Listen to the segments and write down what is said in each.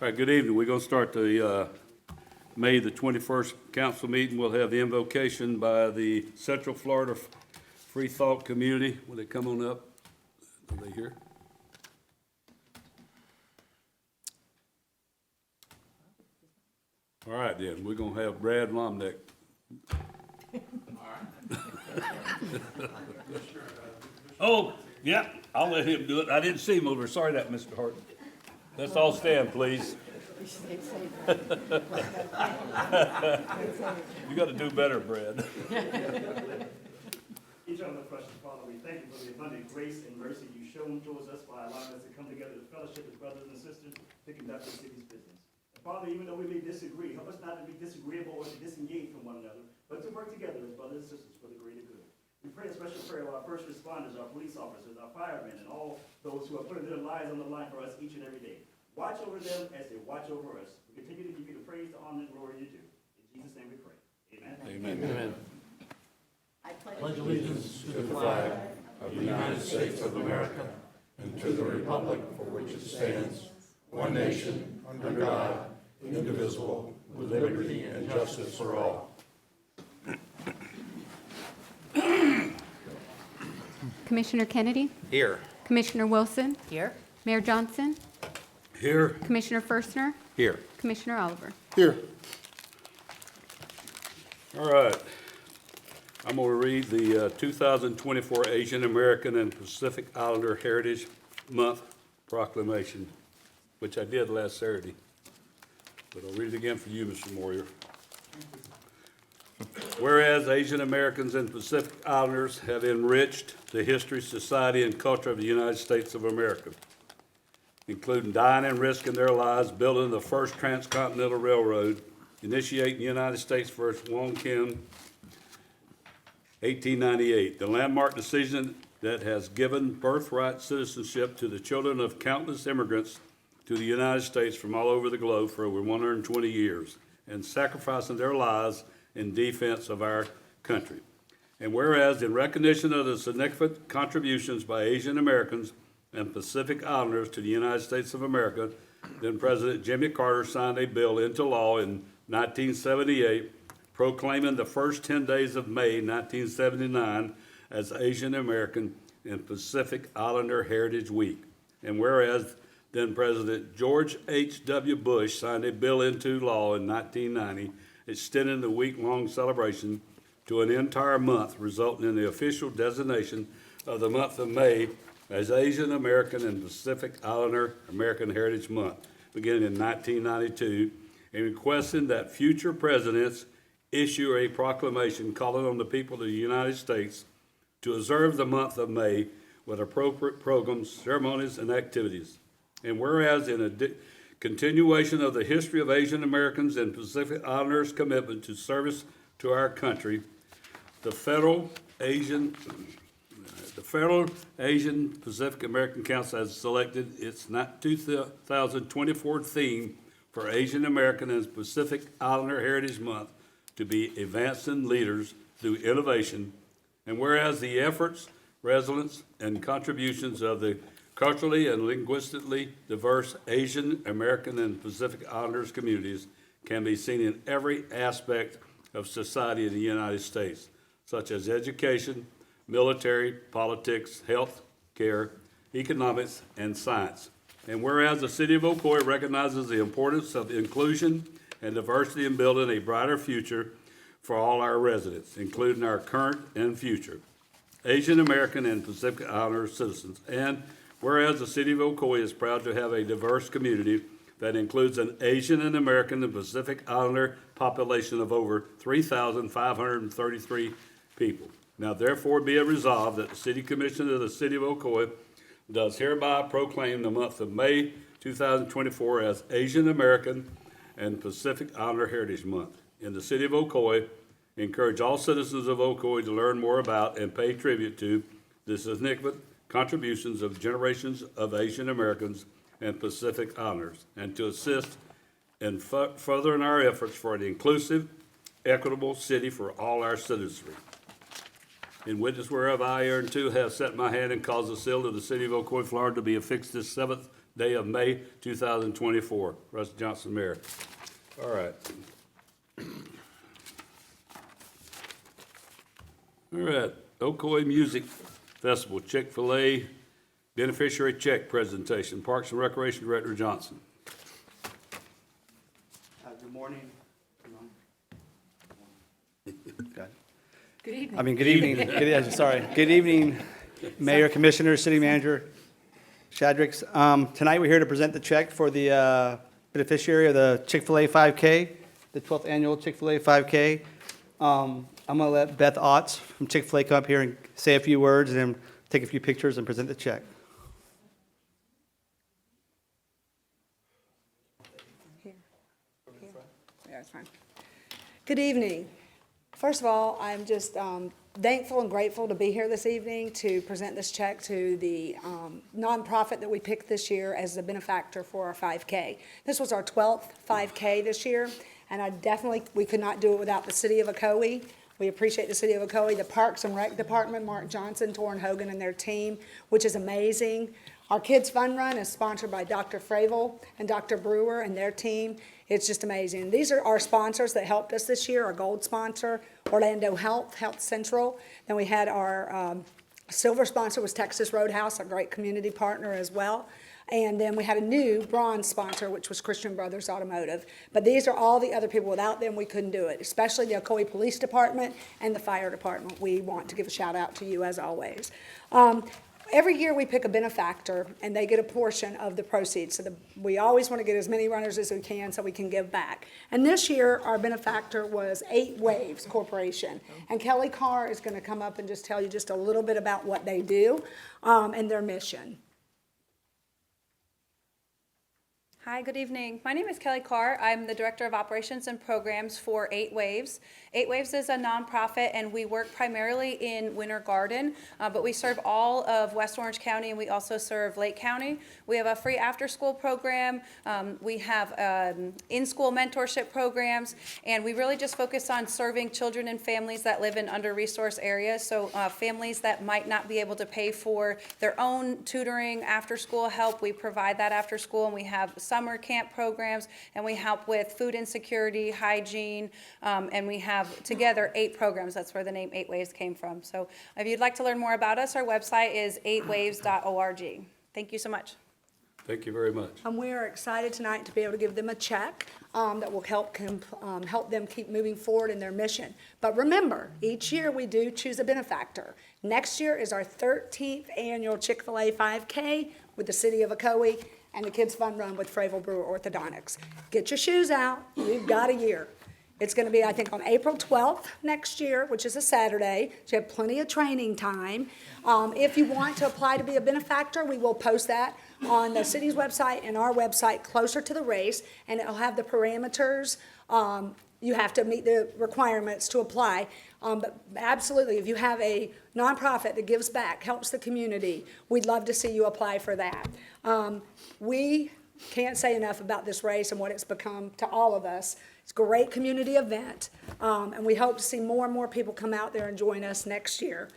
All right, good evening. We're going to start the May the 21st council meeting. We'll have the invocation by the Central Florida Free Thought Community. Will they come on up? Are they here? All right, then. We're going to have Brad Lomneck. Oh, yeah, I'll let him do it. I didn't see him over. Sorry that, Mr. Hart. Let's all stand, please. You got to do better, Brad. Eternal precious Father, we thank you for the abundant grace and mercy you've shown towards us by allowing us to come together to fellowship as brothers and sisters to conduct the city's business. And Father, even though we may disagree, help us not to be disagreeable or to disengage from one another, but to work together as brothers and sisters for the greater good. We pray a special prayer of our first responders, our police officers, our firemen, and all those who are putting their lives on the line for us each and every day. Watch over them as they watch over us. We continue to give you the praise, the honor, and glory you do. In Jesus' name we pray. Amen. Amen. Amen. I pledge allegiance to the flag of the United States of America and to the republic for which it stands, one nation, under God, indivisible, with liberty and justice for all. Commissioner Kennedy? Here. Commissioner Wilson? Here. Mayor Johnson? Here. Commissioner Firstner? Here. Commissioner Oliver? Here. All right. I'm going to read the 2024 Asian American and Pacific Islander Heritage Month proclamation, which I did last Saturday. But I'll read it again for you, Mr. Moyer. Whereas Asian Americans and Pacific Islanders have enriched the history, society, and culture of the United States of America, including dying and risking their lives building the first transcontinental railroad, initiating the United States first Wonkin 1898, the landmark decision that has given birthright citizenship to the children of countless immigrants to the United States from all over the globe for over 120 years, and sacrificing their lives in defense of our country. And whereas in recognition of the significant contributions by Asian Americans and Pacific Islanders to the United States of America, then President Jimmy Carter signed a bill into law in 1978 proclaiming the first 10 days of May 1979 as Asian American and Pacific Islander Heritage Week. And whereas then President George H.W. Bush signed a bill into law in 1990 extending the week-long celebration to an entire month, resulting in the official designation of the month of May as Asian American and Pacific Islander American Heritage Month, beginning in 1992, and requesting that future presidents issue a proclamation calling on the people of the United States to observe the month of May with appropriate programs, ceremonies, and activities. And whereas in a continuation of the history of Asian Americans and Pacific Islanders' commitment to service to our country, the Federal Asian Pacific American Council has selected its 2024 theme for Asian American and Pacific Islander Heritage Month to be advancing leaders through innovation. And whereas the efforts, resilience, and contributions of the culturally and linguistically diverse Asian American and Pacific Islanders communities can be seen in every aspect of society in the United States, such as education, military, politics, health care, economics, and science. And whereas the city of Ocoee recognizes the importance of inclusion and diversity in building a brighter future for all our residents, including our current and future Asian American and Pacific Islander citizens. And whereas the city of Ocoee is proud to have a diverse community that includes an Asian and American and Pacific Islander population of over 3,533 people. Now therefore be it resolved that the City Commission of the City of Ocoee does hereby proclaim the month of May 2024 as Asian American and Pacific Islander Heritage Month. In the City of Ocoee, encourage all citizens of Ocoee to learn more about and pay tribute to the significant contributions of generations of Asian Americans and Pacific Islanders, and to assist in furthering our efforts for an inclusive, equitable city for all our citizenry. In witness whereof I, hereunto, have set my hand and caused the seal of the City of Ocoee, Florida, to be affixed this 7th day of May 2024. Russ Johnson, Mayor. All right. All right, Ocoee Music Festival, Chick-fil-A beneficiary check presentation. Parks and Recreation Director Johnson. Good morning. Good evening. Good evening. Good evening, Mayor, Commissioner, City Manager, Shadricks. Tonight, we're here to present the check for the beneficiary of the Chick-fil-A 5K, the 12th annual Chick-fil-A 5K. I'm going to let Beth Otts from Chick-fil-A come up here and say a few words and then take a few pictures and present the check. Yeah, it's fine. Good evening. First of all, I'm just thankful and grateful to be here this evening to present this check to the nonprofit that we picked this year as the benefactor for our 5K. This was our 12th 5K this year, and we could not do it without the city of Ocoee. We appreciate the city of Ocoee, the Parks and Rec Department, Mark Johnson, Torrin Hogan, and their team, which is amazing. Our Kids Fun Run is sponsored by Dr. Fravel and Dr. Brewer and their team. It's just amazing. These are our sponsors that helped us this year. Our gold sponsor, Orlando Health Central. Then we had our silver sponsor was Texas Roadhouse, a great community partner as well. And then we had a new bronze sponsor, which was Christian Brothers Automotive. But these are all the other people. Without them, we couldn't do it, especially the Ocoee Police Department and the Fire Department. We want to give a shout out to you as always. Every year we pick a benefactor and they get a portion of the proceeds. So we always want to get as many runners as we can so we can give back. And this year our benefactor was 8 Waves Corporation. And Kelly Carr is going to come up and just tell you just a little bit about what they do and their mission. Hi, good evening. My name is Kelly Carr. I'm the Director of Operations and Programs for 8 Waves. 8 Waves is a nonprofit, and we work primarily in Winter Garden, but we serve all of West Orange County, and we also serve Lake County. We have a free after-school program. We have in-school mentorship programs, and we really just focus on serving children and families that live in under-resourced areas, so families that might not be able to pay for their own tutoring, after-school help. We provide that after school, and we have summer camp programs, and we help with food insecurity, hygiene, and we have together 8 programs. That's where the name 8 Waves came from. So if you'd like to learn more about us, our website is 8waves.org. Thank you so much. Thank you very much. And we are excited tonight to be able to give them a check that will help them keep moving forward in their mission. But remember, each year we do choose a benefactor. Next year is our 13th annual Chick-fil-A 5K with the city of Ocoee and the Kids Fun Run with Fravel Brewer Orthodontics. Get your shoes out. You've got a year. It's going to be, I think, on April 12th next year, which is a Saturday. So you have plenty of training time. If you want to apply to be a benefactor, we will post that on the city's website and our website closer to the race, and it'll have the parameters. You have to meet the requirements to apply. But absolutely, if you have a nonprofit that gives back, helps the community, we'd love to see you apply for that. We can't say enough about this race and what it's become to all of us. It's a great community event, and we hope to see more and more people come out there and join us next year.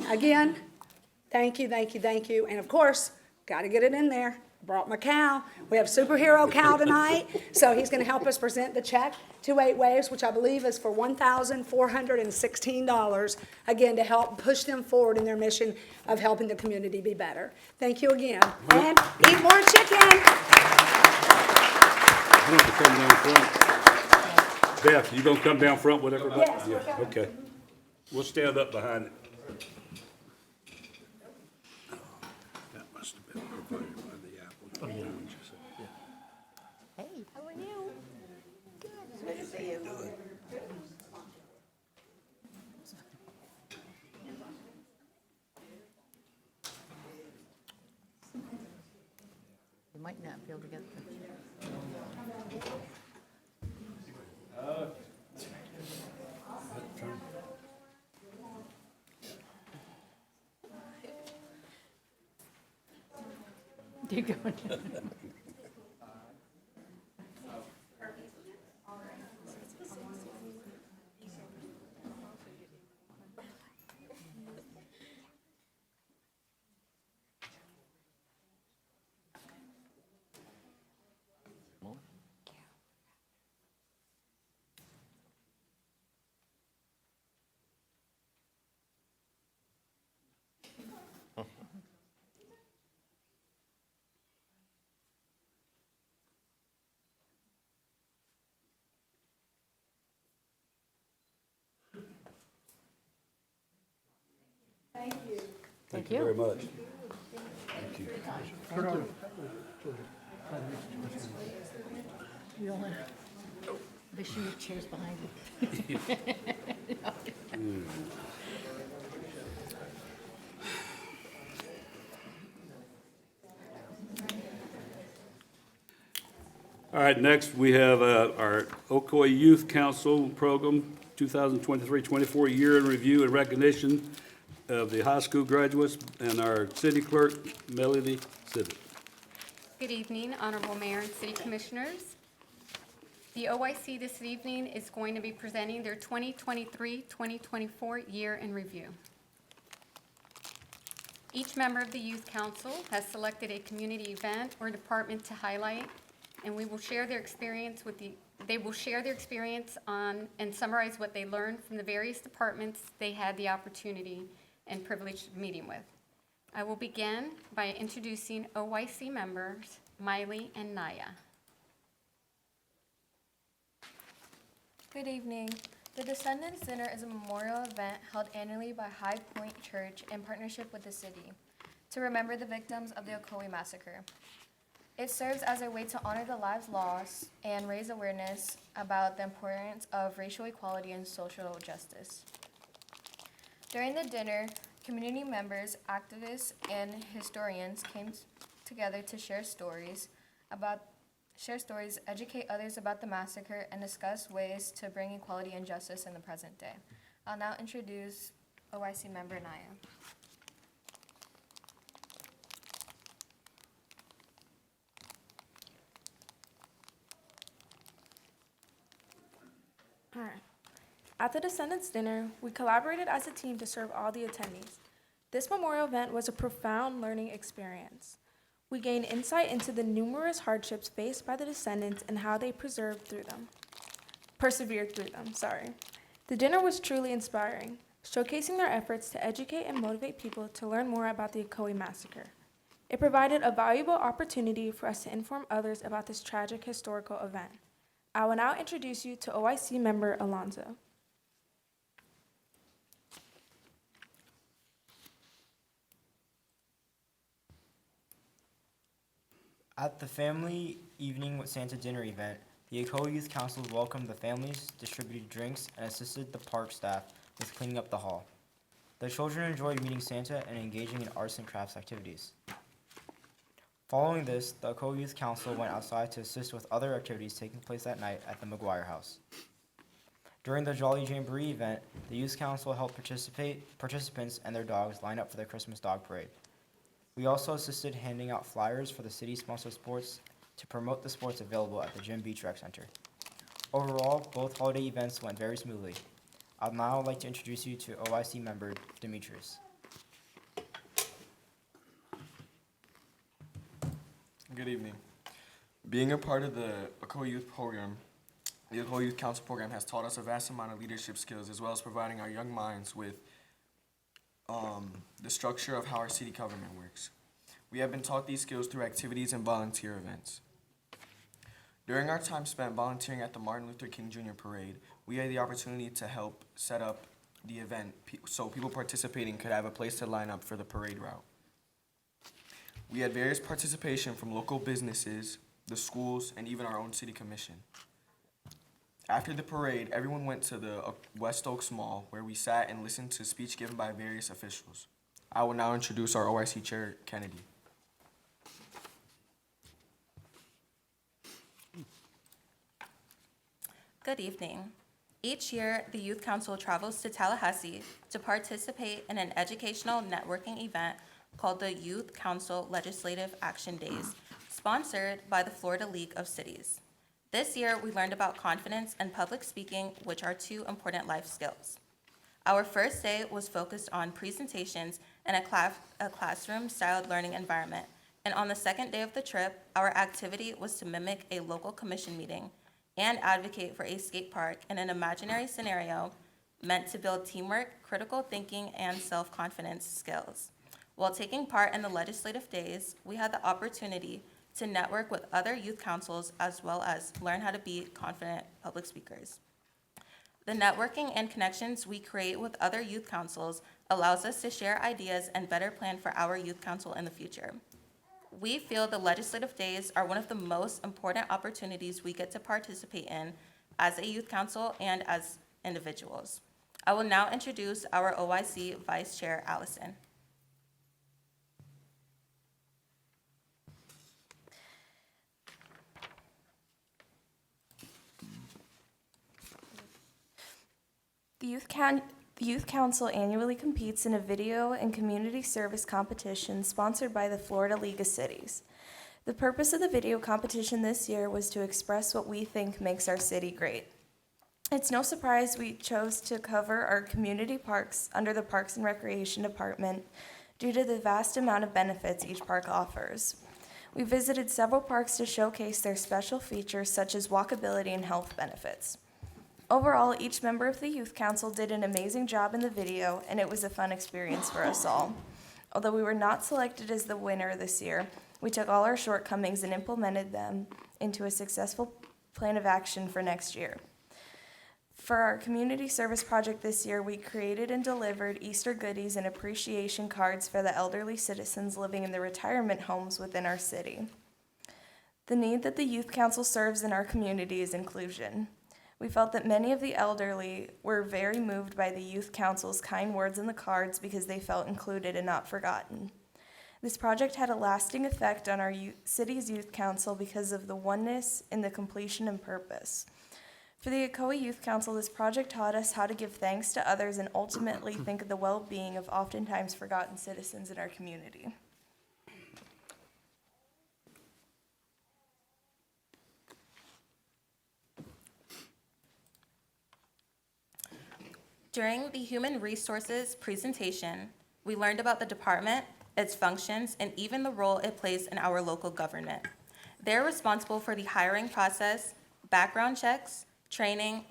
Again, thank you, thank you, thank you. And of course, got to get it in there. Brought my cow. We have Superhero Cow tonight, so he's going to help us present the check to 8 Waves, which I believe is for $1,416, again, to help push them forward in their mission of helping the community be better. Thank you again. And eat more chicken. I want to come down front. Beth, you gonna come down front with everybody? Yes, we're Yeah, coming. okay. We'll stand up behind it. That must have been provided by the apple. Hey, how are you? You might not be able to get the. You going? Thank you very much. Make sure your chair's behind you. All right, next we have our Ocoee Youth Council Program, 2023-24 year in review and recognition of the high school graduates, and our city clerk, Melody Civic. Good evening, Honorable Mayor and City Commissioners. The OIC this evening is going to be presenting their 2023-2024 year in review. Each member of the Youth Council has selected a community event or department to highlight, and we will share their experience they will share their experience on and summarize what they learned from the various departments they had the opportunity and privilege of meeting with. I will begin by introducing OIC members, Miley and Naya. Good evening. The Descendants Dinner is a memorial event held annually by High Point Church in partnership with the city to remember the victims of the Ocoee massacre. It serves as a way to honor the lives lost and raise awareness about the importance of racial equality and social justice. During the dinner, community members, activists, and historians came together to share stories, educate others about the massacre, and discuss ways to bring equality and justice in the present day. I'll now introduce OIC member Naya. All right. At the Descendants Dinner, we collaborated as a team to serve all the attendees. This memorial event was a profound learning experience. We gained insight into the numerous hardships faced by the descendants and how they persevered through them. The dinner was truly inspiring, showcasing their efforts to educate and motivate people to learn more about the Ocoee massacre. It provided a valuable opportunity for us to inform others about this tragic historical event. I will now introduce you to OIC member Alonzo. At the Family Evening with Santa dinner event, the Ocoee Youth Council welcomed the families, distributed drinks, and assisted the park staff with cleaning up the hall. The children enjoyed meeting Santa and engaging in arts and crafts activities. Following this, the Ocoee Youth Council went outside to assist with other activities taking place that night at the McGuire House. During the Jolly Jamboree event, the Youth Council helped participants and their dogs line up for the Christmas Dog Parade. We also assisted handing out flyers for the city-sponsored sports to promote the sports available at the Gym Beach Rec Center. Overall, both holiday events went very smoothly. I'd now like to introduce you to OIC member Demetrius. Good evening. Being a part of the Ocoee Youth Program, the Ocoee Youth Council Program has taught us a vast amount of leadership skills, as well as providing our young minds with the structure of how our city government works. We have been taught these skills through activities and volunteer events. During our time spent volunteering at the Martin Luther King Jr. Parade, we had the opportunity to help set up the event so people participating could have a place to line up for the parade route. We had various participation from local businesses, the schools, and even our own city commission. After the parade, everyone went to the West Oaks Mall, where we sat and listened to a speech given by various officials. I will now introduce our OIC Chair, Kennedy. Good evening. Each year, the Youth Council travels to Tallahassee to participate in an educational networking event called the Youth Council Legislative Action Days, sponsored by the Florida League of Cities. This year, we learned about confidence and public speaking, which are two important life skills. Our first day was focused on presentations in a classroom-styled learning environment And on the second day of the trip, our activity was to mimic a local commission meeting and advocate for a skate park in an imaginary scenario meant to build teamwork, critical thinking, and self-confidence skills. While taking part in the legislative days, we had the opportunity to network with other youth councils as well as learn how to be confident public speakers. The networking and connections we create with other youth councils allows us to share ideas and better plan for our youth council in the future. We feel the legislative days are one of the most important opportunities we get to participate in as a youth council and as individuals. I will now introduce our OIC Vice Chair, Allison. The Youth Council annually competes in a video and community service competition sponsored by the Florida League of Cities. The purpose of the video competition this year was to express what we think makes our city great. It's no surprise we chose to cover our community parks under the Parks and Recreation Department due to the vast amount of benefits each park offers. We visited several parks to showcase their special features such as walkability and health benefits. Overall, each member of the Youth Council did an amazing job in the video, and it was a fun experience for us all. Although we were not selected as the winner this year, we took all our shortcomings and implemented them into a successful plan of action for next year. For our community service project this year, we created and delivered Easter goodies and appreciation cards for the elderly citizens living in the retirement homes within our city. The need that the Youth Council serves in our community is inclusion. We felt that many of the elderly were very moved by the Youth Council's kind words in the cards because they felt included and not forgotten. This project had a lasting effect on our city's Youth Council because of the oneness in the completion and purpose. For the Ocoee Youth Council, this project taught us how to give thanks to others and ultimately think of the well-being of oftentimes forgotten citizens in our community. During the human resources presentation, we learned about the department, its functions, and even the role it plays in our local government. They're responsible for the hiring process, background checks, training,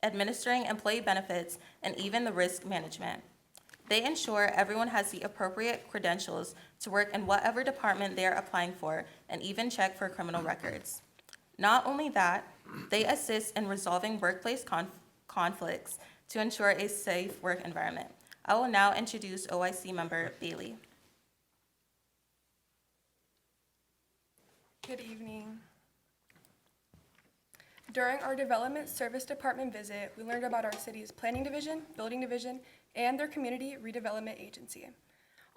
administering employee benefits, and even the risk management. They ensure everyone has the appropriate credentials to work in whatever department they're applying for, and even check for criminal records. Not only that, they assist in resolving workplace conflicts to ensure a safe work environment. I will now introduce OIC member Bailey. Good evening. During our Development Service Department visit, we learned about our city's planning division, building division, and their community redevelopment agency.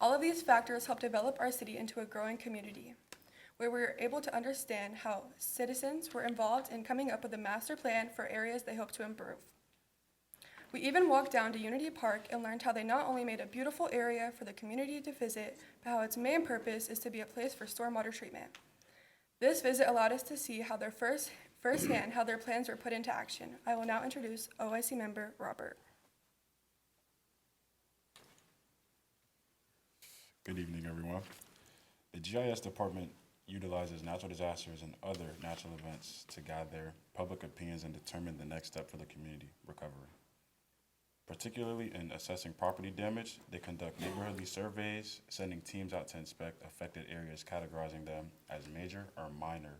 All of these factors help develop our city into a growing community, where we were able to understand how citizens were involved in coming up with a master plan for areas they hope to improve. We even walked down to Unity Park and learned how they not only made a beautiful area for the community to visit, but how its main purpose is to be a place for stormwater treatment. This visit allowed us to see how firsthand how their plans were put into action. I will now introduce OIC member Robert. Good evening, everyone. The GIS department utilizes natural disasters and other natural events to gather public opinions and determine the next step for the community recovery. Particularly in assessing property damage, they conduct neighborhoodly surveys, sending teams out to inspect affected areas, categorizing them as major or minor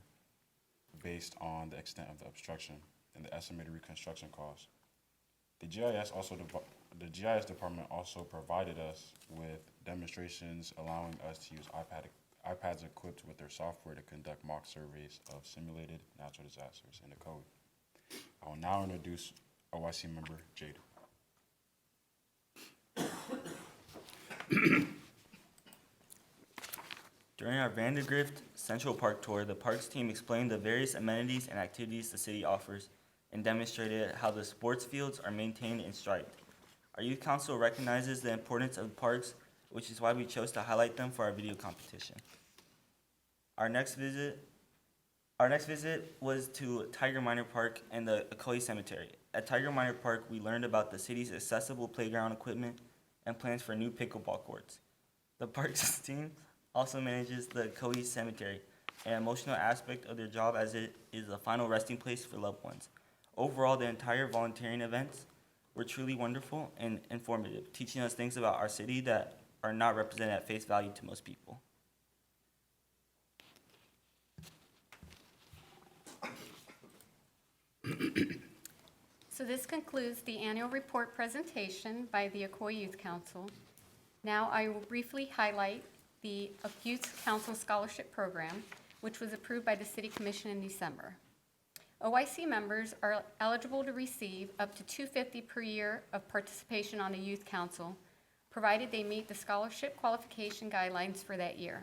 based on the extent of the obstruction and the estimated reconstruction cost. The GIS department also provided us with demonstrations allowing us to use iPads equipped with their software to conduct mock surveys of simulated natural disasters in Ocoee. I will now introduce OIC member Jade. During our Vandergrift Central Park tour, the parks team explained the various amenities and activities the city offers and demonstrated how the sports fields are maintained and striped. Our youth council recognizes the importance of parks, which is why we chose to highlight them for our video competition. Our next visit was to Tiger Minor Park and the Ocoee Cemetery. At Tiger Minor Park, we learned about the city's accessible playground equipment and plans for new pickleball courts. The parks team also manages the Ocoee Cemetery, an emotional aspect of their job as it is a final resting place for loved ones. Overall, the entire volunteering events were truly wonderful and informative, teaching us things about our city that are not represented at face value to most people. So this concludes the annual report presentation by the Ocoee Youth Council. Now I will briefly highlight the Youth Council Scholarship Program, which was approved by the City Commission in December. OIC members are eligible to receive up to $250 per year of participation on the Youth Council, provided they meet the scholarship qualification guidelines for that year.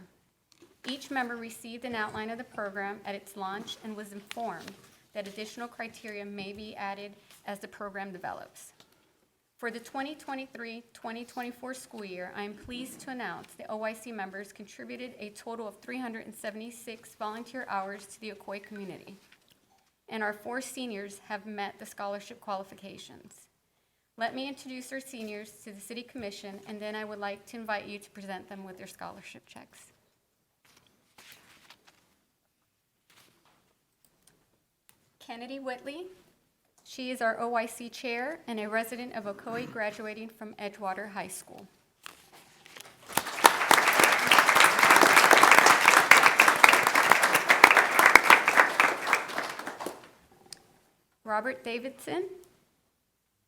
Each member received an outline of the program at its launch and was informed that additional criteria may be added as the program develops. For the 2023-2024 school year, I am pleased to announce the OIC members contributed a total of 376 volunteer hours to the Ocoee community, and our 4 seniors have met the scholarship qualifications. Let me introduce our seniors to the City Commission, and then I would like to invite you to present them with their scholarship checks. Kennedy Whitley. She is our OIC chair and a resident of Ocoee, graduating from Edgewater High School. Robert Davidson,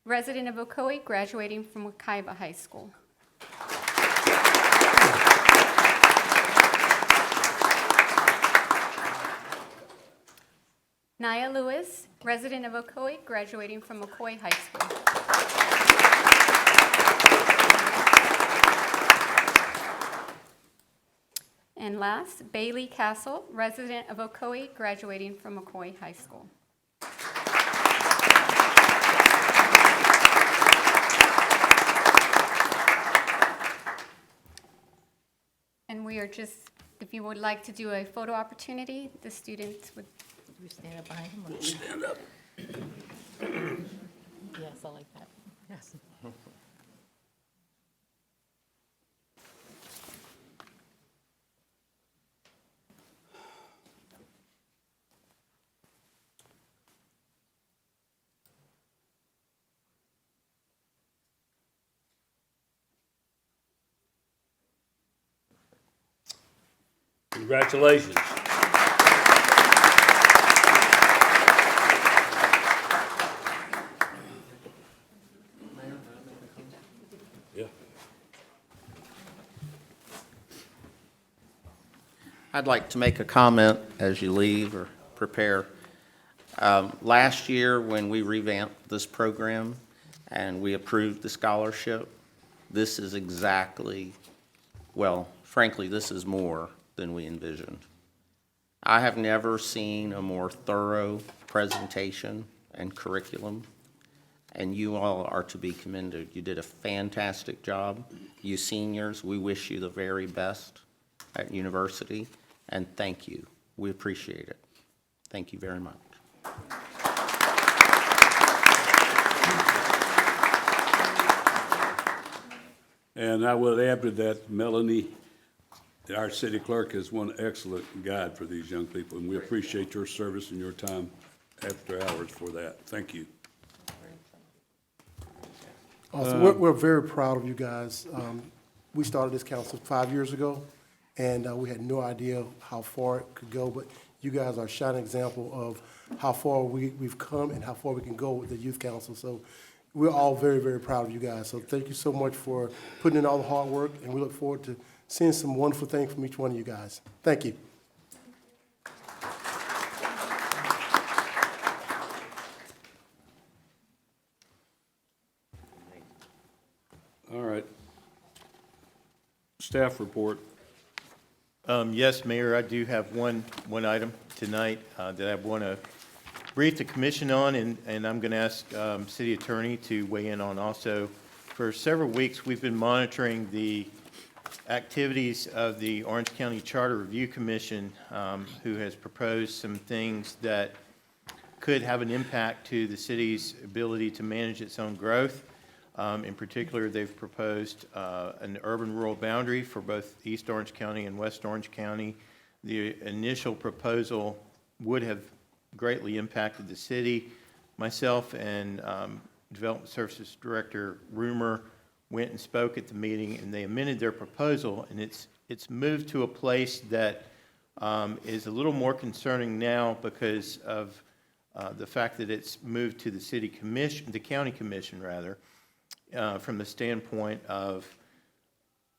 resident of Ocoee, graduating from Wekiva High School. Nia Lewis, resident of Ocoee, graduating from Ocoee High School. And last, Bailey Castle, resident of Ocoee, graduating from Ocoee High School. And we are just, if you would like to do a photo opportunity, the students would. You stand up behind him? Stand up. Yes, I like that. Yes. Congratulations. Yeah. I'd like to make a comment as you leave or prepare. Last year, when we revamped this program and we approved the scholarship, this is exactly, well, frankly, this is more than we envisioned. I have never seen a more thorough presentation and curriculum, and you all are to be commended. You did a fantastic job. You seniors, we wish you the very best at university, and thank you. We appreciate it. Thank you very much. And I will add to that, Melanie, our city clerk, is one excellent guide for these young people, and we appreciate your service and your time after hours for that. Thank you. Awesome. We're very proud of you guys. We started this council 5 years ago, and we had no idea how far it could go, but you guys are a shining example of how far we've come and how far we can go with the youth council. So we're all very, very proud of you guys. So thank you so much for putting in all the hard work, and we look forward to seeing some wonderful things from each one of you guys. Thank you. All right. Staff report. Yes, Mayor, I do have one item tonight that I want to brief the commission on, and I'm going to ask City Attorney to weigh in on also. For several weeks, we've been monitoring the activities of the Orange County Charter Review Commission, who has proposed some things that could have an impact to the city's ability to manage its own growth. In particular, they've proposed an urban-rural boundary for both East Orange County and West Orange County. The initial proposal would have greatly impacted the city. Myself and Development Services Director Rumor went and spoke at the meeting, and they amended their proposal, and it's moved to a place that is a little more concerning now because of the fact that it's moved to the city commission, the county commission rather, from the standpoint of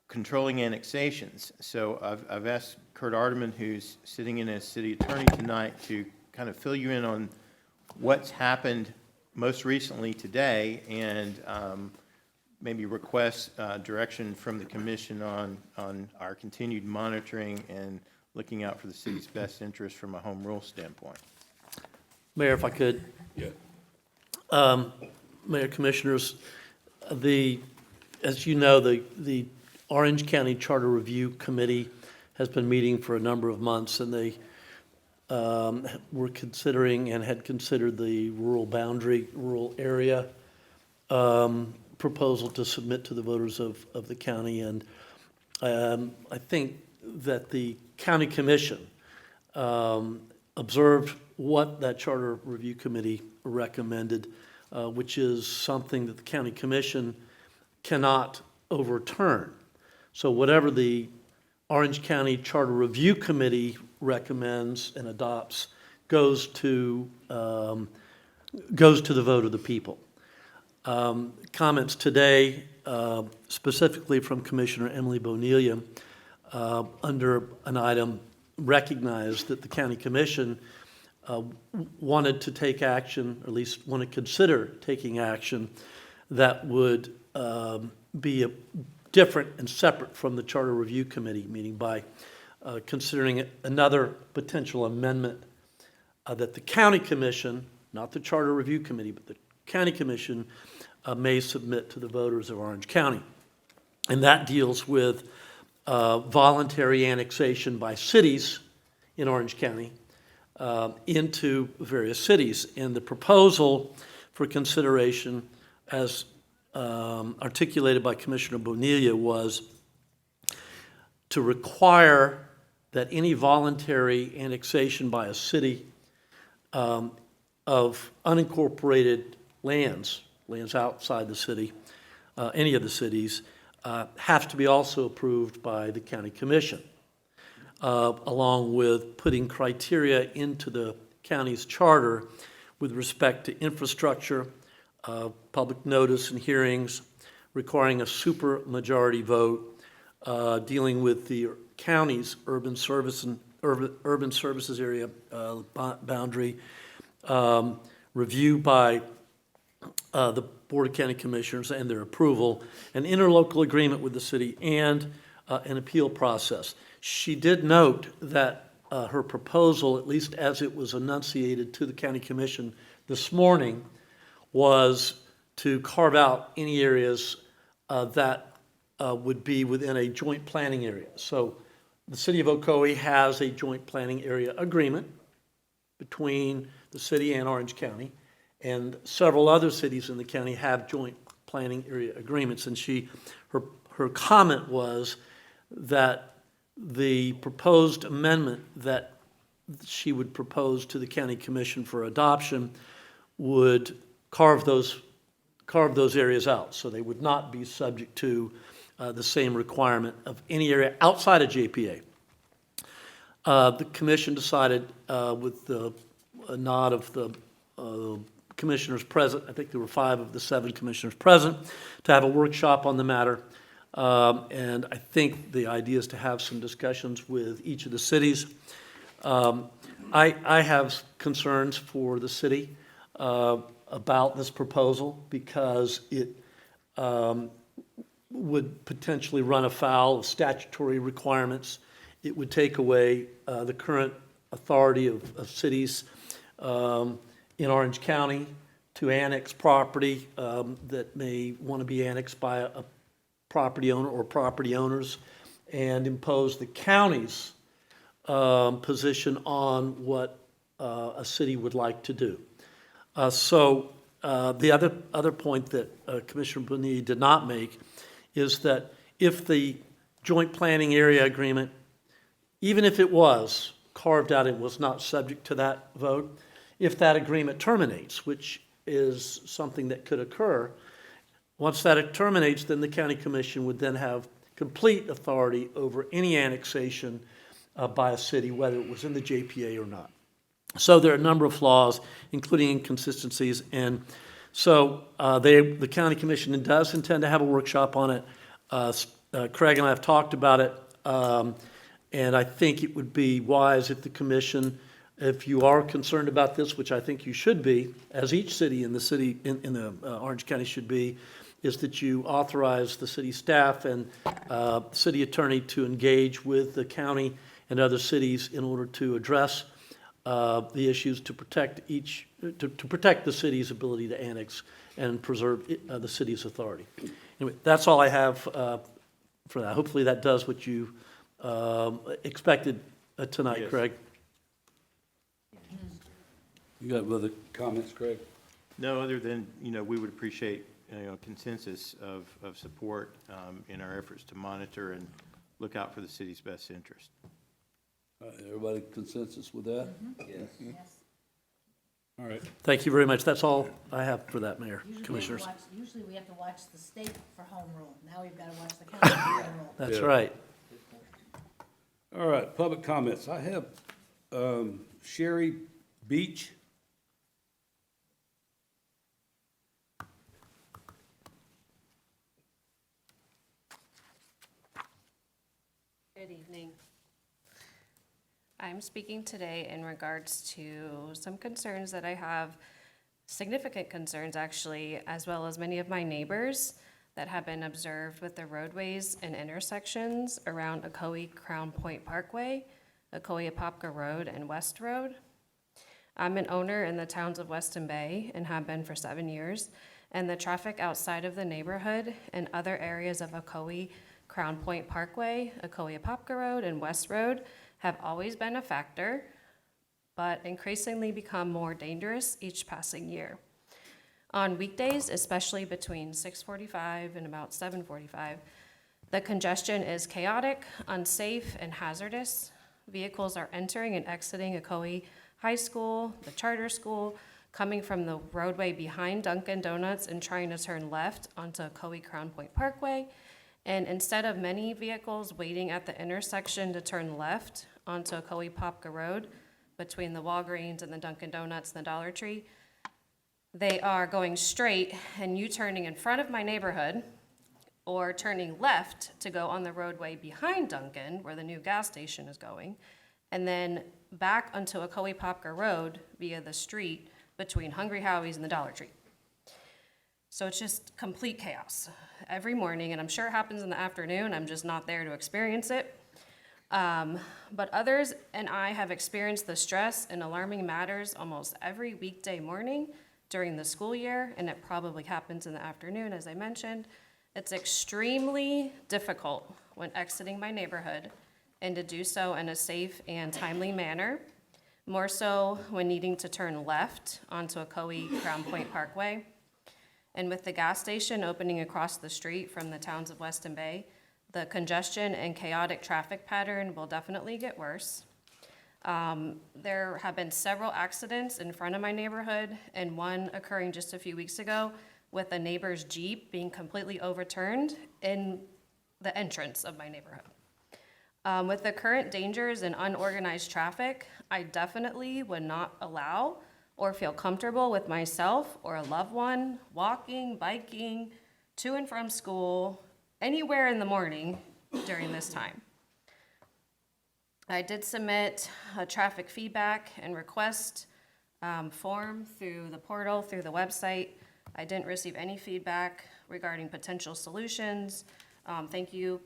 controlling annexations. So I've asked Kurt Ardeman, who's sitting in as city attorney tonight, to kind of fill you in on what's happened most recently today, and maybe request direction from the commission on our continued monitoring and looking out for the city's best interest from a home rule standpoint. Mayor, if I could. Yeah. Mayor, Commissioners, as you know, the Orange County Charter Review Committee has been meeting for a number of months, and they were considering and had considered the rural area proposal to submit to the voters of the county. And I think that the county commission observed what that Charter Review Committee recommended, which is something that the county commission cannot overturn. So whatever the Orange County Charter Review Committee recommends and adopts goes to the vote of the people. Comments today, specifically from Commissioner Emily Bonilla, under an item recognized that the county commission wanted to take action, or at least want to consider taking action that would be different and separate from the Charter Review Committee, meaning by considering another potential amendment that the county commission, not the Charter Review Committee, but the county commission may submit to the voters of Orange County. And that deals with voluntary annexation by cities in Orange County into various cities. And the proposal for consideration, as articulated by Commissioner Bonilla, was to require that any voluntary annexation by a city of unincorporated lands outside the city, any of the cities, have to be also approved by the county commission, along with putting criteria into the county's charter with respect to infrastructure, public notice and hearings, requiring a supermajority vote, dealing with the county's urban services area boundary, review by the Board of County Commissioners and their approval, an interlocal agreement with the city, and an appeal process. She did note that her proposal, at least as it was enunciated to the County Commission this morning, was to carve out any areas that would be within a joint planning area. So the city of Ocoee has a joint planning area agreement between the city and Orange County, and several other cities in the county have joint planning area agreements. And her comment was that the proposed amendment that she would propose to the county commission for adoption would carve those areas out, so they would not be subject to the same requirement of any area outside of JPA. The commission decided, with the nod of the commissioners present, I think there were 5 of the 7 commissioners present, to have a workshop on the matter. And I think the idea is to have some discussions with each of the cities. I have concerns for the city about this proposal because it would potentially run afoul of statutory requirements. It would take away the current authority of cities in Orange County to annex property that may want to be annexed by a property owner or property owners, and impose the county's position on what a city would like to do. So the other point that Commissioner Bonilla did not make is that if the joint planning area agreement, even if it was carved out, it was not subject to that vote, if that agreement terminates, which is something that could occur, once that terminates, then the county commission would then have complete authority over any annexation by a city, whether it was in the JPA or not. So there are a number of flaws, including inconsistencies, and so the county commission does intend to have a workshop on it. Craig and I have talked about it, and I think it would be wise if the commission, if you are concerned about this, which I think you should be, as each city in the Orange County should be, is that you authorize the city staff and city attorney to engage with the county and other cities in order to address the issues to protect to protect the city's ability to annex and preserve the city's authority. Anyway, that's all I have for that. Hopefully that does what you expected tonight, Yes. Craig. You got other comments, Craig? No, other than, we would appreciate, consensus of support in our efforts to monitor and look out for the city's best interest. Everybody consensus with that? Yes. All right. Thank you very much. That's all I have for that, Mayor, Usually we have to Commissioners. watch- Usually we have to watch the state for home rule. Now we've got to watch the county for home rule. That's Yeah. right. All right, public comments. I have Sherry Beach. Good evening. I'm speaking today in regards to some concerns that I have, significant concerns actually, as well as many of my neighbors that have been observed with the roadways and intersections around Ocoee Crown Point Parkway, Ocoee Apopka Road, and West Road. I'm an owner in the towns of Weston Bay and have been for 7 years, and the traffic outside of the neighborhood and other areas of Ocoee Crown Point Parkway, Ocoee Apopka Road, and West Road have always been a factor, but increasingly become more dangerous each passing year. On weekdays, especially between 6:45 and about 7:45, the congestion is chaotic, unsafe, and hazardous. Vehicles are entering and exiting Ocoee High School, the charter school, coming from the roadway behind Dunkin' Donuts and trying to turn left onto Ocoee Crown Point Parkway. And instead of many vehicles waiting at the intersection to turn left onto Ocoee Apopka Road between the Walgreens and the Dunkin' Donuts and the Dollar Tree, they are going straight and U-turning in front of my neighborhood or turning left to go on the roadway behind Dunkin', where the new gas station is going, and then back onto Ocoee Apopka Road via the street between Hungry Howie's and the Dollar Tree. So it's just complete chaos every morning, and I'm sure it happens in the afternoon. I'm just not there to experience it. But others and I have experienced the stress and alarming matters almost every weekday morning during the school year, and it probably happens in the afternoon, as I mentioned. It's extremely difficult when exiting my neighborhood and to do so in a safe and timely manner, more so when needing to turn left onto Ocoee Crown Point Parkway. And with the gas station opening across the street from the towns of Weston Bay, the congestion and chaotic traffic pattern will definitely get worse. There have been several accidents in front of my neighborhood, and one occurring just a few weeks ago with a neighbor's Jeep being completely overturned in the entrance of my neighborhood. With the current dangers and unorganized traffic, I definitely would not allow or feel comfortable with myself or a loved one walking, biking, to and from school, anywhere in the morning during this time. I did submit a traffic feedback and request form through the portal, through the website. I didn't receive any feedback regarding potential solutions. Thank you,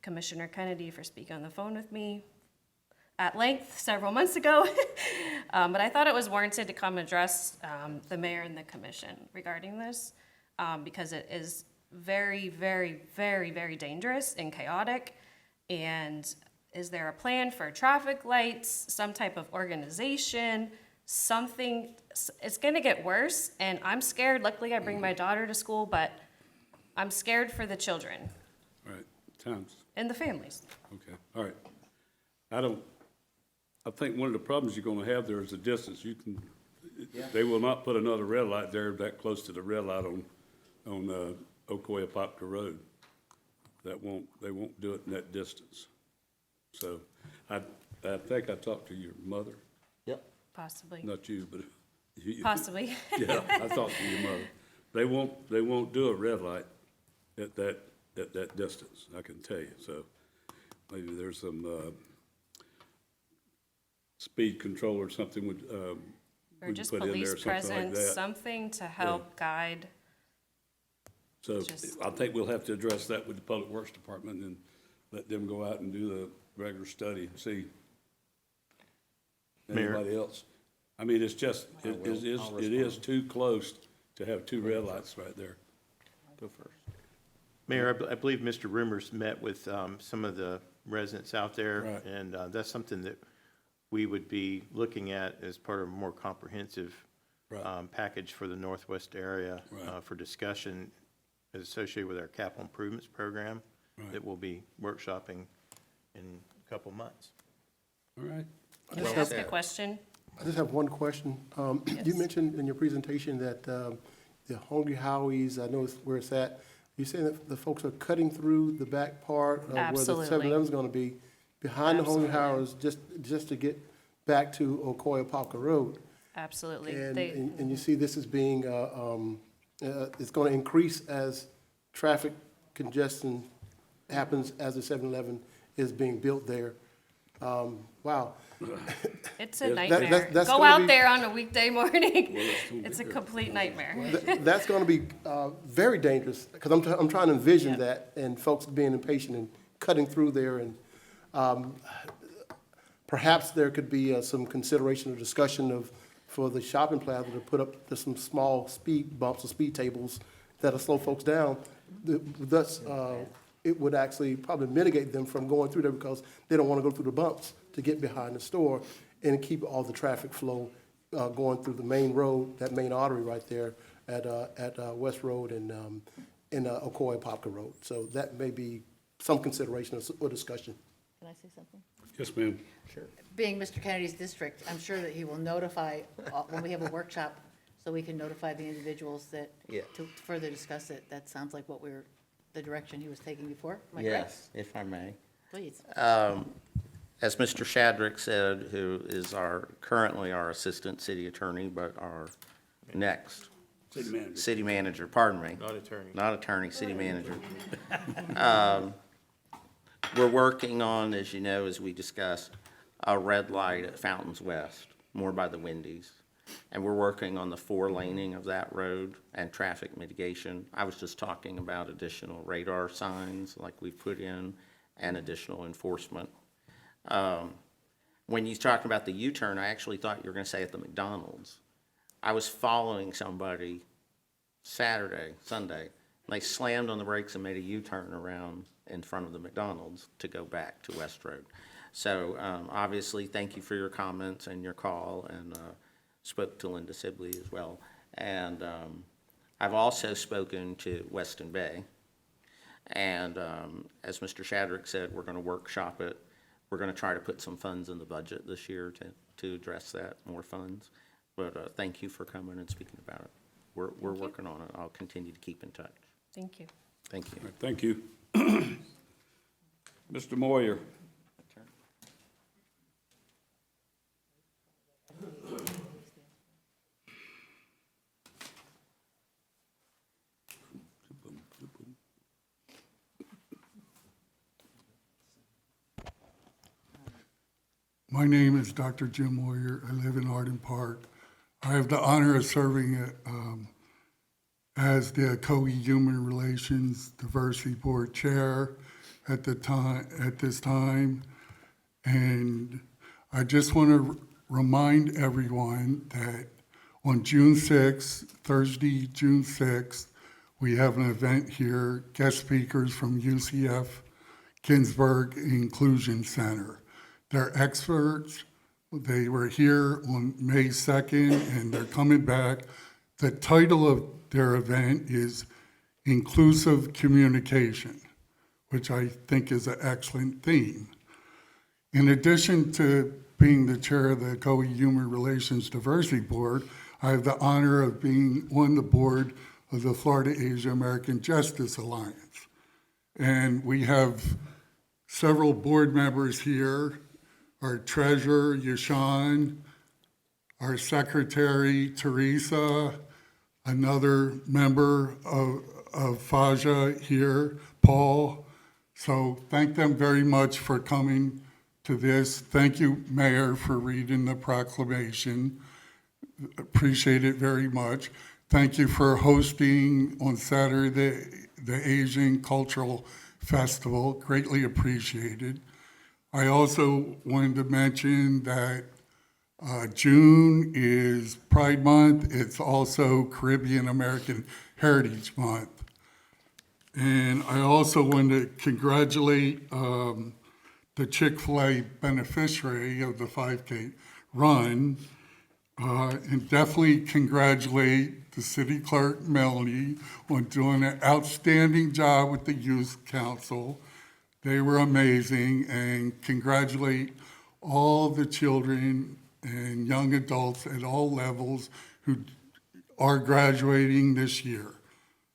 Commissioner Kennedy, for speaking on the phone with me at length several months ago. But I thought it was warranted to come address the mayor and the commission regarding this because it is very, very, very, very dangerous and chaotic. And is there a plan for traffic lights, some type of organization, it's gonna get worse, and I'm scared. Luckily, I bring my daughter to school, but I'm scared for the children All right, times. and the families. Okay, all right. I think one of the problems you're gonna have there is the distance. They will not put another red light there that close to the red light on Ocoee Poplar Road. They won't do it in that distance. So I think I talked to your mother, Possibly. not you, but. Possibly. Yeah, I talked to your mother. They won't do a red light at that distance, I can tell you. So maybe there's some speed control or something Or we can just put in there, police something like presence, that. something to help guide. So just- I think we'll have to address that with the Public Works Department and let them go out and do the regular study and see Mayor. anybody else. I mean, it's just, it is too close to have two red lights right there. Go first. Mayor, I believe Mr. Rumors met with some of the residents out there. Right. And that's something that we would be looking at as part of a more comprehensive Right. package for the Northwest area Right. for discussion associated with our capital improvements program Right. that we'll be workshopping in a couple months. All right. Can I ask a question? I just have one question. You Yes. mentioned in your presentation that the Hungry Howie's, I know where it's at. You saying that the folks are cutting through the back part of where the Absolutely. 7-Eleven's gonna be, behind the Hungry Absolutely. Howie's, just to get back to Ocoee Poplar Road. Absolutely. And you see this as being, it's gonna increase as traffic congestion happens as the 7-Eleven is being built there. Wow. It's a That- nightmare. that's Go gonna out be- there on a weekday morning. It's a complete nightmare. That's gonna be very dangerous, because I'm trying to envision that, and folks being impatient and cutting through there, and perhaps there could be some consideration or discussion for the shopping plaza to put up just some small speed bumps or speed tables that'll slow folks down. Thus, it would actually probably mitigate them from going through there, because they don't wanna go through the bumps to get behind the store and keep all the traffic flow going through the main road, that main artery right there at West Road and Ocoee Poplar Road. So that may be some consideration or discussion. Can I say something? Yes, ma'am. Sure. Being Mr. Kennedy's district, I'm sure that he will notify, when we have a workshop, so we can notify the individuals that, Yeah. to further discuss it. That sounds like the direction he was taking before. Am I correct? Yes, if I may. Please. As Mr. Shadrick said, who is currently our assistant city attorney, but our next city manager, pardon me. Not attorney. Not attorney, city manager. We're working on, as you know, as we discussed, a red light at Fountains West, more by the Wendy's. And we're working on the 4-laning of that road and traffic mitigation. I was just talking about additional radar signs like we've put in and additional enforcement. When you talked about the U-turn, I actually thought you were gonna say at the McDonald's. I was following somebody Sunday, and they slammed on the brakes and made a U-turn around in front of the McDonald's to go back to West Road. So, obviously, thank you for your comments and your call, and, spoke to Linda Sibley as well. And, I've also spoken to Weston Bay. And, as Mr. Shadrick said, we're gonna workshop it. We're gonna try to put some funds in the budget this year to address that, more funds. But, thank you for coming and speaking about it. We're working on it. I'll continue to keep in touch. Thank you. Thank you. Thank you. Mr. Moyer. My name is Dr. Jim Moyer. I live in Arden Park. I have the honor of serving as the Ocoee Human Relations Diversity Board Chair at this time. And I just want to remind everyone that on June 6th, Thursday, June 6th, we have an event here, guest speakers from UCF Ginsburg Inclusion Center. They're experts They were here on May 2nd, and they're coming back. The title of their event is Inclusive Communication, which I think is an excellent theme. In addition to being the chair of the Ocoee Human Relations Diversity Board, I have the honor of being on the board of the Florida Asia American Justice Alliance. And we have several board members here, our treasurer, Yashan, our secretary, Teresa, another member of FAJA here, Paul. So thank them very much for coming to this. Thank you, Mayor, for reading the proclamation. Appreciate it very much. Thank you for hosting on Saturday the Asian Cultural Festival. Greatly appreciated. I also wanted to mention that June is Pride Month. It's also Caribbean American Heritage Month. And I also want to congratulate the Chick-fil-A beneficiary of the 5K run, and definitely congratulate the city clerk, Melanie, on doing an outstanding job with the youth council. They were amazing, and congratulate all the children and young adults at all levels who are graduating this year.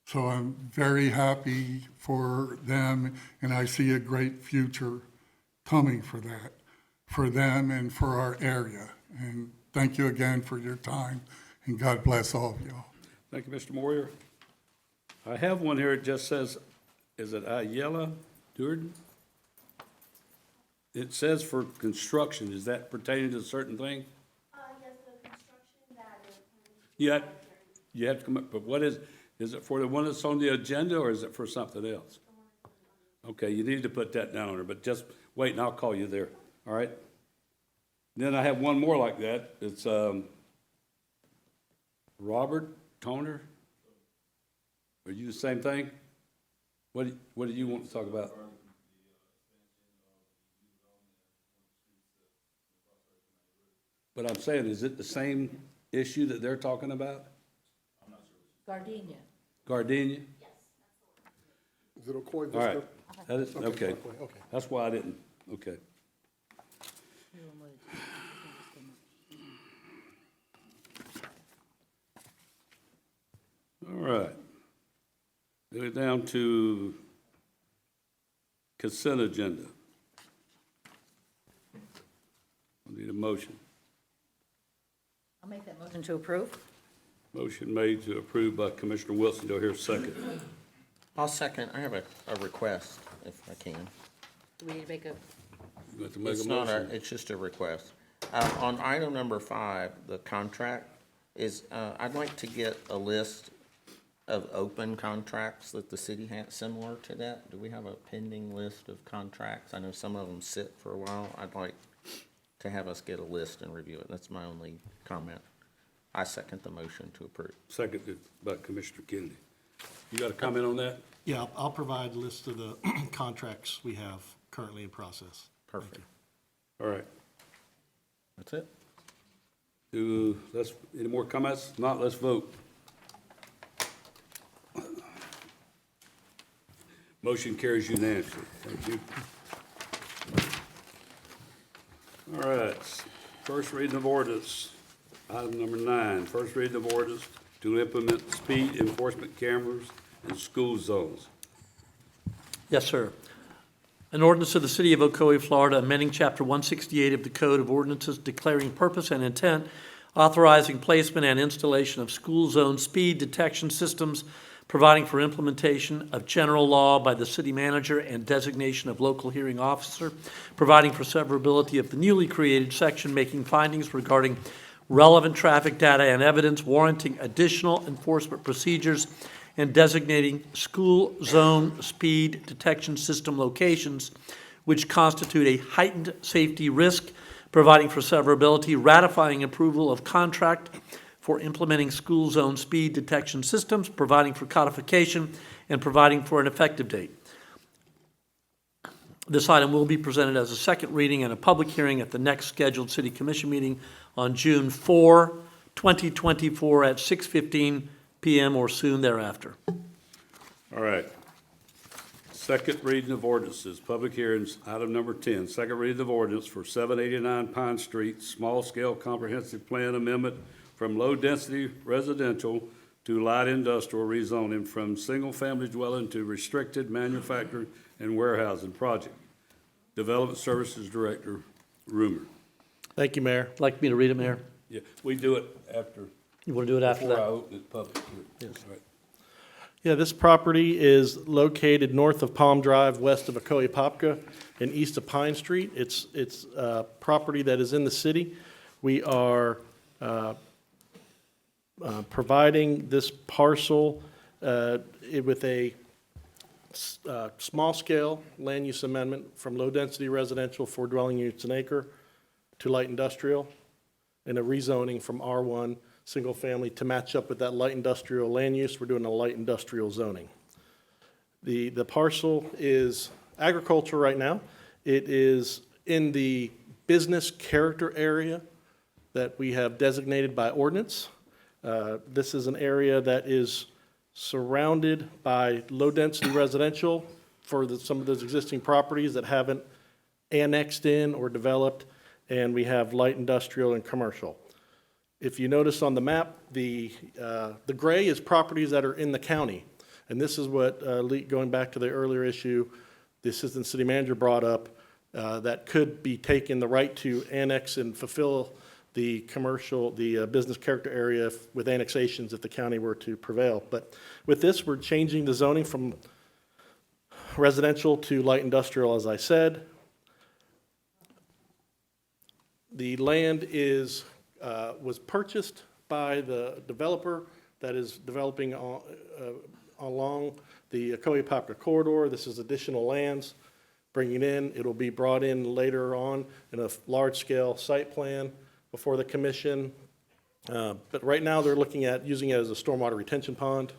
So I'm very happy for them, and I see a great future coming for that, for them and for our area. And thank you again for your time, and God bless all of y'all. Thank you, Mr. Moyer. I have one here, it just says, is it Ayala Durden? It says for construction, is that pertaining to a certain thing? Yes, the construction that is. You have to come up, but what is it for the one that's on the agenda, or is it for something else? Okay, you need to put that down there, but just wait and I'll call you there, all right? Then I have one more like that. It's Robert Toner. Are you the same thing? What do you want to talk about? But I'm saying, is it the same issue that they're talking about? Gardenia. Gardenia? Is it Ocoee? All right. That is, Okay, okay. okay. That's why I didn't, okay. All right. Go down to consent agenda. I need a motion. I'll make that motion to approve. Motion made to approve by Commissioner Wilson. Do I hear a second? I'll second. I have a request, if I can. Do we need to make a, You have to make a It's not motion. it's just a request. On item number 5, the contract, I'd like to get a list of open contracts that the city has similar to that. Do we have a pending list of contracts? I know some of them sit for a while. I'd like to have us get a list and review it. That's my only comment. I second the motion to approve. Seconded by Commissioner Kennedy. You got a comment on that? Yeah, I'll provide a list of the contracts we have currently in process. Perfect. All right. That's it. Any more comments? Not, let's vote. Motion carries unanimously. Thank you. All right, first reading of ordinance, item number 9. First reading of ordinance to implement speed enforcement cameras in school zones. Yes, sir. An ordinance of the City of Ocoee, Florida, amending Chapter 168 of the Code of Ordinances, declaring purpose and intent, authorizing placement and installation of school zone speed detection systems, providing for implementation of general law by the city manager and designation of local hearing officer, providing for severability of the newly created section, making findings regarding relevant traffic data and evidence, warranting additional enforcement procedures, and designating school zone speed detection system locations which constitute a heightened safety risk, providing for severability, ratifying approval of contract for implementing school zone speed detection systems, providing for codification, and providing for an effective date. This item will be presented as a second reading and a public hearing at the next scheduled City Commission meeting on June 4, 2024 at 6:15 PM or soon thereafter. All right. Second reading of ordinances, public hearings, item number 10. Second reading of ordinance for 789 Pine Street, small-scale comprehensive plan amendment from low-density residential to light industrial rezoning from single-family dwelling to restricted manufacturing and warehousing project. Development Services Director, Rumor. Thank you, Mayor. Like me to read it, Mayor? Yeah, we do it after. You want to do it after that? Before I open it public. Yes. All right. Yeah, this property is located north of Palm Drive, west of Ocoee Popka, and east of Pine Street. It's property that is in the city. We are providing this parcel with a small-scale land use amendment from low-density residential 4 dwelling units an acre to light industrial, and a rezoning from R1 single-family to match up with that light industrial land use. We're doing a light industrial zoning. The parcel is agriculture right now. It is in the business character area that we have designated by ordinance. This is an area that is surrounded by low-density residential for some of those existing properties that haven't annexed in or developed, and we have light industrial and commercial. If you notice on the map, the gray is properties that are in the county. And this is what, going back to the earlier issue, the Assistant City Manager brought up, that could be taken the right to annex and fulfill the commercial, the business character area with annexations if the county were to prevail. But with this, we're changing the zoning from residential to light industrial, as I said. The land was purchased by the developer that is developing along the Ocoee Popka corridor. This is additional lands, bringing it in. It'll be brought in later on in a large-scale site plan before the commission. But right now, they're looking at using it as a stormwater retention pond,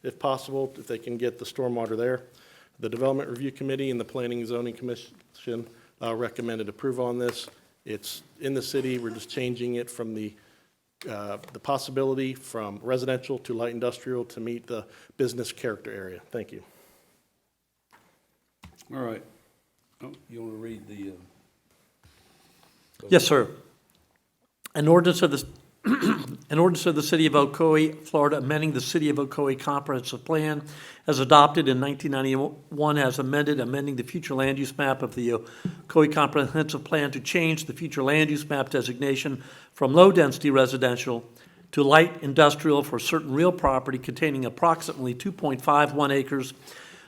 if possible, if they can get the stormwater there. The Development Review Committee and the Planning and Zoning Commission recommended approval on this. It's in the city. We're just changing it from the possibility from residential to light industrial to meet the business character area. Thank you. All right. Oh, you want to read the? Yes, sir. An ordinance of the City of Ocoee, Florida, amending the City of Ocoee Comprehensive Plan as adopted in 1991 as amended, amending the future land use map of the Ocoee Comprehensive Plan to change the future land use map designation from low-density residential to light industrial for certain real property containing approximately 2.51 acres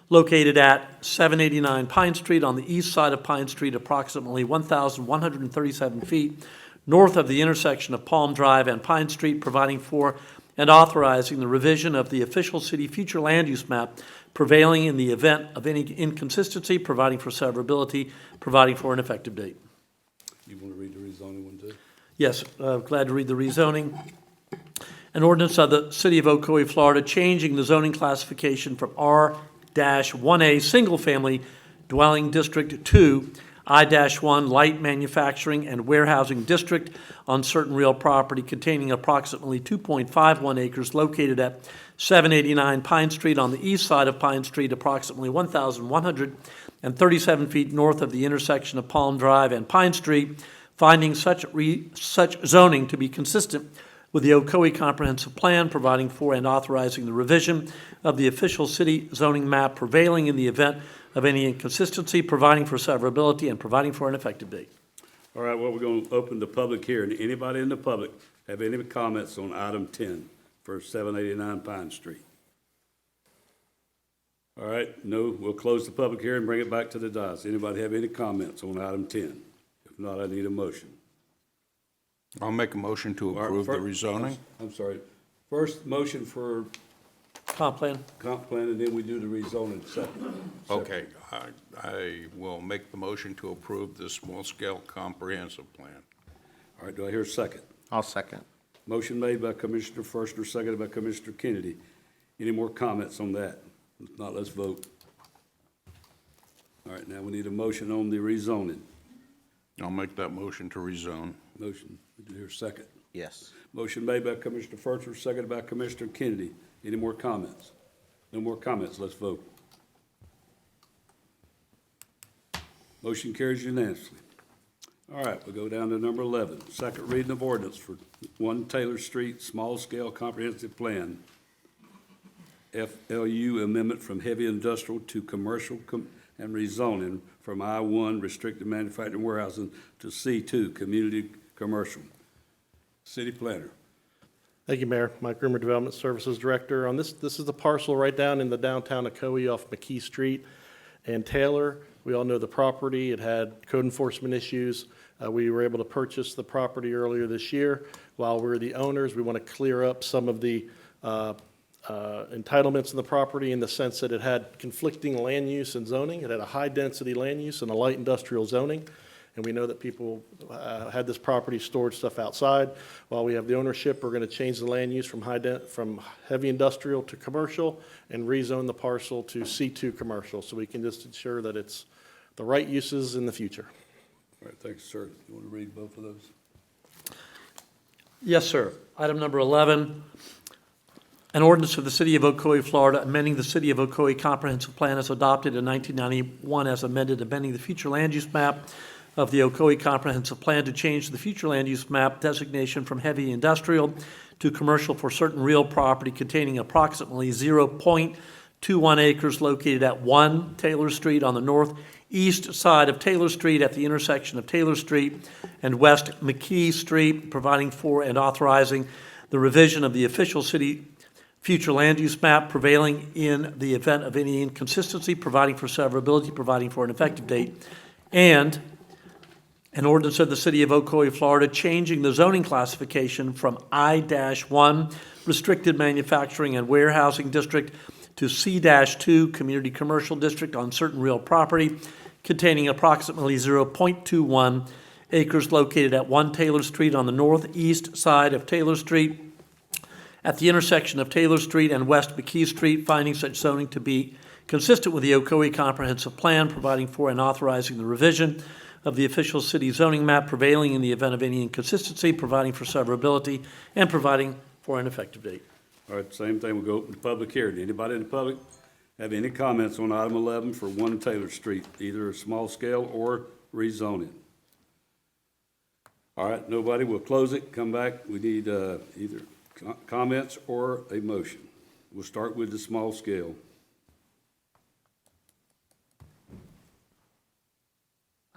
located at 789 Pine Street on the east side of Pine Street, approximately 1,137 feet north of the intersection of Palm Drive and Pine Street, providing for and authorizing the revision of the official city future land use map prevailing in the event of any inconsistency, providing for severability, providing for an effective date. You want to read the rezoning one too? Yes, glad to read the rezoning. An ordinance of the City of Ocoee, Florida, changing the zoning classification from R-1A Single Family Dwelling District to I-1 Light Manufacturing and Warehousing District on certain real property containing approximately 2.51 acres located at 789 Pine Street on the east side of Pine Street, approximately 1,137 feet north of the intersection of Palm Drive and Pine Street, finding such zoning to be consistent with the Ocoee Comprehensive Plan, providing for and authorizing the revision of the official city zoning map prevailing in the event of any inconsistency, providing for severability, and providing for an effective date. All right, well, we're going to open the public hearing. Anybody in the public have any comments on item 10 for 789 Pine Street? All right, no, we'll close the public hearing and bring it back to the dais. Anybody have any comments on item 10? If not, I need a motion. I'll make a motion to approve the rezoning. I'm sorry. First, motion for comp plan, and then we do the rezoning second. Okay, I will make the motion to approve the small-scale comprehensive plan. All right, do I hear a second? I'll second. Motion made by Commissioner Forster, seconded by Commissioner Kennedy. Any more comments on that? If not, let's vote. All right, now we need a motion on the rezoning. I'll make that motion to rezone. Motion, do you hear a second? Yes. Motion made by Commissioner Furcher, seconded by Commissioner Kennedy. Any more comments? No more comments, let's vote. Motion carries unanimously. All right, we'll go down to number 11, second reading of ordinance for 1 Taylor Street Small Scale Comprehensive Plan, FLU amendment from heavy industrial to commercial and rezoning from I-1 restricted manufacturing warehousing to C2 community commercial. City planner. Thank you, Mayor. Mike Rimmer, Development Services Director. On this is the parcel right down in the downtown Ocoee off McKee Street and Taylor. We all know the property. It had code enforcement issues. We were able to purchase the property earlier this year. While we're the owners, we want to clear up some of the entitlements in the property in the sense that it had conflicting land use and zoning. It had a high-density land use and a light industrial zoning. And we know that people had this property stored stuff outside. While we have the ownership, we're going to change the land use from heavy industrial to commercial and rezone the parcel to C2 commercial, so we can just ensure that it's the right uses in the future. All right, thanks, sir. You want to read both of those? Yes, sir. Item number 11, an ordinance of the City of Ocoee, Florida, amending the City of Ocoee Comprehensive Plan as adopted in 1991 as amended, amending the future land use map of the Ocoee Comprehensive Plan to change the future land use map designation from heavy industrial to commercial for certain real property containing approximately 0.21 acres located at 1 Taylor Street on the northeast side of Taylor Street at the intersection of Taylor Street and West McKee Street, providing for and authorizing the revision of the official city future land use map prevailing in the event of any inconsistency, providing for severability, providing for an effective date, and an ordinance of the City of Ocoee, Florida, changing the zoning classification from I-1 Restricted Manufacturing and Warehousing District to C-2 Community Commercial District on certain real property containing approximately 0.21 acres located at 1 Taylor Street on the northeast side of Taylor Street at the intersection of Taylor Street and West McKee Street, finding such zoning to be consistent with the Ocoee Comprehensive Plan, providing for and authorizing the revision of the official city zoning map prevailing in the event of any inconsistency, providing for severability, and providing for an effective date. All right, same thing, we'll go open the public hearing. Anybody in the public have any comments on item 11 for 1 Taylor Street, either small scale or rezoning? All right, nobody, we'll close it, come back. We need either comments or a motion. We'll start with the small scale.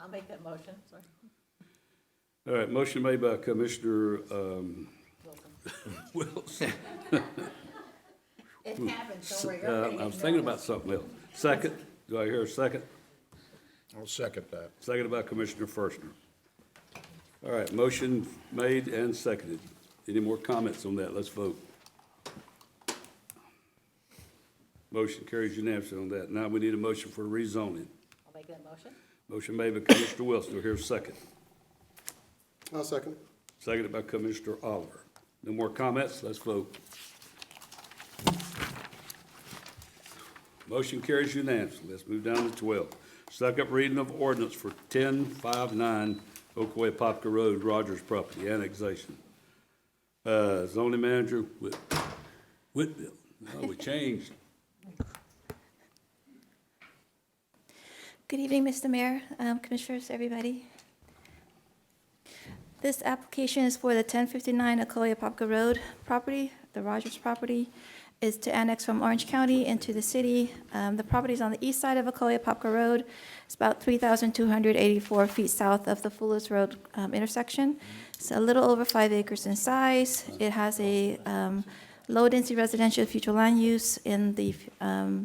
I'll make that motion, sorry. All right, motion made by Commissioner Wilson. It happens, don't worry. I was thinking about something else. Second, do I hear a second? I'll second that. Seconded by Commissioner Furchner. All right, motion made and seconded. Any more comments on that? Let's vote. Motion carries unanimously on that. Now we need a motion for rezoning. I'll make that motion. Motion made by Commissioner Wilson. Do I hear a second? I'll second it. Seconded by Commissioner Oliver. No more comments? Let's vote. Motion carries unanimously. Let's move down to 12. Second reading of ordinance for 1059 Ocoee Popka Road, Rogers property annexation. Zoning manager Whitfield. No, we changed. Good evening, Mr. Mayor, Commissioners, everybody. This application is for the 1059 Ocoee Popka Road property, the Rogers property. Is to annex from Orange County into the city. The property is on the east side of Ocoee Popka Road. It's about 3,284 feet south of the Fullers Road intersection. It's a little over 5 acres in size. It has a low-density residential future land use in the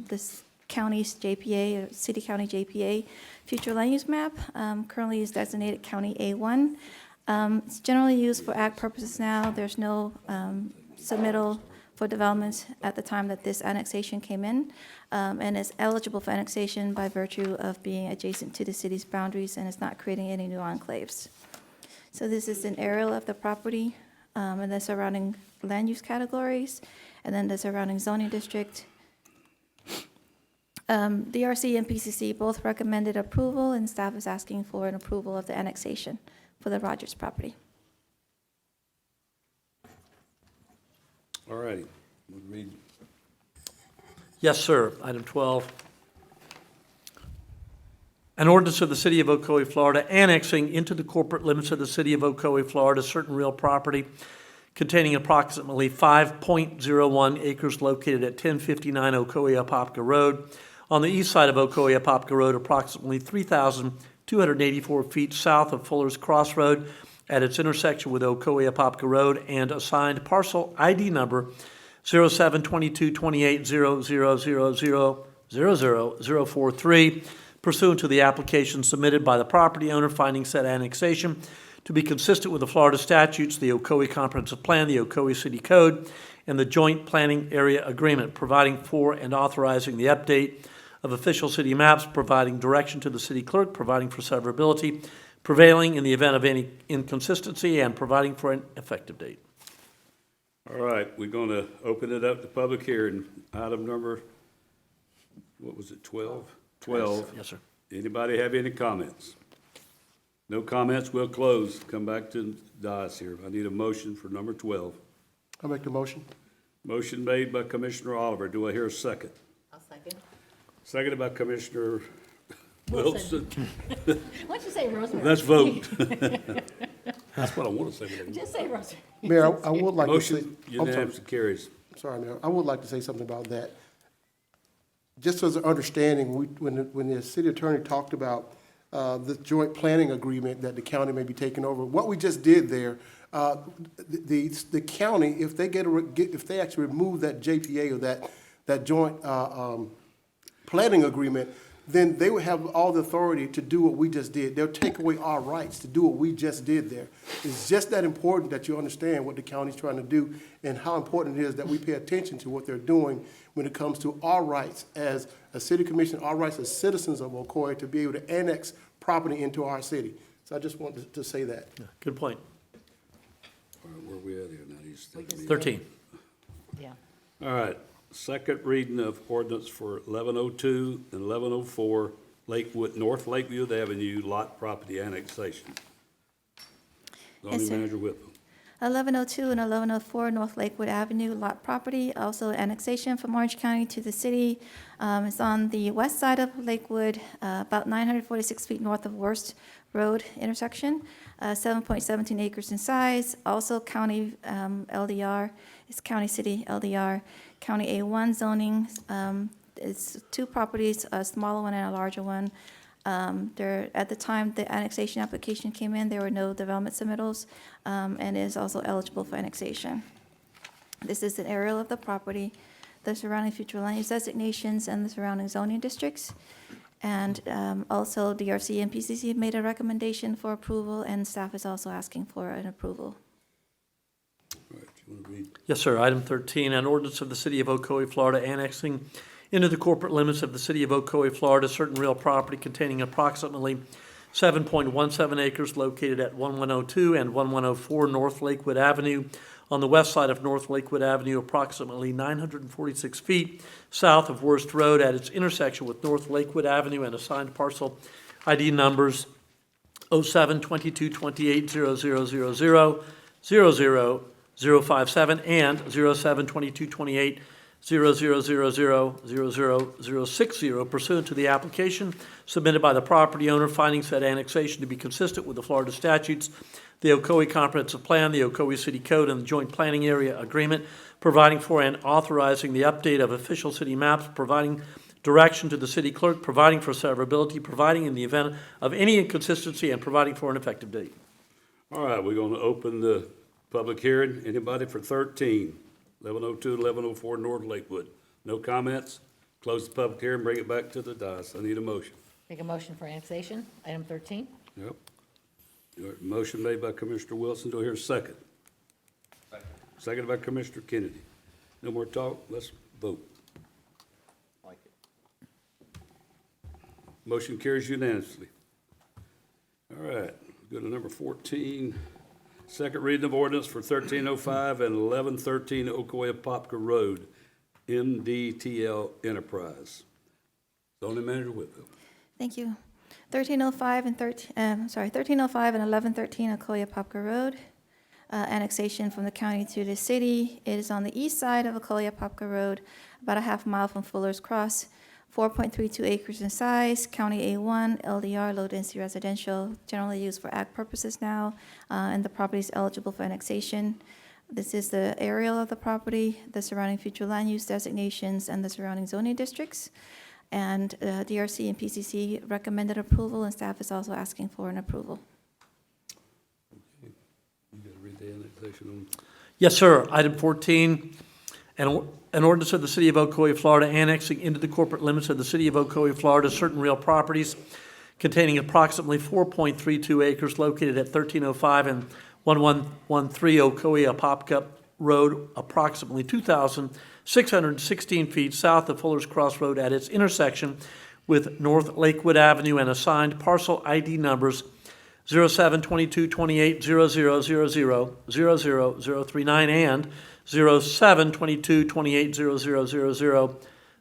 this county's JPA, city county JPA future land use map. Currently is designated County A1. It's generally used for ag purposes now. There's no submittal for development at the time that this annexation came in, and is eligible for annexation by virtue of being adjacent to the city's boundaries and is not creating any new enclaves. So this is an aerial of the property and the surrounding land use categories, and then the surrounding zoning district. DRC and PCC both recommended approval, and staff is asking for an approval of the annexation for the Rogers property. All righty. We'll read. Yes, sir. Item 12. An ordinance of the City of Ocoee, Florida, annexing into the corporate limits of the City of Ocoee, Florida, certain real property containing approximately 5.01 acres located at 1059 Ocoee Apopka Road. On the east side of Ocoee Apopka Road, approximately 3,284 feet south of Fuller's Crossroad at its intersection with Ocoee Apopka Road, and assigned parcel ID number 07222800000043 pursuant to the application submitted by the property owner finding said annexation to be consistent with the Florida statutes, the Ocoee Comprehensive Plan, the Ocoee City Code, and the Joint Planning Area Agreement, providing for and authorizing the update of official city maps, providing direction to the city clerk, providing for severability, prevailing in the event of any inconsistency, and providing for an effective date. All right, we're going to open it up to public hearing. Item number, what was it, 12? 12. Yes, sir. Anybody have any comments? No comments, we'll close. Come back to the dais here. I need a motion for number 12. I'll make the motion. Motion made by Commissioner Oliver. Do I hear a second? I'll second. Seconded by Commissioner Wilson. Why don't you say Rosemary? Let's vote. That's what I want to say. Just say Rosemary. Mayor, I would like to say. Motion I'm sorry. unanimous carries. Sorry, Mayor. I would like to say something about that. Just as an understanding, when the city attorney talked about the joint planning agreement that the county may be taking over, what we just did there, the county, if they if they actually remove that JPA or that joint planning agreement, then they would have all the authority to do what we just did. They'll take away our rights to do what we just did there. It's just that important that you understand what the county's trying to do and how important it is that we pay attention to what they're doing when it comes to our rights as a city commission, our rights as citizens of Ocoee to be able to annex property into our city. So I just wanted to say that. Yeah, good point. All right, where are we at here now? He's 13. Yeah. All right, second reading of ordinance for 1102 and 1104 Lakewood, North Lakeview Avenue lot property annexation. Zoning Yes, sir. Manager Whitman. 1102 and 1104 North Lakewood Avenue lot property, also annexation from Orange County to the city. It's on the west side of Lakewood, about 946 feet north of Worst Road intersection, 7.17 acres in size, also county LDR, it's county city LDR, county A1 zoning. It's two properties, a smaller one and a larger one. At the time the annexation application came in, there were no development submittals, and is also eligible for annexation. This is an aerial of the property, the surrounding future land use designations, and the surrounding zoning districts. And also DRC and PCC made a recommendation for approval, and staff is also asking for an approval. All right, you want to read? Yes, sir. Item 13, an ordinance of the City of Ocoee, Florida, annexing into the corporate limits of the City of Ocoee, Florida, certain real property containing approximately 7.17 acres located at 1102 and 1104 North Lakewood Avenue, on the west side of North Lakewood Avenue, approximately 946 feet south of Worst Road at its intersection with North Lakewood Avenue, and assigned parcel ID numbers 07222800000057 and 072228000060 pursuant to the application submitted by the property owner finding said annexation to be consistent with the Florida statutes, the Ocoee Comprehensive Plan, the Ocoee City Code, and the Joint Planning Area Agreement, providing for and authorizing the update of official city maps, providing direction to the city clerk, providing for severability, providing in the event of any inconsistency, and providing for an effective date. All right, we're going to open the public hearing. Anybody for 13, 1102, 1104 North Lakewood? No comments? Close the public hearing, bring it back to the dais. I need a motion. Make a motion for annexation, item 13. Yep. Motion made by Commissioner Wilson. Do I hear a second? Seconded by Commissioner Kennedy. No more talk? Let's vote. Motion carries unanimously. All right, go to number 14. Second reading of ordinance for 1305 and 1113 Ocoee Apopka Road, MDTL Enterprise. Zoning Manager Whitfield. Thank you. 1305 and 1305 and 1113 Ocoee Popka Road. Annexation from the county to the city. It is on the east side of Ocoee Popka Road, about a half mile from Fuller's Cross. 4.32 acres in size, County A1, LDR, low density residential, generally used for ag purposes now, and the property is eligible for annexation. This is the aerial of the property, the surrounding future land use designations, and the surrounding zoning districts. And DRC and PCC recommended approval, and staff is also asking for an approval. You got to read the annexation on. Yes, sir. Item 14, an ordinance of the City of Ocoee, Florida, annexing into the corporate limits of the City of Ocoee, Florida, certain real properties containing approximately 4.32 acres located at 1305 and 1113 Ocoee Apopka Road, approximately 2,616 feet south of Fuller's Cross Road at its intersection with North Lakewood Avenue, and assigned parcel ID numbers 072228 0000 00039 and 072228 0000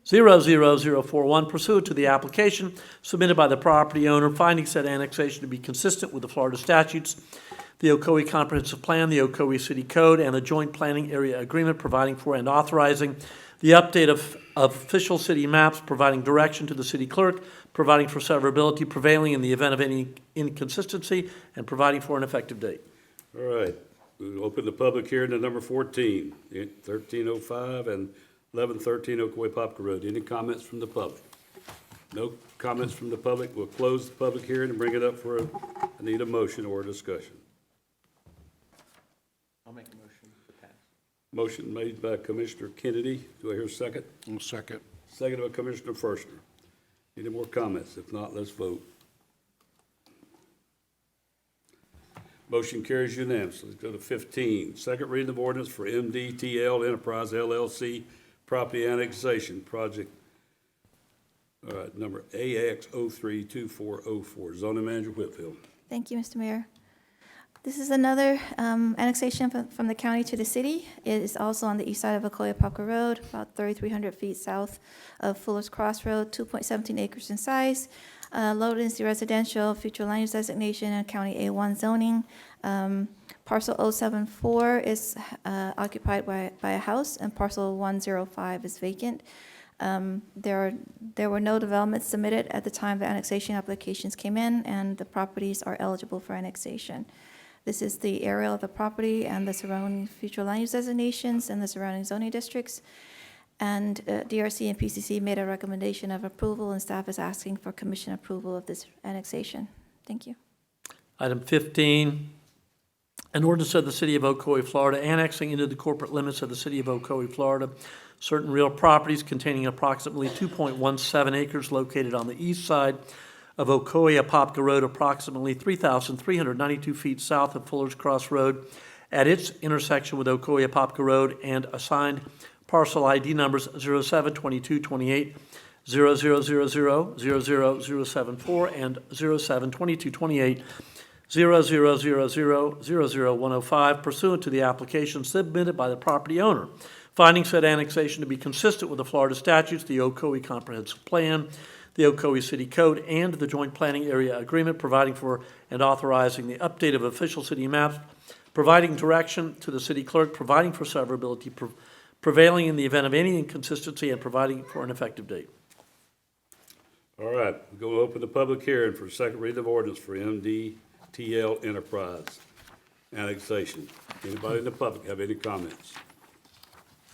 00041 pursuant to the application submitted by the property owner, finding said annexation to be consistent with the Florida statutes, the Ocoee Comprehensive Plan, the Ocoee City Code, and the Joint Planning Area Agreement, providing for and authorizing the update of official city maps, providing direction to the city clerk, providing for severability prevailing in the event of any inconsistency, and providing for an effective date. All right, we'll open the public hearing to number 14, 1305 and 1113 Ocoee Popka Road. Any comments from the public? No comments from the public. We'll close the public hearing and bring it up for I need a motion or a discussion. I'll make a motion to pass. Motion made by Commissioner Kennedy. Do I hear a second? Second. Second by Commissioner Forster. Any more comments? If not, let's vote. Motion carries unanimously. Let's go to 15. Second reading of ordinance for MDTL Enterprise LLC property annexation project. All right, number AX032404. Zoning Manager Whitfield. Thank you, Mr. Mayor. This is another annexation from the county to the city. It is also on the east side of Ocoee Popka Road, about 3,300 feet south of Fuller's Cross Road, 2.17 acres in size, low density residential, future land use designation, and County A1 zoning. Parcel 074 is occupied by a house, and parcel 105 is vacant. There were no developments submitted at the time the annexation applications came in, and the properties are eligible for annexation. This is the aerial of the property and the surrounding future land use designations and the surrounding zoning districts. And DRC and PCC made a recommendation of approval, and staff is asking for commission approval of this annexation. Thank you. Item 15, an ordinance of the City of Ocoee, Florida, annexing into the corporate limits of the City of Ocoee, Florida, certain real properties containing approximately 2.17 acres located on the east side of Ocoee Apopka Road, approximately 3,392 feet south of Fuller's Cross Road at its intersection with Ocoee Apopka Road, and assigned parcel ID numbers 072228 0000 00074 and 072228 0000105 pursuant to the application submitted by the property owner, finding said annexation to be consistent with the Florida statutes, the Ocoee Comprehensive Plan, the Ocoee City Code, and the Joint Planning Area Agreement, providing for and authorizing the update of official city maps, providing direction to the city clerk, providing for severability prevailing in the event of any inconsistency, and providing for an effective date. All right, we're going to open the public hearing for second reading of ordinance for MDTL Enterprise annexation. Anybody in the public have any comments?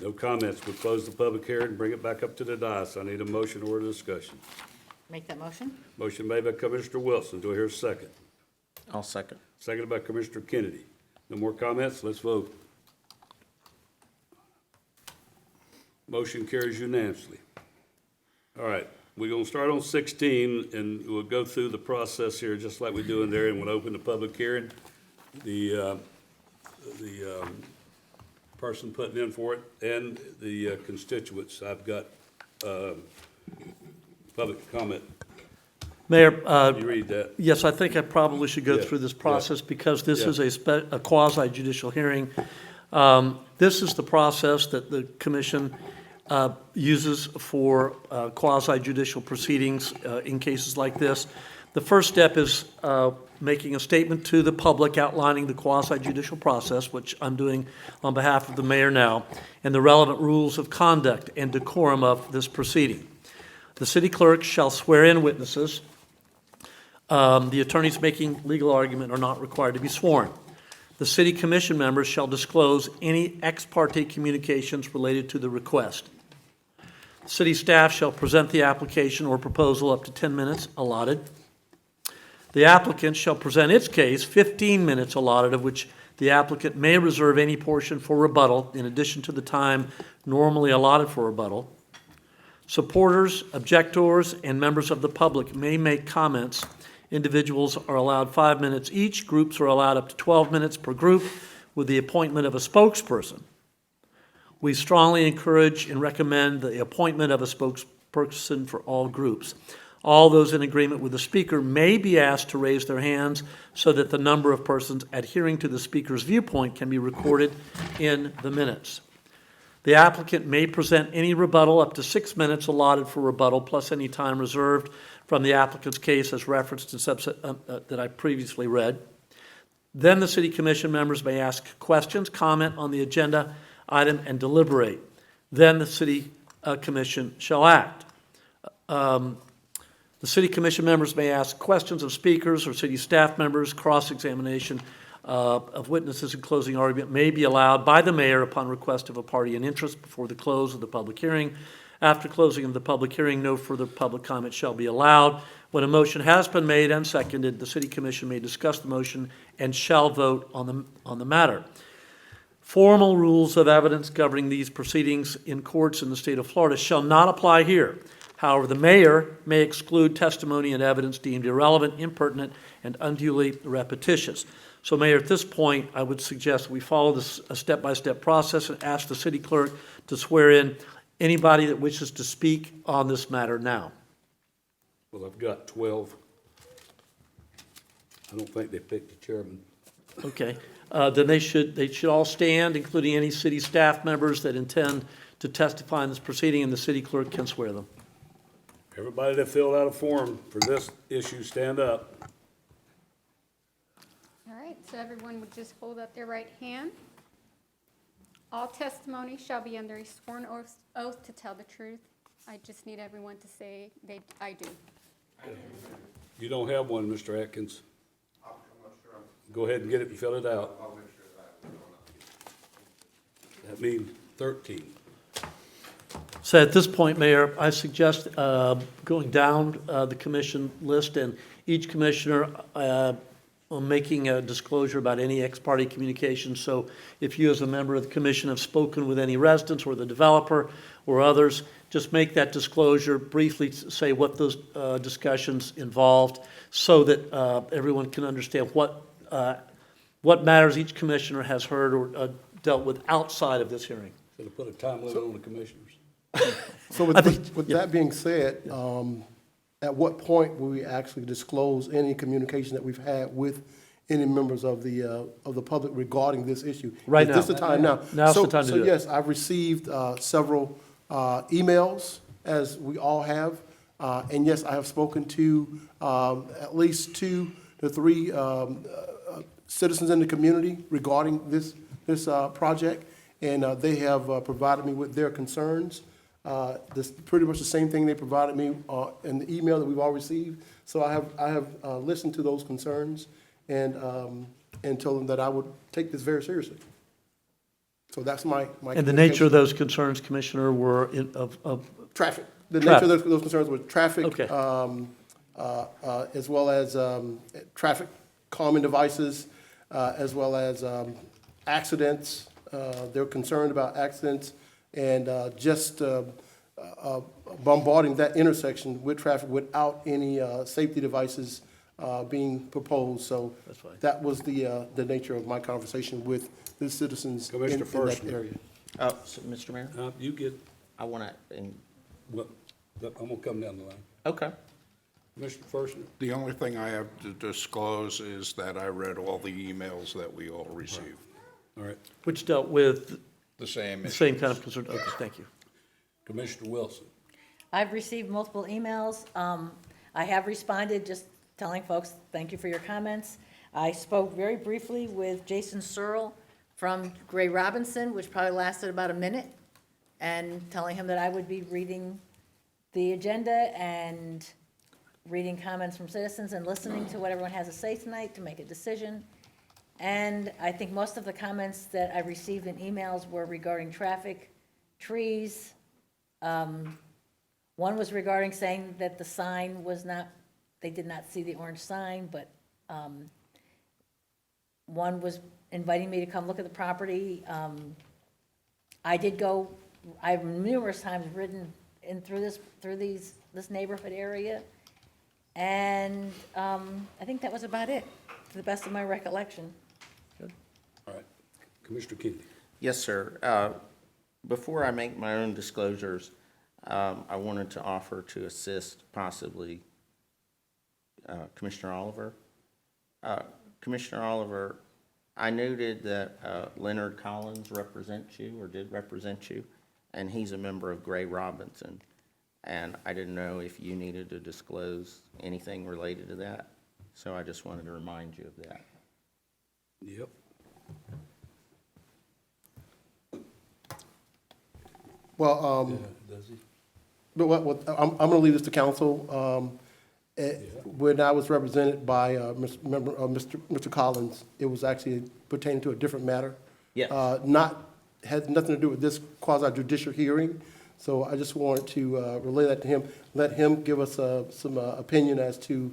No comments. We'll close the public hearing and bring it back up to the dais. I need a motion or a discussion. Make that motion? Motion made by Commissioner Wilson. Do I hear a second? I'll second. Seconded by Commissioner Kennedy. No more comments? Let's vote. Motion carries unanimously. All right, we're going to start on 16, and we'll go through the process here just like we do in there, and we'll open the public hearing. The person putting in for it and the constituents. I've got public comment. Mayor, you read that? Yes, I think I probably should go Yeah, through this process because this yeah. is a quasi-judicial hearing. This is the process that the commission uses for quasi-judicial proceedings in cases like this. The first step is making a statement to the public outlining the quasi-judicial process, which I'm doing on behalf of the mayor now, and the relevant rules of conduct and decorum of this proceeding. The city clerk shall swear in witnesses. The attorneys making legal argument are not required to be sworn. The city commission members shall disclose any ex parte communications related to the request. City staff shall present the application or proposal up to 10 minutes allotted. The applicant shall present its case 15 minutes allotted, of which the applicant may reserve any portion for rebuttal in addition to the time normally allotted for rebuttal. Supporters, objectors, and members of the public may make comments. Individuals are allowed 5 minutes each. Groups are allowed up to 12 minutes per group with the appointment of a spokesperson. We strongly encourage and recommend the appointment of a spokesperson for all groups. All those in agreement with the speaker may be asked to raise their hands so that the number of persons adhering to the speaker's viewpoint can be recorded in the minutes. The applicant may present any rebuttal up to 6 minutes allotted for rebuttal, plus any time reserved from the applicant's case as referenced in subset that I previously read. Then the city commission members may ask questions, comment on the agenda item, and deliberate. Then the city commission shall act. The city commission members may ask questions of speakers or city staff members. Cross-examination of witnesses and closing argument may be allowed by the mayor upon request of a party in interest before the close of the public hearing. After closing of the public hearing, no further public comment shall be allowed. When a motion has been made and seconded, the city commission may discuss the motion and shall vote on the matter. Formal rules of evidence governing these proceedings in courts in the state of Florida shall not apply here. However, the mayor may exclude testimony and evidence deemed irrelevant, impertinent, and unduly repetitious. So, Mayor, at this point, I would suggest we follow this a step-by-step process and ask the city clerk to swear in anybody that wishes to speak on this matter now. Well, I've got 12. I don't think they picked the chairman. Okay. Then they should all stand, including any city staff members that intend to testify in this proceeding, and the city clerk can swear them. Everybody that filled out a form for this issue, stand up. All right, so everyone would just hold up their right hand. All testimony shall be under a sworn oath to tell the truth. I just need everyone to say I do. You don't have one, Mr. Atkins. Go ahead and get it and fill it out. That means 13. So at this point, Mayor, I suggest going down the commission list and each commissioner making a disclosure about any ex parte communication. So if you as a member of the commission have spoken with any residents or the developer or others, just make that disclosure, briefly say what those discussions involved so that everyone can understand what matters each commissioner has heard or dealt with outside of this hearing. Should have put a time limit on the commissioners. So with that being said, at what point will we actually disclose any communication that we've had with any members of the public regarding this issue? Right now. Is this the time now? Now's the time to do it. So yes, I've received several emails, as we all have, and yes, I have spoken to at least 2 to 3 citizens in the community regarding this project, and they have provided me with their concerns. This pretty much the same thing they provided me in the email that we've all received. So I have listened to those concerns and told them that I would take this very seriously. So that's my And the nature of those concerns, Commissioner, were of traffic. The traffic. nature of those concerns were traffic, Okay. As well as traffic calming devices, as well as accidents. They're concerned about accidents and just bombarding that intersection with traffic without any safety devices being proposed. So that was the nature of my conversation with the citizens in that area. So, Mr. Mayor? You get. I want to. Well, I'm going to come down the line. Okay. Mr. Fershner. The only thing I have to disclose is that I read all the emails that we all received. All right. which dealt with The same kind of concern. Okay, thank you. Commissioner Wilson. I've received multiple emails. I have responded, just telling folks, thank you for your comments. I spoke very briefly with Jason Searle from Gray Robinson, which probably lasted about a minute, and telling him that I would be reading the agenda and reading comments from citizens and listening to what everyone has to say tonight to make a decision. And I think most of the comments that I received in emails were regarding traffic, trees. One was regarding saying that the sign was not, they did not see the orange sign, but one was inviting me to come look at the property. I did go, I've numerous times ridden in through this neighborhood area. And I think that was about it, to the best of my recollection. All right. Commissioner Kennedy. Yes, sir. Before I make my own disclosures, I wanted to offer to assist possibly Commissioner Oliver. Commissioner Oliver, I noted that Leonard Collins represents you, or did represent you, and he's a member of Gray Robinson. And I didn't know if you needed to disclose anything related to that, so I just wanted to remind you of that. Yep. Well, Does he? but I'm going to leave this to council. When I was represented by Mr. Collins, it was actually pertaining to a different matter. Yes. Had nothing to do with this quasi judicial hearing. So I just wanted to relay that to him, let him give us some opinion as to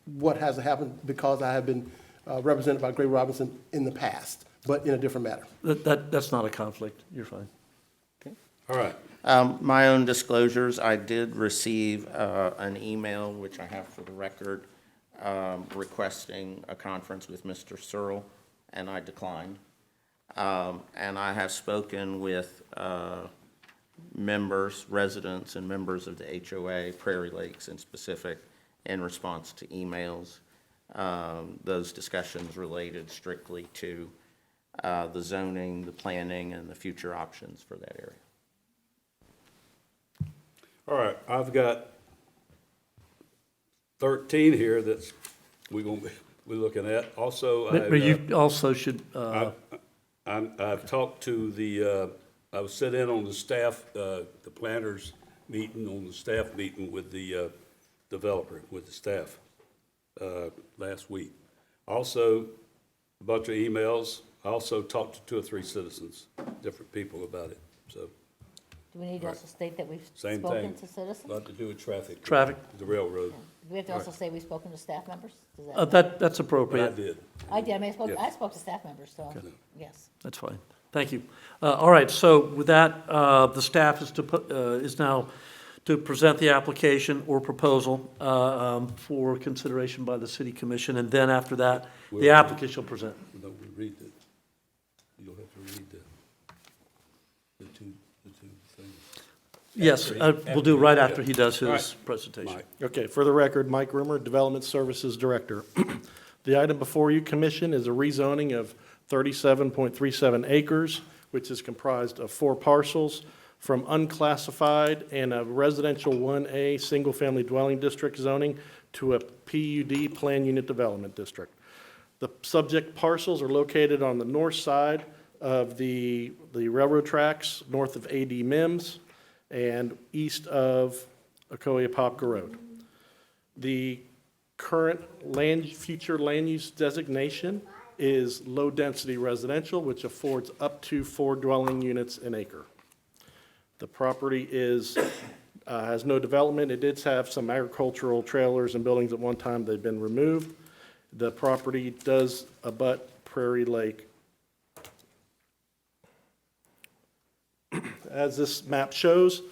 what has happened, because I have been represented by Gray Robinson in the past, but in a different matter. That's not a conflict. You're fine. All right. My own disclosures, I did receive an email, which I have for the record, requesting a conference with Mr. Searle, and I declined. And I have spoken with members, residents, and members of the HOA, Prairie Lakes in specific, in response to emails. Those discussions related strictly to the zoning, the planning, and the future options for that area. All right, I've got 13 here that's we're looking at. Also, But you also should, I've talked to the, I was sat in on the staff, the planners meeting, on the staff meeting with the developer, with the staff last week. Also, a bunch of emails. I also talked to 2 or 3 citizens, different people about it, so. Do we need to also state that we've Same spoken thing. to citizens? Lot to do with traffic. Traffic. The railroad. Do we have to also say we've spoken to staff members? Does that's But I appropriate. did. I did, I mean, Yes. I spoke to staff members, so, yes. That's fine. Thank you. All right, so with that, the staff is now to present the application or proposal for consideration by the city commission, and then after that, the applicant shall present. No, we read it. You'll have to read the two things. Yes, After we'll do right after yeah. he does All his right. presentation. Mike. Okay, for the record, Mike Rimmer, Development Services Director. The item before you, Commission, is a rezoning of 37.37 acres, which is comprised of 4 parcels, from unclassified and a residential 1A single-family dwelling district zoning to a PUD Plan Unit Development District. The subject parcels are located on the north side of the railroad tracks, north of AD Mims, and east of Ocoee Apopka Road. The current future land use designation is low-density residential, which affords up to 4 dwelling units an acre. The property has no development. It did have some agricultural trailers and buildings at one time. They've been removed. The property does abut Prairie Lake. As this map shows,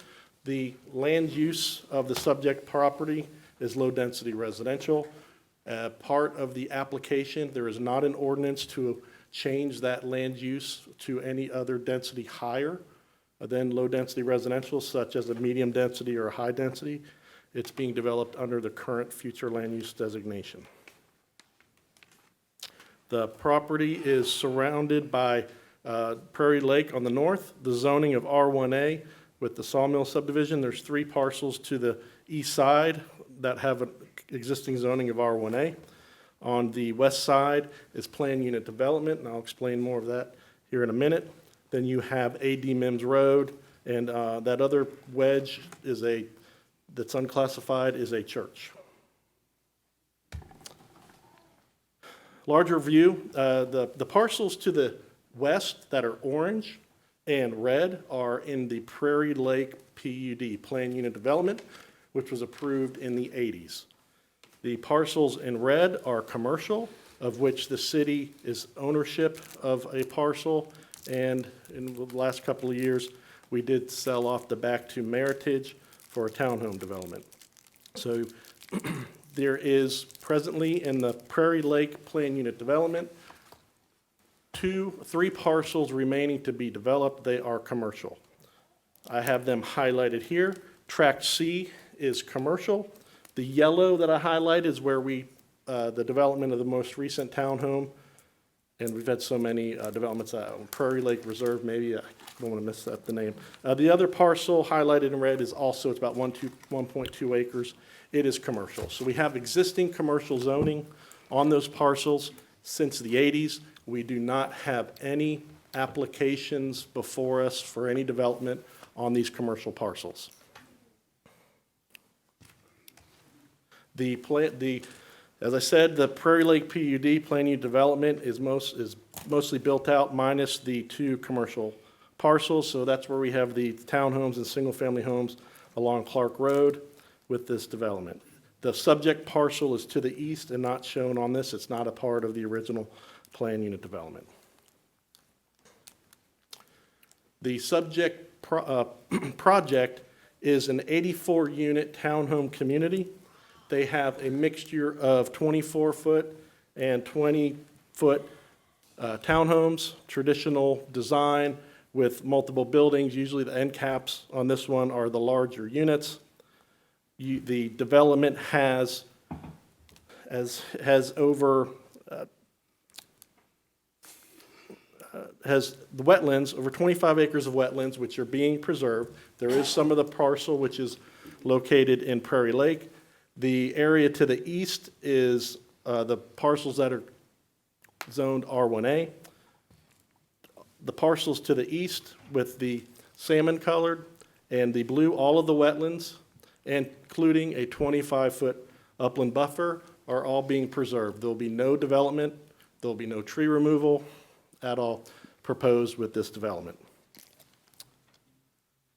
the land use of the subject property is low-density residential. Part of the application, there is not an ordinance to change that land use to any other density higher than low-density residential, such as a medium density or a high density. It's being developed under the current future land use designation. The property is surrounded by Prairie Lake on the north, the zoning of R1A, with the Sawmill subdivision. There's 3 parcels to the east side that have an existing zoning of R1A. On the west side is planned unit development, and I'll explain more of that here in a minute. Then you have A.D. Mims Road, and that other wedge that's unclassified is a church. Larger view, the parcels to the west that are orange and red are in the Prairie Lake PUD, Planned Unit Development, which was approved in the 80s. The parcels in red are commercial, of which the city is ownership of a parcel, and in the last couple of years, we did sell off the back to Meritage for a townhome development. So there is presently in the Prairie Lake Planned Unit Development, 3 parcels remaining to be developed. They are commercial. I have them highlighted here. Tract C is commercial. The yellow that I highlight is where the development of the most recent townhome, and we've had so many developments, Prairie Lake Reserve, maybe, I don't want to mess up the name. The other parcel highlighted in red is also, it's about 1.2 acres. It is commercial. So we have existing commercial zoning on those parcels since the 80s. We do not have any applications before us for any development on these commercial parcels. As I said, the Prairie Lake PUD, Planned Unit Development, is mostly built out minus the 2 commercial parcels. So that's where we have the townhomes and single-family homes along Clark Road with this development. The subject parcel is to the east and not shown on this. It's not a part of the original Planned Unit Development. The subject project is an 84-unit townhome community. They have a mixture of 24-foot and 20-foot townhomes, traditional design with multiple buildings. Usually the end caps on this one are the larger units. The development has over has the wetlands, over 25 acres of wetlands, which are being preserved. There is some of the parcel which is located in Prairie Lake. The area to the east is the parcels that are zoned R1A. The parcels to the east with the salmon colored and the blue, all of the wetlands, including a 25-foot upland buffer, are all being preserved. There'll be no development, there'll be no tree removal at all proposed with this development.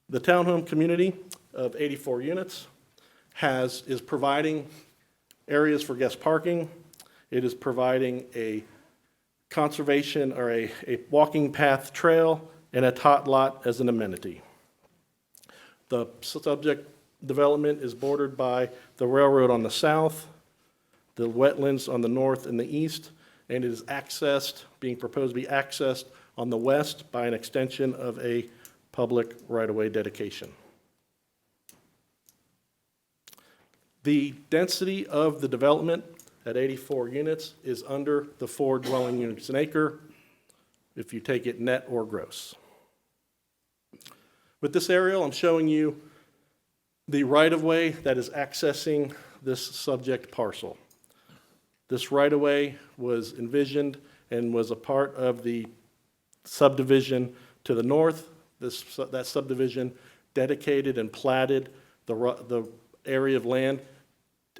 The townhome community of 84 units is providing areas for guest parking. It is providing a conservation or a walking path trail and a tot lot as an amenity. The subject development is bordered by the railroad on the south, the wetlands on the north and the east, and it is being proposed to be accessed on the west by an extension of a public right-of-way dedication. The density of the development at 84 units is under the 4 dwelling units an acre, if you take it net or gross. With this aerial, I'm showing you the right-of-way that is accessing this subject parcel. This right-of-way was envisioned and was a part of the subdivision to the north. That subdivision dedicated and platted the area of land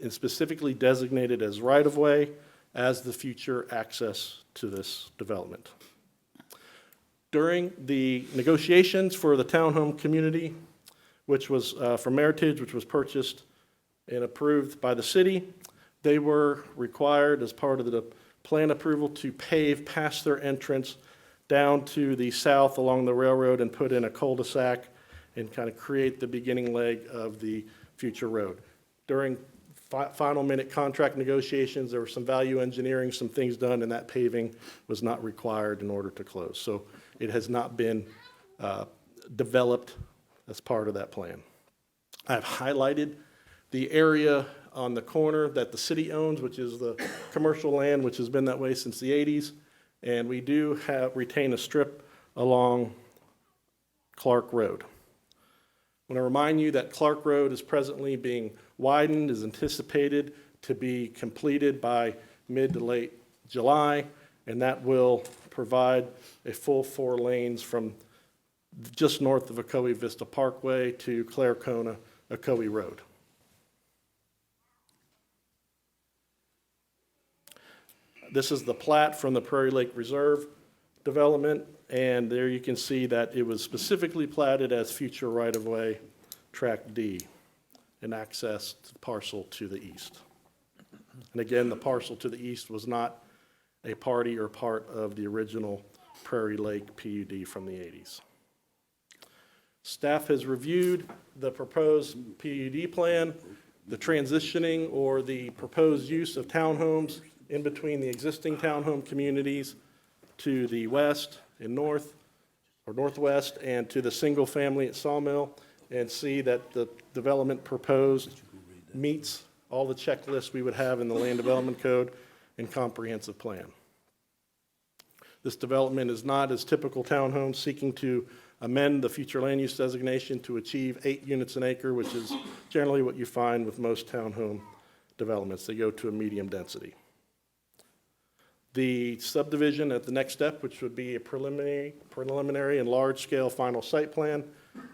and specifically designated as right-of-way as the future access to this development. During the negotiations for the townhome community, which was from Meritage, which was purchased and approved by the city, they were required as part of the plan approval to pave past their entrance down to the south along the railroad and put in a cul-de-sac and kind of create the beginning leg of the future road. During final minute contract negotiations, there was some value engineering, some things done, and that paving was not required in order to close. So it has not been developed as part of that plan. I've highlighted the area on the corner that the city owns, which is the commercial land, which has been that way since the 80s. And we do retain a strip along Clark Road. I want to remind you that Clark Road is presently being widened, is anticipated to be completed by mid to late July, and that will provide a full 4 lanes from just north of Ocoee Vista Parkway to Claricona, Ocoee Road. This is the plat from the Prairie Lake Reserve development, and there you can see that it was specifically platted as future right-of-way Track D and access to the parcel to the east. And again, the parcel to the east was not a party or part of the original Prairie Lake PUD from the 80s. Staff has reviewed the proposed PUD plan, the transitioning or the proposed use of townhomes in between the existing townhome communities to the west and north or northwest and to the single family at Sawmill, and see that the development proposed meets all the checklists we would have in the Land Development Code and comprehensive plan. This development is not as typical townhomes seeking to amend the future land use designation to achieve 8 units an acre, which is generally what you find with most townhome developments. They go to a medium density. The subdivision at the next step, which would be a preliminary and large-scale final site plan,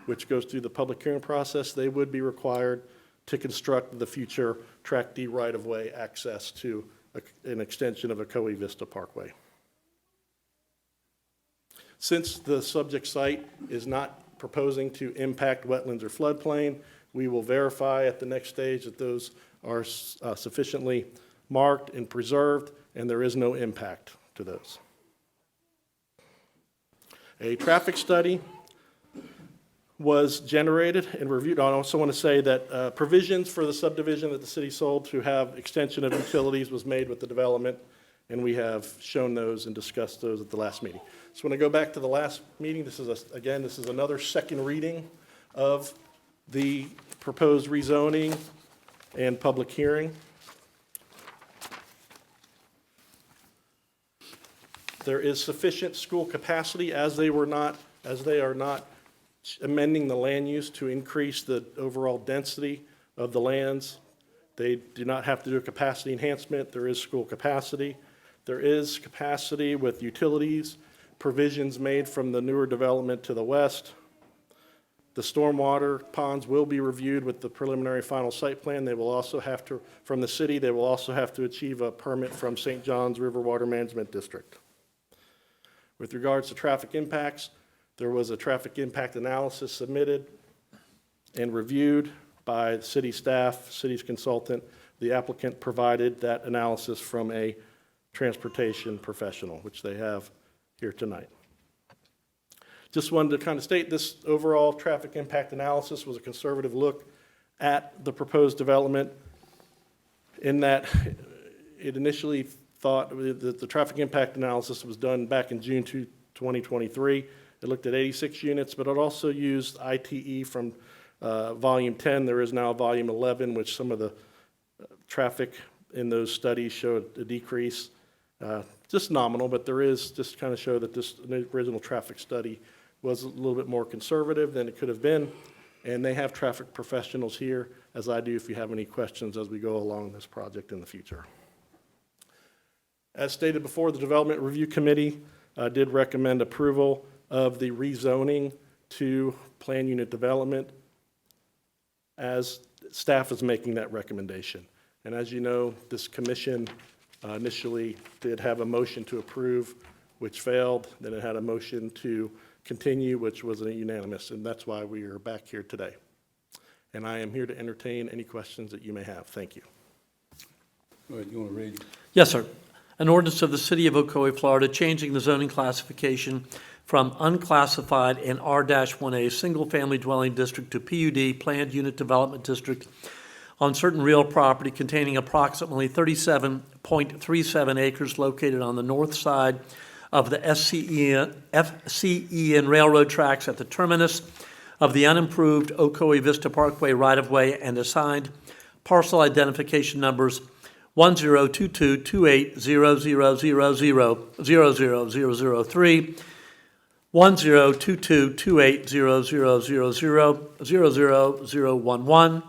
which goes through the public hearing process, they would be required to construct the future Track D right-of-way access to an extension of Ocoee Vista Parkway. Since the subject site is not proposing to impact wetlands or floodplain, we will verify at the next stage that those are sufficiently marked and preserved, and there is no impact to those. A traffic study was generated and reviewed. I also want to say that provisions for the subdivision that the city sold to have extension of utilities was made with the development, and we have shown those and discussed those at the last meeting. So when I go back to the last meeting, this is another second reading of the proposed rezoning and public hearing. There is sufficient school capacity as they are not amending the land use to increase the overall density of the lands. They do not have to do a capacity enhancement. There is school capacity. There is capacity with utilities, provisions made from the newer development to the west. The stormwater ponds will be reviewed with the preliminary final site plan. They will also have to, from the city, they will also have to achieve a permit from St. John's River Water Management District. With regards to traffic impacts, there was a traffic impact analysis submitted and reviewed by the city staff, city's consultant. The applicant provided that analysis from a transportation professional, which they have here tonight. Just wanted to kind of state this overall traffic impact analysis was a conservative look at the proposed development, in that it initially thought that the traffic impact analysis was done back in June 2023. It looked at 86 units, but it also used ITE from volume 10. There is now volume 11, which some of the traffic in those studies showed a decrease. Just nominal, but there is just kind of show that this original traffic study was a little bit more conservative than it could have been. And they have traffic professionals here, as I do, if you have any questions as we go along this project in the future. As stated before, the Development Review Committee did recommend approval of the rezoning to plan unit development, as staff is making that recommendation. And as you know, this commission initially did have a motion to approve, which failed. Then it had a motion to continue, which was unanimous, and that's why we are back here today. And I am here to entertain any questions that you may have. Thank you. Go ahead, you want to read? Yes, sir. An ordinance of the City of Ocoee, Florida, changing the zoning classification from unclassified and R-1A single-family dwelling district to PUD, Planned Unit Development District, on certain real property containing approximately 37.37 acres located on the north side of the FCE and railroad tracks at the terminus of the unimproved Ocoee Vista Parkway right-of-way, and assigned parcel identification numbers 10222800000003, 10222800000011,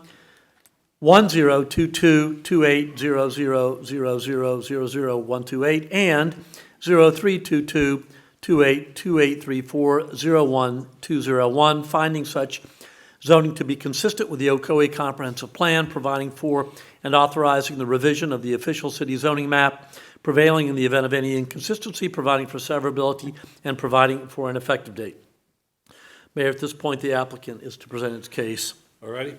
1022280000000128, and 032228283401-201, finding such zoning to be consistent with the Ocoee Comprehensive Plan, providing for and authorizing the revision of the official city zoning map, prevailing in the event of any inconsistency, providing for severability, and providing for an effective date. Mayor, at this point, the applicant is to present its case. All righty.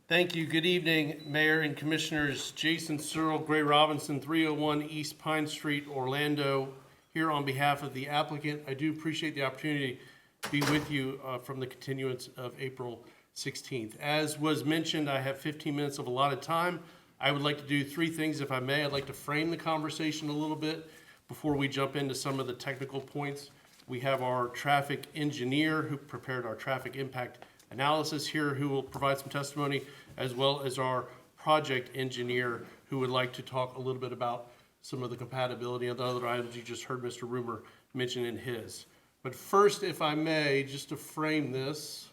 Thank you. Good evening, Mayor and Commissioners. Jason Searle, Gray Robinson, 301 East Pine Street, Orlando, here on behalf of the applicant. I do appreciate the opportunity to be with you from the continuance of April 16th. As was mentioned, I have 15 minutes of allotted time. I would like to do three things, if I may. I'd like to frame the conversation a little bit before we jump into some of the technical points. We have our traffic engineer who prepared our traffic impact analysis here, who will provide some testimony, as well as our project engineer who would like to talk a little bit about some of the compatibility and the other items you just heard Mr. Rumer mention in his. But first, if I may, just to frame this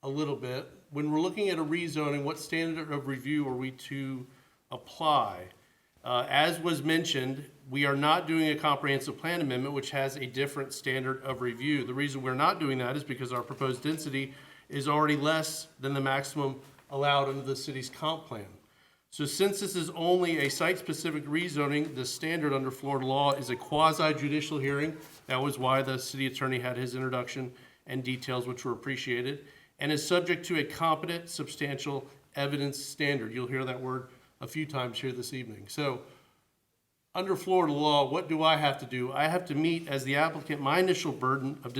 a little bit, when we're looking at a rezoning, what standard of review are we to apply? As was mentioned, we are not doing a comprehensive plan amendment, which has a different standard of review. The reason we're not doing that is because our proposed density is already less than the maximum allowed under the city's comp plan. So since this is only a site-specific rezoning, the standard under Florida law is a quasi-judicial hearing. That was why the city attorney had his introduction and details, which were appreciated, and is subject to a competent, substantial evidence standard. You'll hear that word a few times here this evening. So under Florida law, what do I have to do? I have to meet, as the applicant, my initial burden of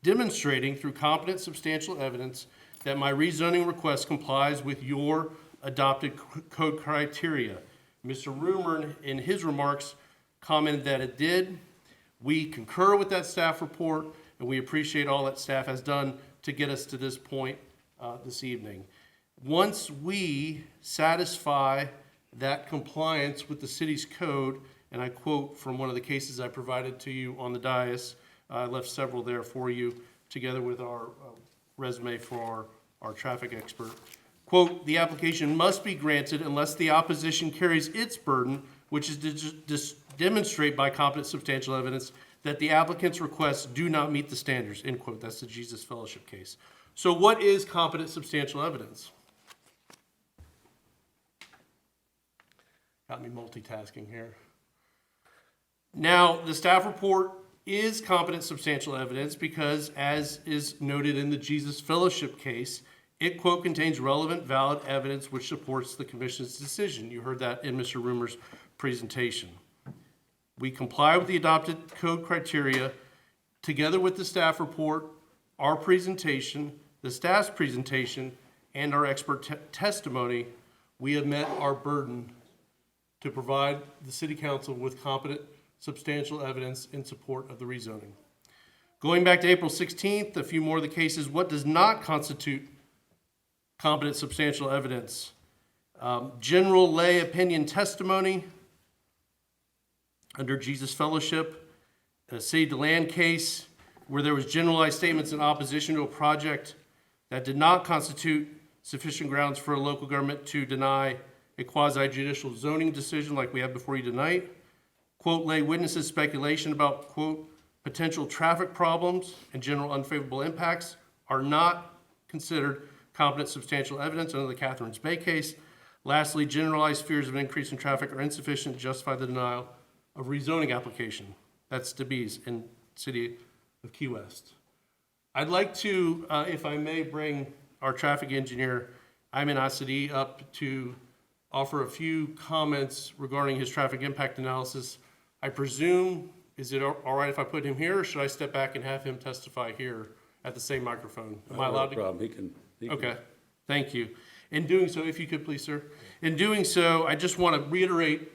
demonstrating through competent, substantial evidence that my rezoning request complies with your adopted code criteria. Mr. Rumer, in his remarks, commented that it did. We concur with that staff report, and we appreciate all that staff has done to get us to this point this evening. Once we satisfy that compliance with the city's code, and I quote from one of the cases I provided to you on the dais, I left several there for you, together with our resume for our traffic expert. Quote, the application must be granted unless the opposition carries its burden, which is to demonstrate by competent substantial evidence that the applicant's requests do not meet the standards, end quote. That's the Jesus Fellowship case. So what is competent substantial evidence? Got me multitasking here. Now, the staff report is competent substantial evidence because, as is noted in the Jesus Fellowship case, it, quote, contains relevant, valid evidence which supports the commission's decision. You heard that in Mr. Rumer's presentation. We comply with the adopted code criteria together with the staff report, our presentation, the staff's presentation, and our expert testimony. We have met our burden to provide the city council with competent substantial evidence in support of the rezoning. Going back to April 16th, a few more of the cases, what does not constitute competent substantial evidence? General lay opinion testimony under Jesus Fellowship, a city to land case where there was generalized statements in opposition to a project that did not constitute sufficient grounds for a local government to deny a quasi-judicial zoning decision like we have before you tonight. Quote, lay witnesses' speculation about, quote, potential traffic problems and general unfavorable impacts are not considered competent substantial evidence under the Catherine's Bay case. Lastly, generalized fears of an increase in traffic are insufficient to justify the denial of rezoning application. That's DeBees in City of Key West. I'd like to, if I may, bring our traffic engineer, Ayman Asadi, up to offer a few comments regarding his traffic impact analysis. I presume, is it all right if I put him here, or should I step back and have him testify here at the same microphone? Am I allowed to? No problem. He can. Okay, thank you. In doing so, if you could please, sir. In doing so, I just want to reiterate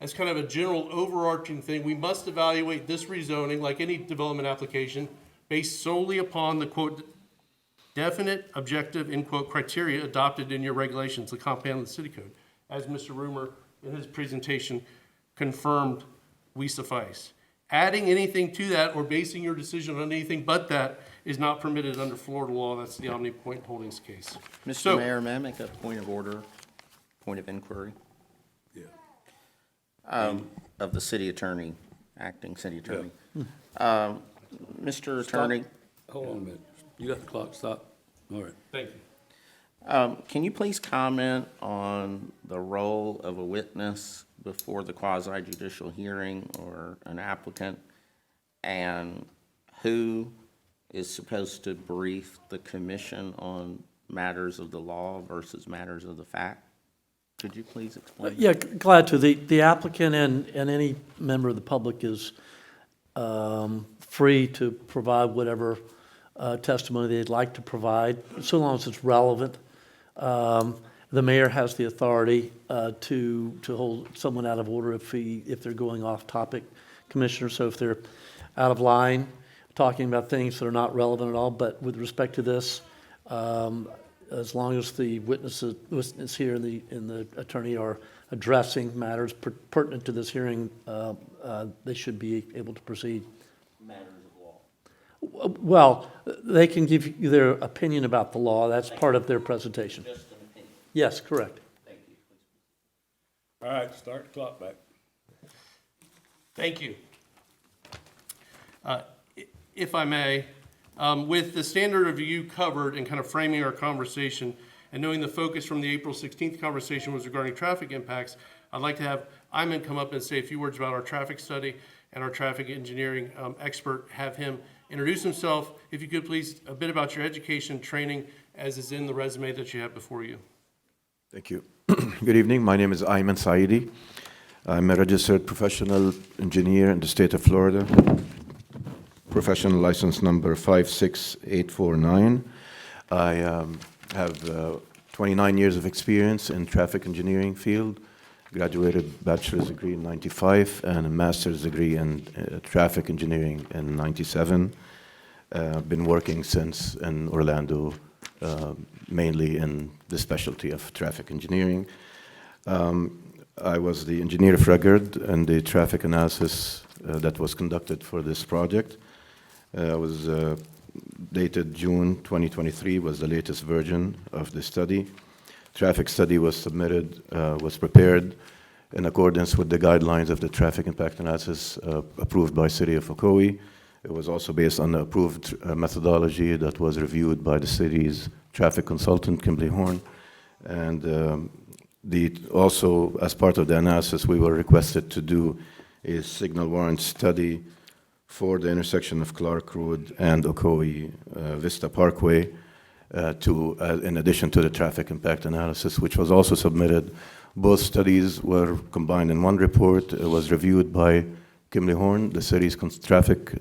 as kind of a general overarching thing, we must evaluate this rezoning, like any development application, based solely upon the quote definite, objective, end quote, criteria adopted in your regulations, the comp plan and the city code. As Mr. Rumor in his presentation confirmed, we suffice. Adding anything to that or basing your decision on anything but that is not permitted under Florida law. That's the Omni Point Holdings case. Mr. Mayor, may I make a point of order, point of inquiry? Yeah. Of the city attorney, acting city attorney. Mr. Stop. Attorney, Hold on a minute. You got the clock, stop. All right. Thank you. can you please comment on the role of a witness before the quasi-judicial hearing or an applicant, and who is supposed to brief the commission on matters of the law versus matters of the fact? Could you please explain? Yeah, glad to. The applicant and any member of the public is free to provide whatever testimony they'd like to provide, so long as it's relevant. The mayor has the authority to hold someone out of order if they're going off topic, Commissioner. So if they're out of line, talking about things that are not relevant at all. But with respect to this, as long as the witness here and the attorney are addressing matters pertinent to this hearing, they should be able to proceed. Matters of law. Well, they can give you their opinion about the law. That's part of their presentation. Just an opinion. Yes, correct. Thank you. All right, start the clock back. Thank you. If I may, with the standard review covered and kind of framing our conversation, and knowing the focus from the April 16th conversation was regarding traffic impacts, I'd like to have Iman come up and say a few words about our traffic study and our traffic engineering expert, have him introduce himself. If you could please, a bit about your education, training, as is in the resume that you have before you. Thank you. Good evening. My name is Ayman Saidi. I'm a registered professional engineer in the state of Florida. Professional license number 56849. I have 29 years of experience in traffic engineering field. Graduated bachelor's degree in 95 and a master's degree in traffic engineering in 97. Been working since in Orlando, mainly in the specialty of traffic engineering. I was the engineer of record in the traffic analysis that was conducted for this project. Was dated June 2023 was the latest version of the study. Traffic study was submitted, was prepared in accordance with the guidelines of the traffic impact analysis approved by City of Ocoee. It was also based on the approved methodology that was reviewed by the city's traffic consultant, Kimberly Horn. And also, as part of the analysis, we were requested to do a signal warrant study for the intersection of Clark Road and Ocoee Vista Parkway, in addition to the traffic impact analysis, which was also submitted. Both studies were combined in one report. It was reviewed by Kimberly Horn, the city's traffic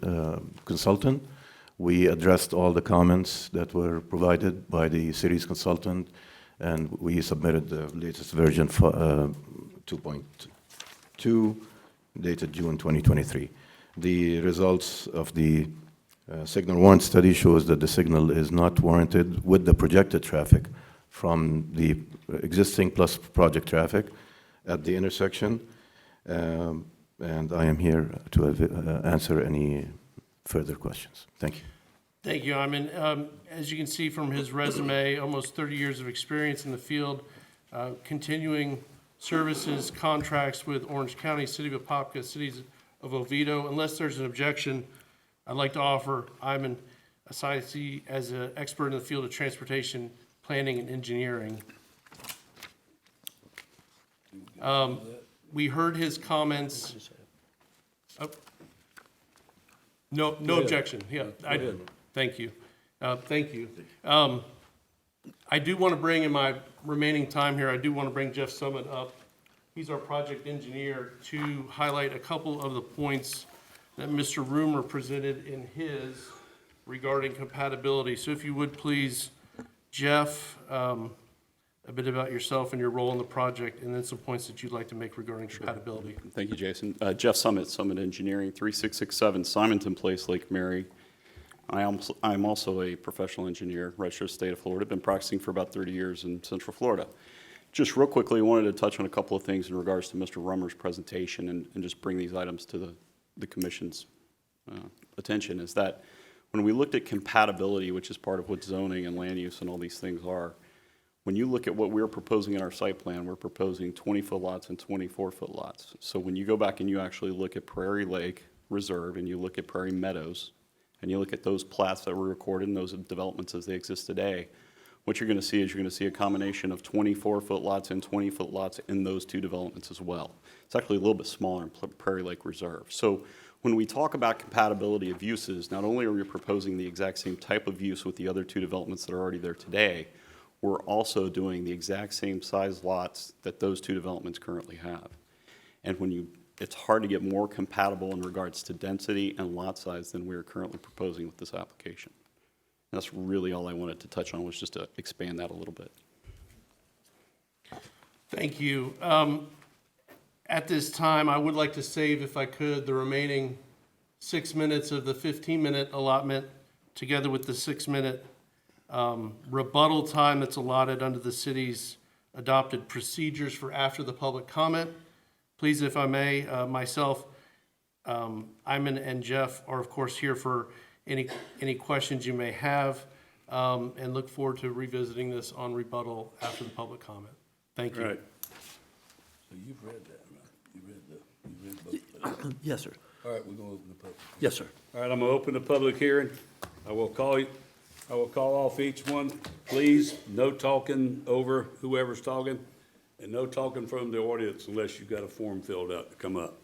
consultant. We addressed all the comments that were provided by the city's consultant, and we submitted the latest version 2.2, dated June 2023. The results of the signal warrant study shows that the signal is not warranted with the projected traffic from the existing plus project traffic at the intersection. And I am here to answer any further questions. Thank you. Thank you, Iman. As you can see from his resume, almost 30 years of experience in the field, continuing services, contracts with Orange County, City of Apopka, cities of Oviedo. Unless there's an objection, I'd like to offer Iman Saidi as an expert in the field of transportation, planning, and engineering. We heard his comments. Oh. No objection. Yeah, thank you. Thank you. I do want to bring, in my remaining time here, I do want to bring Jeff Summit up. He's our project engineer, to highlight a couple of the points that Mr. Rumor presented in his regarding compatibility. So if you would please, Jeff, a bit about yourself and your role in the project, and then some points that you'd like to make regarding compatibility. Thank you, Jason. Jeff Summit, Summit Engineering, 3667 Simonton Place, Lake Mary. I'm also a professional engineer, registered state of Florida, been practicing for about 30 years in Central Florida. Just real quickly, I wanted to touch on a couple of things in regards to Mr. Rummer's presentation and just bring these items to the Commission's attention, is that when we looked at compatibility, which is part of what zoning and land use and all these things are, when you look at what we're proposing in our site plan, we're proposing 20-foot lots and 24-foot lots. So when you go back and you actually look at Prairie Lake Reserve and you look at Prairie Meadows, and you look at those plats that were recorded and those developments as they exist today, what you're going to see is you're going to see a combination of 24-foot lots and 20-foot lots in those two developments as well. It's actually a little bit smaller in Prairie Lake Reserve. So when we talk about compatibility of uses, not only are we proposing the exact same type of use with the other two developments that are already there today, we're also doing the exact same size lots that those two developments currently have. And it's hard to get more compatible in regards to density and lot size than we are currently proposing with this application. And that's really all I wanted to touch on, was just to expand that a little bit. Thank you. At this time, I would like to save, if I could, the remaining 6 minutes of the 15-minute allotment, together with the 6-minute rebuttal time that's allotted under the city's adopted procedures for after the public comment. Please, if I may, myself, Ayman and Jeff are, of course, here for any questions you may have, and look forward to revisiting this on rebuttal after the public comment. Thank you. All right. So you've read that, right? You read both. Yes, sir. All right, we're going to open the public. Yes, sir. All right, I'm going to open the public hearing. I will call off each one. Please, no talking over whoever's talking, and no talking from the audience unless you've got a form filled out to come up.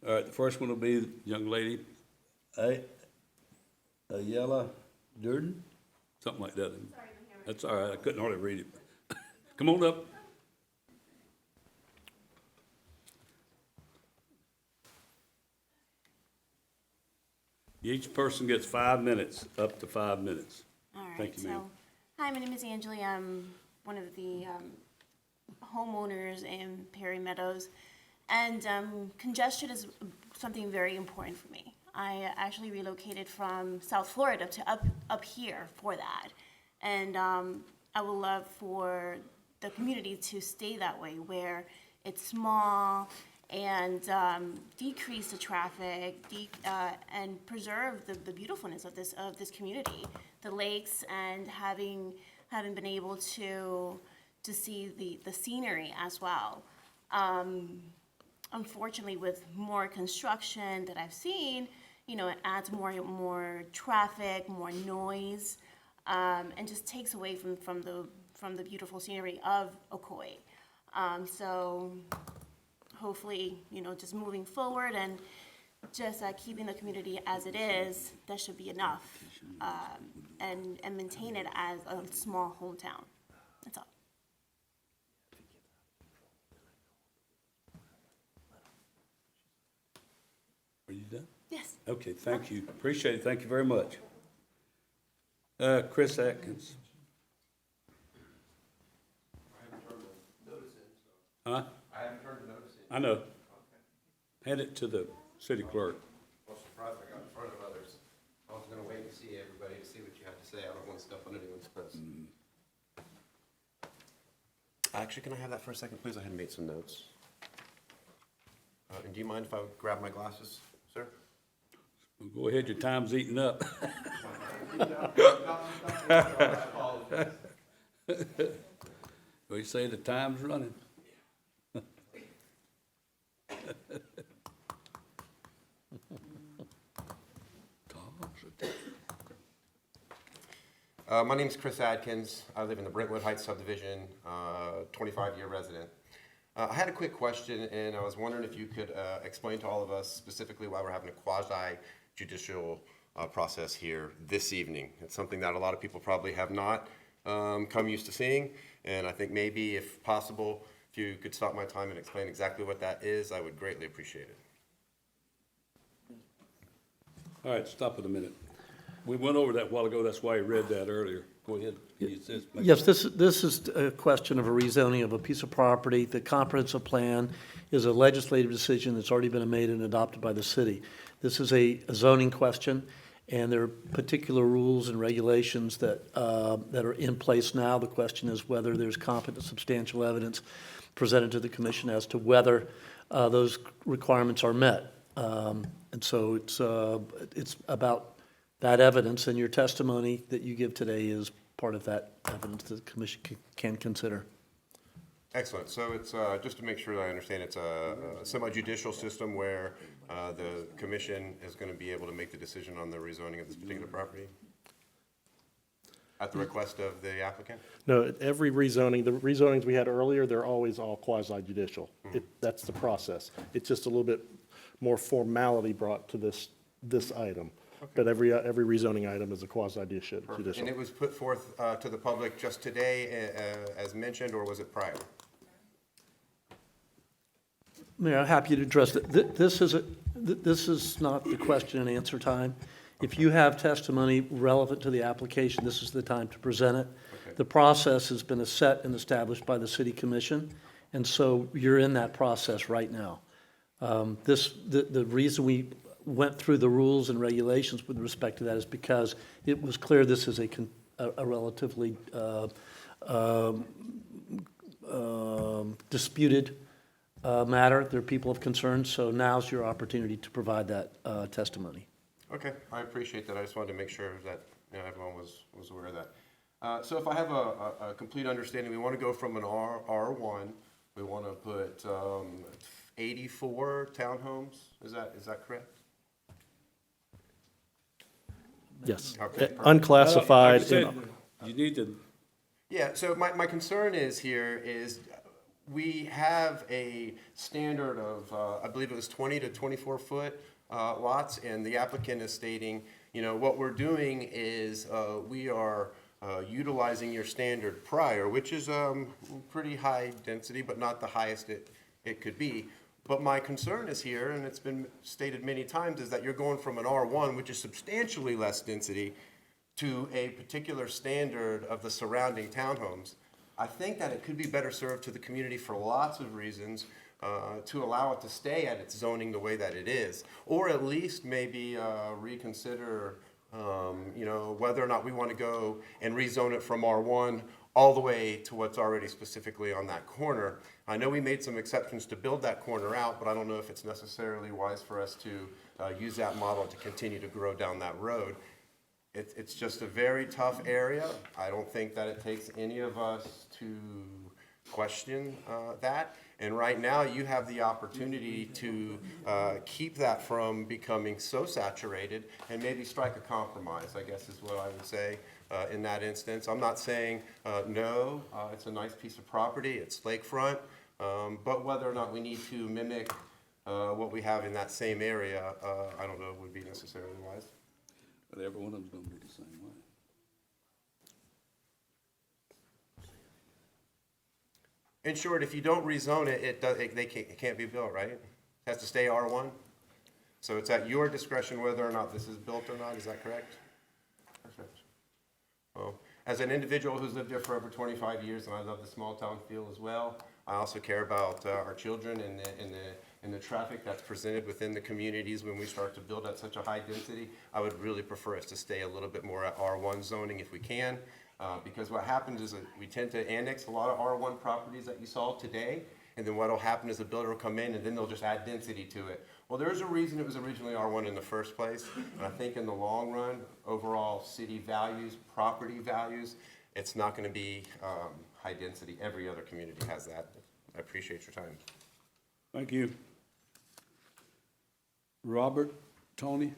All right, the first one will be the young lady, Ayala Durden, something like that. That's all right, I couldn't hardly read it. Come on up. Each person gets 5 minutes, up to 5 minutes. All right, Thank you, ma'am. hi, my name is Angeli. I'm one of the homeowners in Perry Meadows, and congestion is something very important for me. I actually relocated from South Florida to up here for that, and I would love for the community to stay that way, where it's small and decrease the traffic, and preserve the beautifulness of this community, the lakes, and having been able to see the scenery as well. Unfortunately, with more construction that I've seen, it adds more traffic, more noise, and just takes away from the beautiful scenery of Ocoee. So hopefully, just moving forward and just keeping the community as it is, that should be enough, and maintain it as a small hometown. That's all. Are you done? Yes. Okay, thank you. Appreciate it. Thank you very much. Chris Atkins. Huh? I haven't turned the notice in. I know. Hand it to the city clerk. I was surprised I got in front of others. I was gonna wait and see everybody to see what you had to say. I don't want to step on anyone's toes. Actually, can I have that for a second, please? I had made some notes. And do you mind if I would grab my glasses, sir? Well, go ahead, your time's eating up. What you say, the time's running? My name's Chris Adkins. I live in the Brentwood Heights subdivision, 25-year resident. I had a quick question, and I was wondering if you could explain to all of us specifically why we're having a quasi-judicial process here this evening. It's something that a lot of people probably have not come used to seeing, and I think maybe, if possible, if you could stop my time and explain exactly what that is, I would greatly appreciate it. All right, stop it a minute. We went over that a while ago, that's why I read that earlier. Go ahead. Yes, this is a question of a rezoning of a piece of property. The comprehensive plan is a legislative decision that's already been made and adopted by the city. This is a zoning question, And there are particular rules and regulations that are in place now. The question is whether there's competent, substantial evidence presented to the commission as to whether those requirements are met. And so it's about that evidence, and your testimony that you give today is part of that evidence that the commission can consider. Excellent. So it's, just to make sure that I understand, it's a semi-judicial system where the commission is going to be able to make the decision on the rezoning of this particular property? At the request of the applicant? No, every rezoning, the rezonings we had earlier, they're always all quasi-judicial. That's the process. It's just a little bit more formality brought to this item. But every rezoning item is a quasi-judicial. And it was put forth to the public just today, as mentioned, or was it prior? Mayor, I'm happy to address that. This is not the question and answer time. If you have testimony relevant to the application, this is the time to present it. Okay. The process has been set and established by the city commission, and so you're in that process right now. The reason we went through the rules and regulations with respect to that is because it was clear this is a relatively disputed matter. There are people of concern, so now's your opportunity to provide that testimony. Okay, I appreciate that. I just wanted to make sure that everyone was aware of that. So if I have a complete understanding, we want to go from an R1, we want to put 84 townhomes. Is that correct? Yes. Okay, perfect. Unclassified. Like I said, you need to. Yeah, so my concern is we have a standard of, I believe it was 20 to 24 foot lots, and the applicant is stating, what we're doing is we are utilizing your standard prior, which is pretty high density, but not the highest it could be. But my concern is here, and it's been stated many times, is that you're going from an R1, which is substantially less density, to a particular standard of the surrounding townhomes. I think that it could be better served to the community for lots of reasons, to allow it to stay at its zoning the way that it is, or at least maybe reconsider, whether or not we want to go and rezone it from R1 all the way to what's already specifically on that corner. I know we made some exceptions to build that corner out, but I don't know if it's necessarily wise for us to use that model to continue to grow down that road. It's just a very tough area. I don't think that it takes any of us to question that. And right now, you have the opportunity to keep that from becoming so saturated and maybe strike a compromise, I guess is what I would say in that instance. I'm not saying no, it's a nice piece of property, it's lakefront, but whether or not we need to mimic what we have in that same area, I don't know would be necessarily wise. But every one of them's gonna be the same way. In short, if you don't rezone it, it can't be built, right? It has to stay R1? So it's at your discretion whether or not this is built or not, is that correct? Perfect. Well, as an individual who's lived there for over 25 years, and I love the small town feel as well, I also care about our children and the traffic that's presented within the communities when we start to build at such a high density. I would really prefer us to stay a little bit more at R1 zoning if we can. Because what happens is that we tend to annex a lot of R1 properties that you saw today, and then what will happen is the builder will come in and then they'll just add density to it. Well, there's a reason it was originally R1 in the first place, and I think in the long run, overall city values, property values, it's not going to be high density. Every other community has that. I appreciate your time. Thank you. Robert, Tony?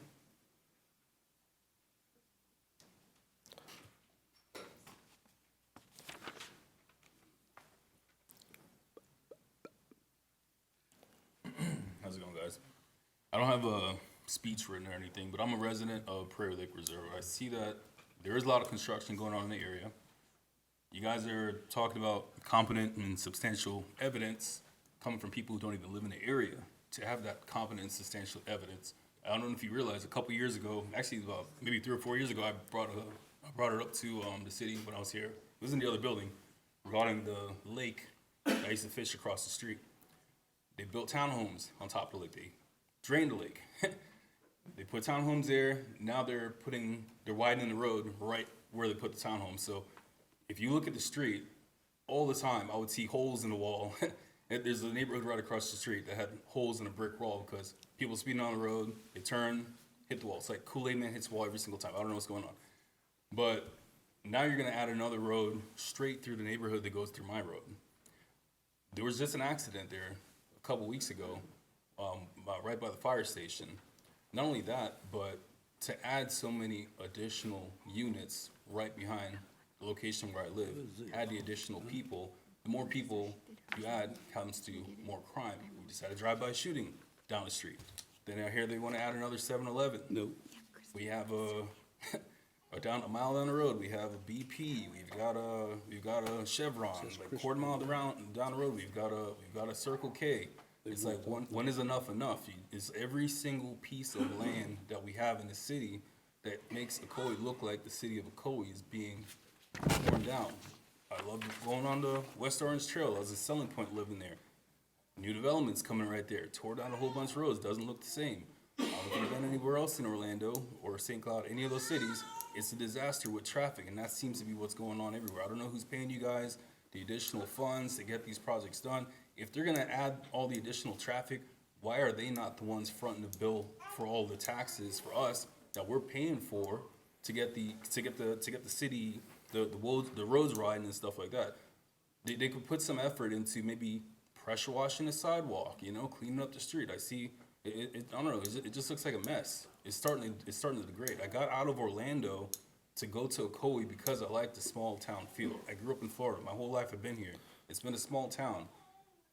How's it going, guys? I don't have a speech written or anything, but I'm a resident of Prairie Lake Reserve. I see that there is a lot of construction going on in the area. You guys are talking about competent and substantial evidence coming from people who don't even live in the area. To have that competent and substantial evidence, I don't know if you realize, a couple years ago, actually about maybe 3 or 4 years ago, I brought it up to the city when I was here. It was in the other building regarding the lake I used to fish across the street. They built townhomes on top of the lake. They drained the lake. They put townhomes there. Now they're widening the road right where they put the townhomes. So if you look at the street, all the time I would see holes in the wall. There's a neighborhood right across the street that had holes in a brick wall because people speeding on the road, they turn, hit the wall. It's like Kool-Aid Man hits the wall every single time. I don't know what's going on. But now you're gonna add another road straight through the neighborhood that goes through my road. There was just an accident there a couple weeks ago, right by the fire station. Not only that, but to add so many additional units right behind the location where I live, add the additional people, the more people you add comes to more crime. We just had a drive-by shooting down the street. Then I hear they want to add another 7-Eleven. Nope. We have a mile down the road, we have a BP. We've got a Chevron. Like quarter mile down the road, we've got a Circle K. It's like when is enough? It's every single piece of land that we have in the city that makes Ocoee look like the city of Ocoee is being torn down. I love going on the West Orange Trail as a selling point living there. New developments coming right there. Tore down a whole bunch of roads, doesn't look the same. I don't know if you've been anywhere else in Orlando or St. Cloud, any of those cities, it's a disaster with traffic, and that seems to be what's going on everywhere. I don't know who's paying you guys the additional funds to get these projects done. If they're gonna add all the additional traffic, why are they not the ones fronting the bill for all the taxes for us that we're paying for to get the city, the roads riding and stuff like that? They could put some effort into maybe pressure washing the sidewalk, cleaning up the street. I see, I don't know, it just looks like a mess. It's starting to degrade. I got out of Orlando to go to Ocoee because I like the small town feel. I grew up in Florida. My whole life I've been here. It's been a small town,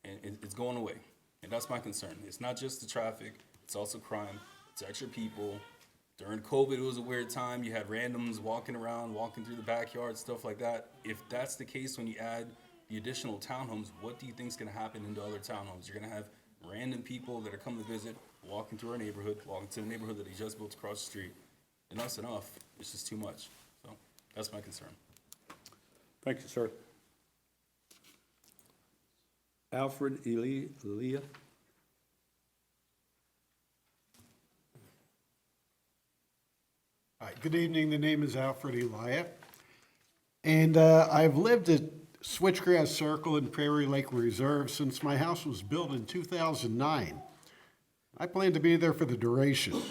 and it's going away. And that's my concern. It's not just the traffic, it's also crime, it's extra people. During COVID, it was a weird time. You had randoms walking around, walking through the backyard, stuff like that. If that's the case when you add the additional townhomes, what do you think is going to happen into other townhomes? You're going to have random people that are coming to visit, walking through our neighborhood, walking to the neighborhood that they just built across the street. Enough's enough. It's just too much. So that's my concern. Thank you, sir. Alfred Elia. Hi, good evening. The name is Alfred Elia. And I've lived at Switchgrass Circle and Prairie Lake Reserve since my house was built in 2009. I plan to be there for the duration.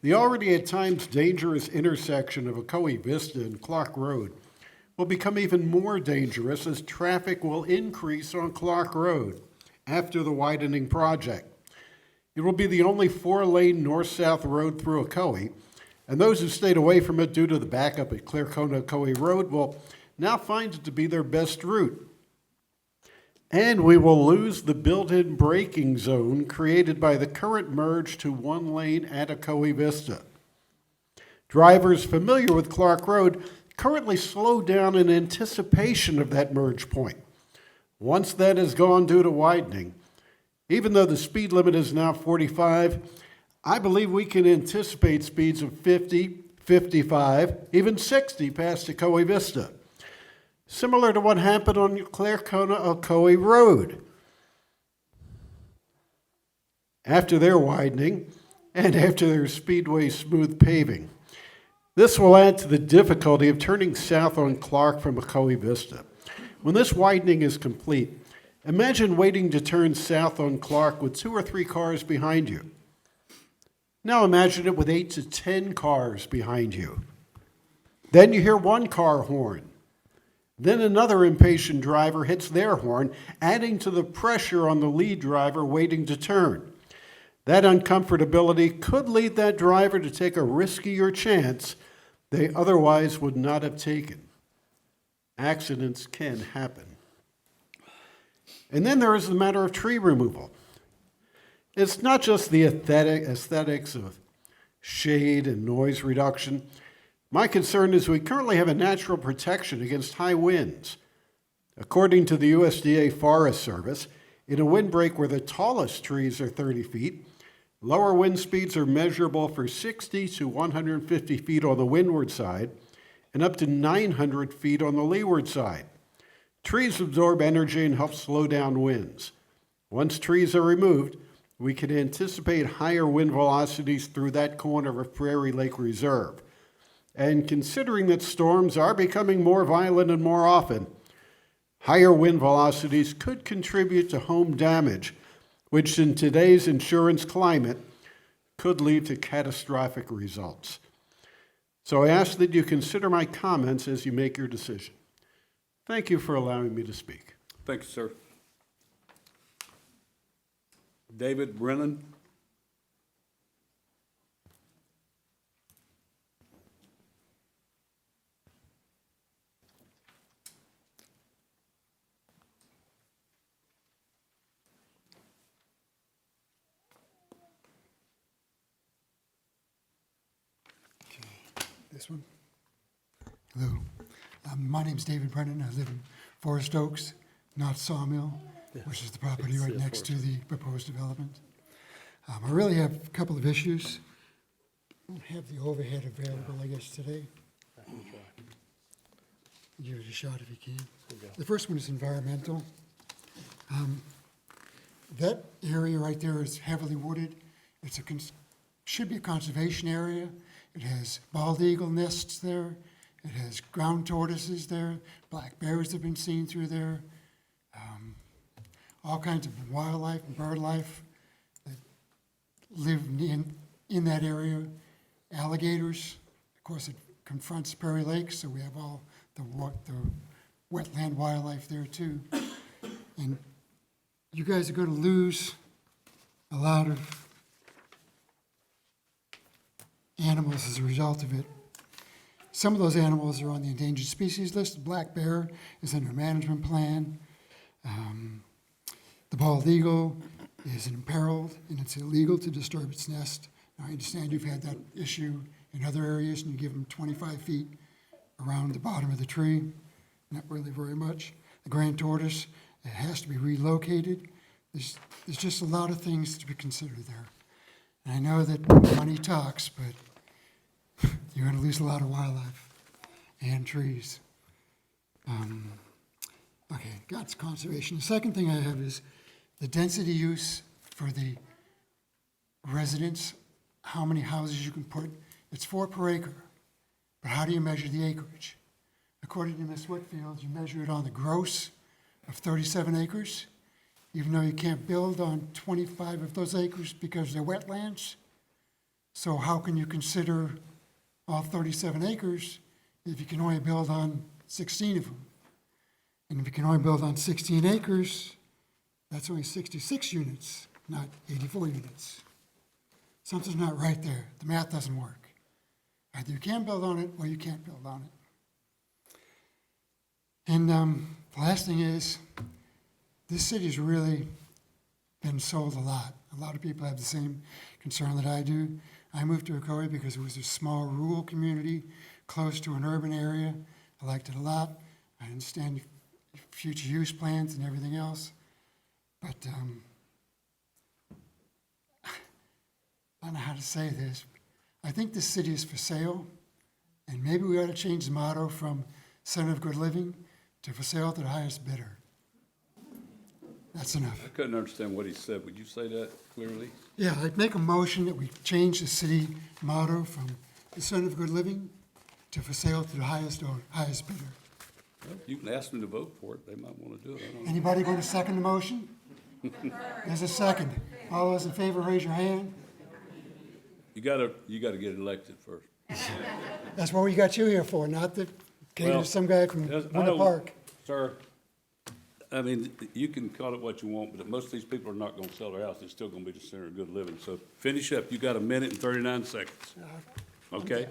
The already at times dangerous intersection of Ocoee Vista and Clark Road will become even more dangerous as traffic will increase on Clark Road after the widening project. It will be the only 4-lane north-south road through Ocoee, and those who stayed away from it due to the backup at Clarkona-Ocoee Road will now find it to be their best route. And we will lose the built-in braking zone created by the current merge to 1 lane at Ocoee Vista. Drivers familiar with Clark Road currently slow down in anticipation of that merge point. Once that is gone due to widening, even though the speed limit is now 45, I believe we can anticipate speeds of 50, 55, even 60 past Ocoee Vista. Similar to what happened on Clarkona-Ocoee Road. After their widening and after their speedway smooth paving. This will add to the difficulty of turning south on Clark from Ocoee Vista. When this widening is complete, imagine waiting to turn south on Clark with 2 or 3 cars behind you. Now imagine it with 8 to 10 cars behind you. Then you hear 1 car horn. Then another impatient driver hits their horn, adding to the pressure on the lead driver waiting to turn. That uncomfortability could lead that driver to take a riskier chance they otherwise would not have taken. Accidents can happen. And then there is the matter of tree removal. It's not just the aesthetics of shade and noise reduction. My concern is we currently have a natural protection against high winds. According to the USDA Forest Service, in a windbreak where the tallest trees are 30 feet, lower wind speeds are measurable for 60 to 150 feet on the windward side and up to 900 feet on the leeward side. Trees absorb energy and help slow down winds. Once trees are removed, we can anticipate higher wind velocities through that corner of Prairie Lake Reserve. And considering that storms are becoming more violent and more often, higher wind velocities could contribute to home damage, which in today's insurance climate could lead to catastrophic results. So I ask that you consider my comments as you make your decision. Thank you for allowing me to speak. Thank you, sir. David Brennan. This one? Hello. My name's David Brennan. I live in Forest Oaks, not Sawmill, which is the property right next to the proposed development. I really have a couple of issues. I don't have the overhead available, I guess, today. Give it a shot if you can. The first one is environmental. That area right there is heavily wooded. It's should be a conservation area. It has bald eagle nests there. It has ground tortoises there. Black bears have been seen through there. All kinds of wildlife and bird life that live in that area. Alligators. Of course, it confronts Prairie Lake, so we have all the wetland wildlife there too. And you guys are going to lose a lot of animals as a result of it. Some of those animals are on the endangered species list. The black bear is under a management plan. The bald eagle is imperiled, and it's illegal to disturb its nest. Now, I understand you've had that issue in other areas, and you give them 25 feet around the bottom of the tree. Not really very much. The grand tortoise, it has to be relocated. There's just a lot of things to be considered there. And I know that money talks, but you're going to lose a lot of wildlife and trees. Okay, that's conservation. The second thing I have is the density use for the residents, how many houses you can put. It's 4 per acre, but how do you measure the acreage? According to Ms. Whitfield, you measure it on the gross of 37 acres, even though you can't build on 25 of those acres because they're wetlands. So how can you consider all 37 acres if you can only build on 16 of them? And if you can only build on 16 acres, that's only 66 units, not 84 units. Something's not right there. The math doesn't work. Either you can build on it or you can't build on it. And the last thing is, this city's really been sold a lot. A lot of people have the same concern that I do. I moved to Ocoee because it was a small rural community close to an urban area. I liked it a lot. I understand future use plans and everything else. But I don't know how to say this. I think this city is for sale, and maybe we ought to change the motto from Center of Good Living to for sale to the highest bidder. That's enough. I couldn't understand what he said. Would you say that clearly? Yeah, I'd make a motion that we change the city motto from the Center of Good Living to for sale to the highest bidder. Well, you can ask them to vote for it. They might want to do it. I don't know. Anybody going to second the motion? There's a second. All those in favor, raise your hand. You gotta get elected first. That's what we got you here for, not to cater to some guy from Winter Park. Sir, I mean, you can call it what you want, but most of these people are not gonna sell their house. They're still gonna be the center of good living. So finish up. You got 1 minute and 39 seconds. Okay?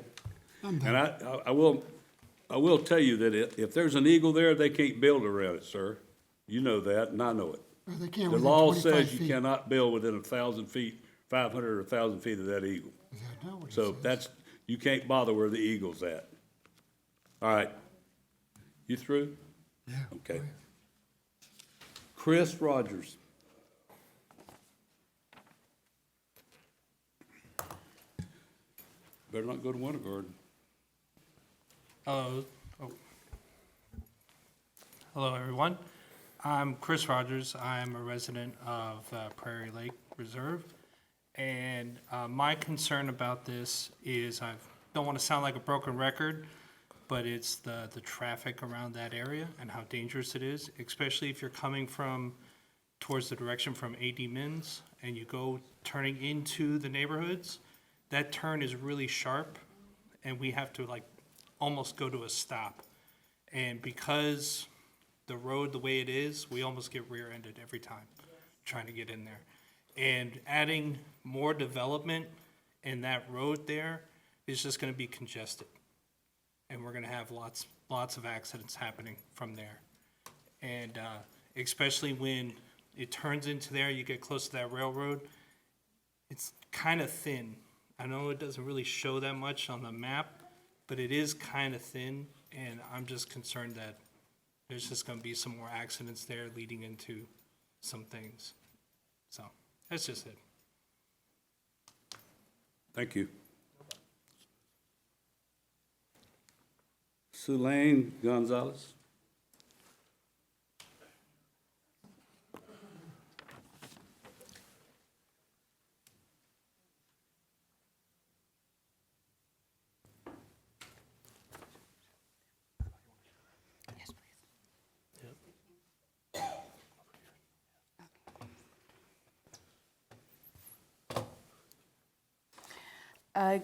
I'm done. And I will tell you that if there's an eagle there, they can't build around it, sir. You know that, and I know it. Well, they can't The within law 25 says you feet. cannot build within 1,000 feet, 500 or 1,000 feet of that eagle. Is that not what it So says? you can't bother where the eagle's at. All right. You through? Yeah. Okay. Chris Rogers. Better not go to Winter Garden. Hello, everyone. I'm Chris Rogers. I'm a resident of Prairie Lake, Reserve. And my concern about this is, I don't want to sound like a broken record, but it's the traffic around that area and how dangerous it is, especially if you're coming from towards the direction from AD Mins and you go turning into the neighborhoods. That turn is really sharp, and we have to like almost go to a stop. And because the road the way it is, we almost get rear-ended every time trying to get in there. And adding more development in that road there is just gonna be congested. And we're gonna have lots of accidents happening from there. And especially when it turns into there, you get close to that railroad, it's kind of thin. I know it doesn't really show that much on the map, but it is kind of thin, and I'm just concerned that there's just gonna be some more accidents there leading into some things. So, that's just it. Thank you. Sulaine Gonzalez.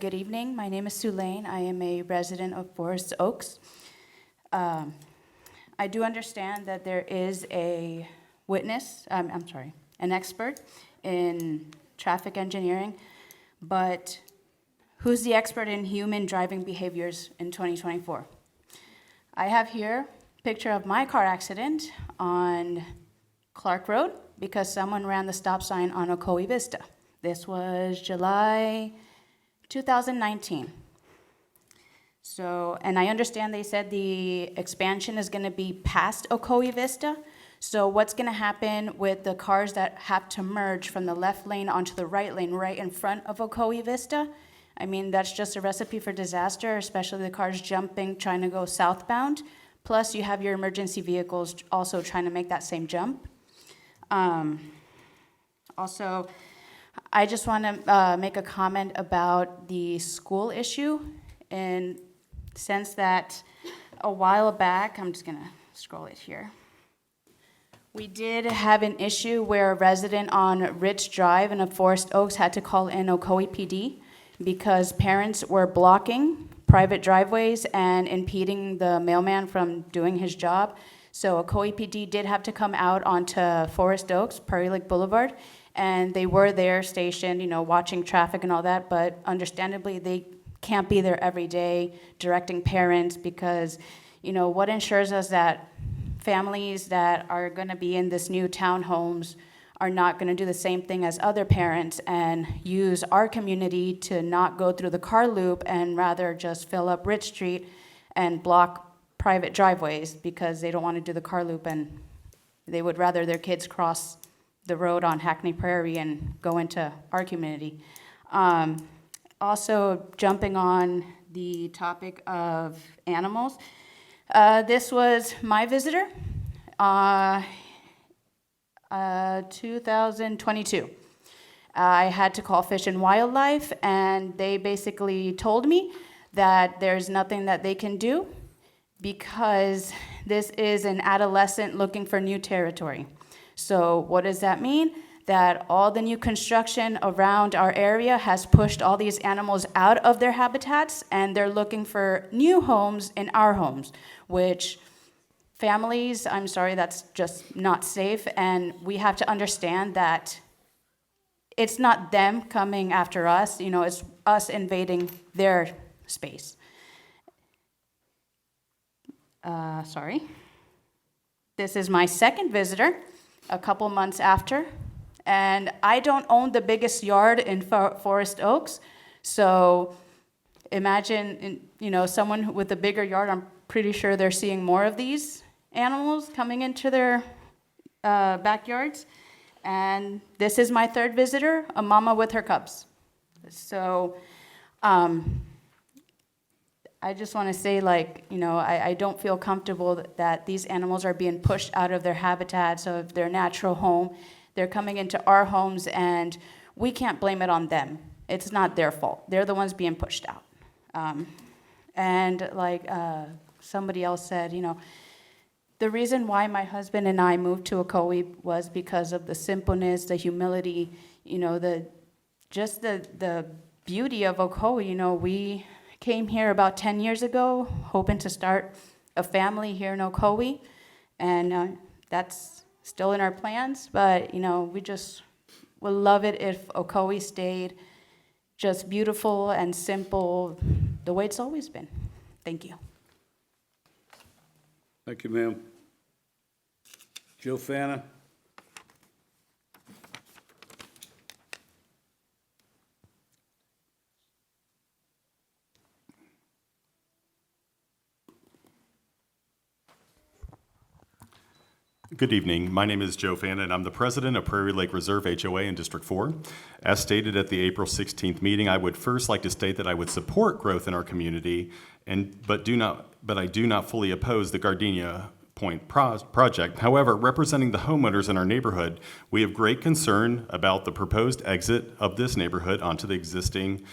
Good evening. My name is Sulaine. I am a resident of Forest Oaks. I do understand that there is a witness, an expert in traffic engineering, but who's the expert in human driving behaviors in 2024? I have here a picture of my car accident on Clark Road because someone ran the stop sign on Ocoee Vista. This was July 2019. So, and I understand they said the expansion is gonna be past Ocoee Vista. So what's gonna happen with the cars that have to merge from the left lane onto the right lane right in front of Ocoee Vista? I mean, that's just a recipe for disaster, especially the cars jumping, trying to go southbound. Plus you have your emergency vehicles also trying to make that same jump. Also, I just want to make a comment about the school issue, in the sense that a while back, I'm just going to scroll it here. We did have an issue where a resident on Rich Drive in Forest Oaks had to call in Ocoee PD because parents were blocking private driveways and impeding the mailman from doing his job. So Ocoee PD did have to come out onto Forest Oaks, Prairie Lake Boulevard, and they were there stationed, you know, watching traffic and all that, but understandably, they can't be there every day directing parents because, you know, what ensures us that families that are gonna be in this new townhomes are not gonna do the same thing as other parents and use our community to not go through the car loop and rather just fill up Rich Street and block private driveways because they don't wanna do the car loop and they would rather their kids cross the road on Hackney Prairie and go into our community. Also, jumping on the topic of animals, this was my visitor, 2022. I had to call Fish and Wildlife, and they basically told me that there's nothing that they can do because this is an adolescent looking for new territory. So what does that mean? That all the new construction around our area has pushed all these animals out of their habitats, and they're looking for new homes in our homes, which families, I'm sorry, that's just not safe, and we have to understand that it's not them coming after us, you know, it's us invading their space. Sorry. This is my second visitor, a couple months after, and I don't own the biggest yard in Forest Oaks, so imagine, you know, someone with a bigger yard, I'm pretty sure they're seeing more of these animals coming into their backyards. And this is my third visitor, a mama with her cubs. So I just want to say, like, you know, I don't feel comfortable that these animals are being pushed out of their habitats, of their natural home. They're coming into our homes, and we can't blame it on them. It's not their fault. They're the ones being pushed out. And like somebody else said, the reason why my husband and I moved to Ocoee was because of the simpleness, the humility, the beauty of Ocoee. We came here about 10 years ago, hoping to start a family here in Ocoee, and that's still in our plans, but, we just would love it if Ocoee stayed just beautiful and simple, the way it's always been. Thank you. Thank you, ma'am. Joe Fana? Good evening. My name is Joe Fana, and I'm the president of Prairie Lake Reserve HOA in District 4. As stated at the April 16th meeting, I would first like to state that I would support growth in our community, but I do not fully oppose the Gardenia Point project. However, representing the homeowners in our neighborhood, we have great concern about the proposed exit of this neighborhood onto the existing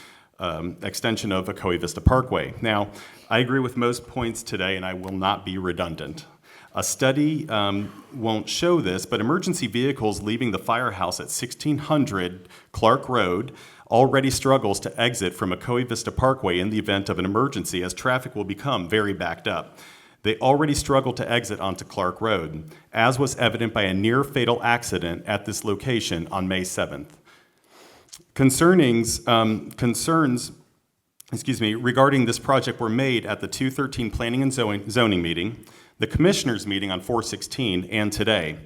extension of Ocoee Vista Parkway. Now, I agree with most points today, and I will not be redundant. A study won't show this, but emergency vehicles leaving the firehouse at 1600 Clark Road already struggles to exit from Ocoee Vista Parkway in the event of an emergency, as traffic will become very backed up. They already struggle to exit onto Clark Road, as was evident by a near-fatal accident at this location on May 7th. Concerns regarding this project were made at the 213 Planning and Zoning meeting, the Commissioners meeting on 4/16, and today.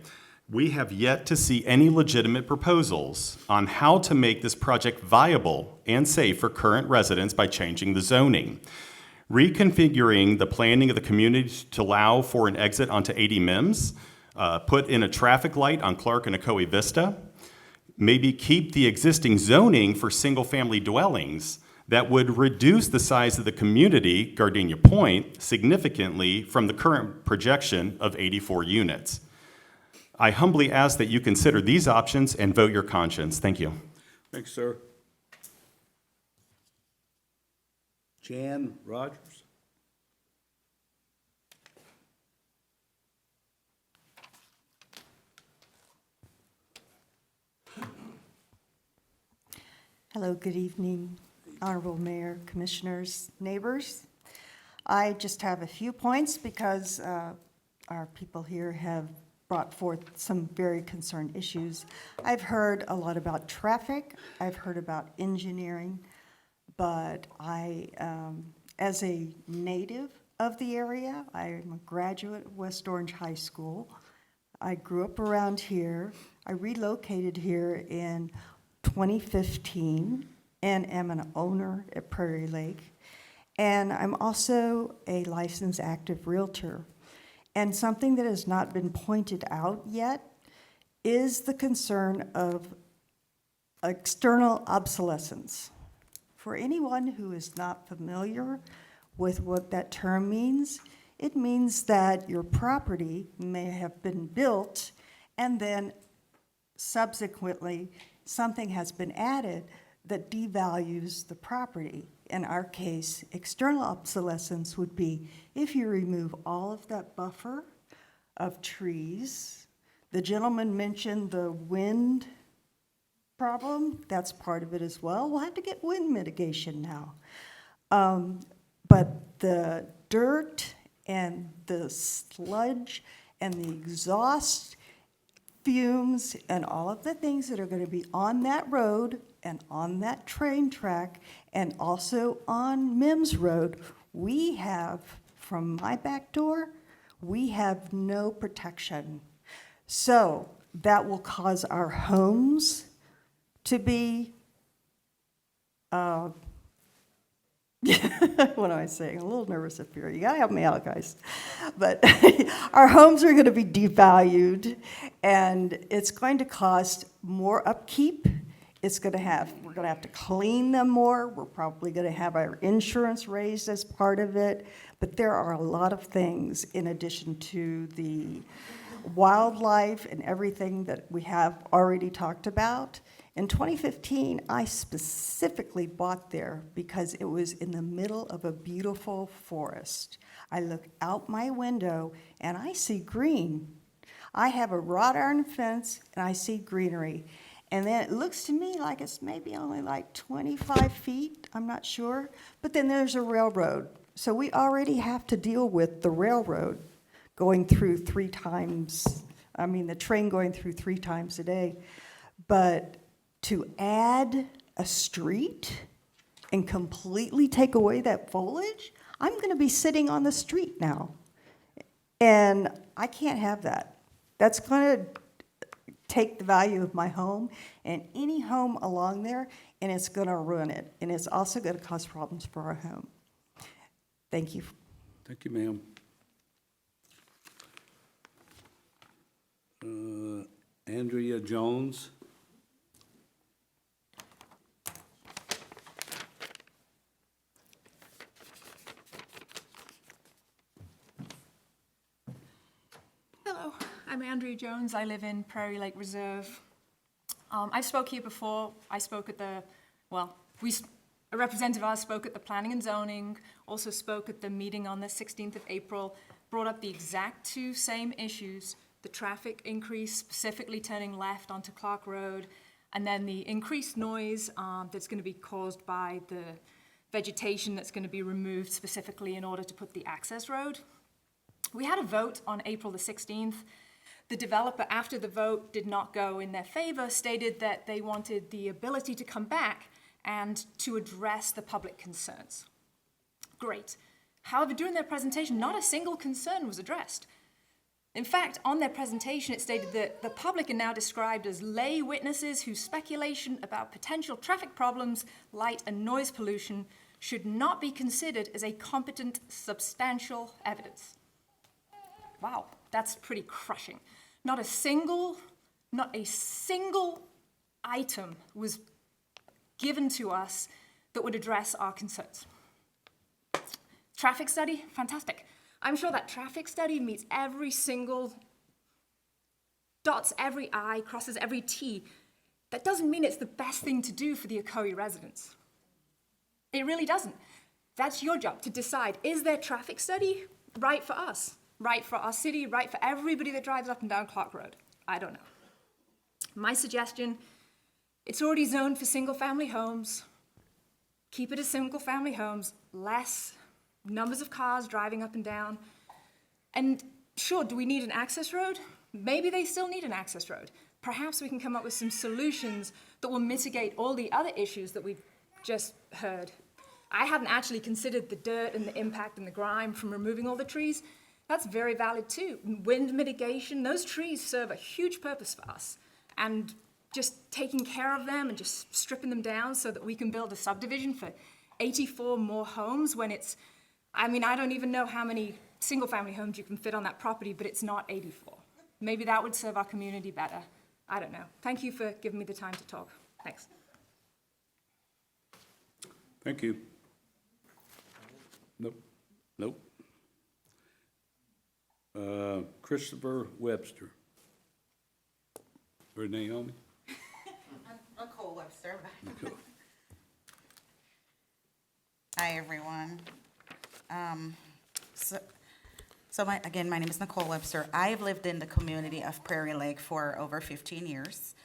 We have yet to see any legitimate proposals on how to make this project viable and safe for current residents by changing the zoning. Reconfiguring the planning of the community to allow for an exit onto 80 Mims, put in a traffic light on Clark and Ocoee Vista, maybe keep the existing zoning for single-family dwellings that would reduce the size of the community, Gardenia Point, significantly from the current projection of 84 units. I humbly ask that you consider these options and vote your conscience. Thank you. Thanks, sir. Jan Rogers? Hello, good evening, Honorable Mayor, Commissioners, neighbors. I just have a few points because our people here have brought forth some very concerned issues. I've heard a lot about traffic, I've heard about engineering, but I, as a native of the area, I'm a graduate of West Orange High School. I grew up around here. I relocated here in 2015 and am an owner at Prairie Lake. And I'm also a licensed active realtor. And something that has not been pointed out yet is the concern of external obsolescence. For anyone who is not familiar with what that term means, it means that your property may have been built and then subsequently something has been added that devalues the property. In our case, external obsolescence would be if you remove all of that buffer of trees. The gentleman mentioned the wind problem. That's part of it as well. We'll have to get wind mitigation now. But the dirt and the sludge and the exhaust fumes and all of the things that are going to be on that road and on that train track and also on Mims Road, we have, from my back door, we have no protection. So that will cause our homes to be, what am I saying? I'm a little nervous up here. You gotta help me out, guys. But our homes are gonna be devalued, and it's going to cost more upkeep. We're gonna have to clean them more. We're probably gonna have our insurance raised as part of it. But there are a lot of things in addition to the wildlife and everything that we have already talked about. In 2015, I specifically bought there because it was in the middle of a beautiful forest. I look out my window and I see green. I have a wrought iron fence and I see greenery. And then it looks to me like it's maybe only like 25 feet, I'm not sure. But then there's a railroad. So we already have to deal with the railroad going through the train going through 3 times a day. But to add a street and completely take away that foliage, I'm going to be sitting on the street now. And I can't have that. That's going to take the value of my home and any home along there, and it's going to ruin it. And it's also going to cause problems for our home. Thank you. Thank you, ma'am. Andrea Jones. Hello, I'm Andrea Jones. I live in Prairie Lake Reserve. I've spoke here before. I spoke at a representative of ours spoke at the Planning and Zoning, also spoke at the meeting on the 16th of April, brought up the exact 2 same issues, the traffic increase, specifically turning left onto Clark Road, and then the increased noise that's going to be caused by the vegetation that's going to be removed specifically in order to put the access road. We had a vote on April the 16th. The developer, after the vote did not go in their favor, stated that they wanted the ability to come back and to address the public concerns. Great. However, during their presentation, not a single concern was addressed. In fact, on their presentation, it stated that the public are now described as lay witnesses whose speculation about potential traffic problems, light and noise pollution should not be considered as a competent, substantial evidence. Wow, that's pretty crushing. Not a single item was given to us that would address our concerns. Traffic study, fantastic. I'm sure that traffic study meets every single, dots every I, crosses every T. That doesn't mean it's the best thing to do for the Ocoee residents. It really doesn't. That's your job to decide, is their traffic study right for us? Right for our city, right for everybody that drives up and down Clark Road? I don't know. My suggestion, it's already zoned for single-family homes. Keep it as single-family homes, less numbers of cars driving up and down. And sure, do we need an access road? Maybe they still need an access road. Perhaps we can come up with some solutions that will mitigate all the other issues that we've just heard. I hadn't actually considered the dirt and the impact and the grime from removing all the trees. That's very valid too. Wind mitigation, those trees serve a huge purpose for us. And just taking care of them and just stripping them down so that we can build a subdivision for 84 more homes when it's, I don't even know how many single-family homes you can fit on that property, but it's not 84. Maybe that would serve our community better. I don't know. Thank you for giving me the time to talk. Thanks. Thank you. Nope. Christopher Webster. Or Naomi? I'm Nicole Webster. Hi, everyone. My name is Nicole Webster. I've lived in the community of Prairie Lake for over 15 years.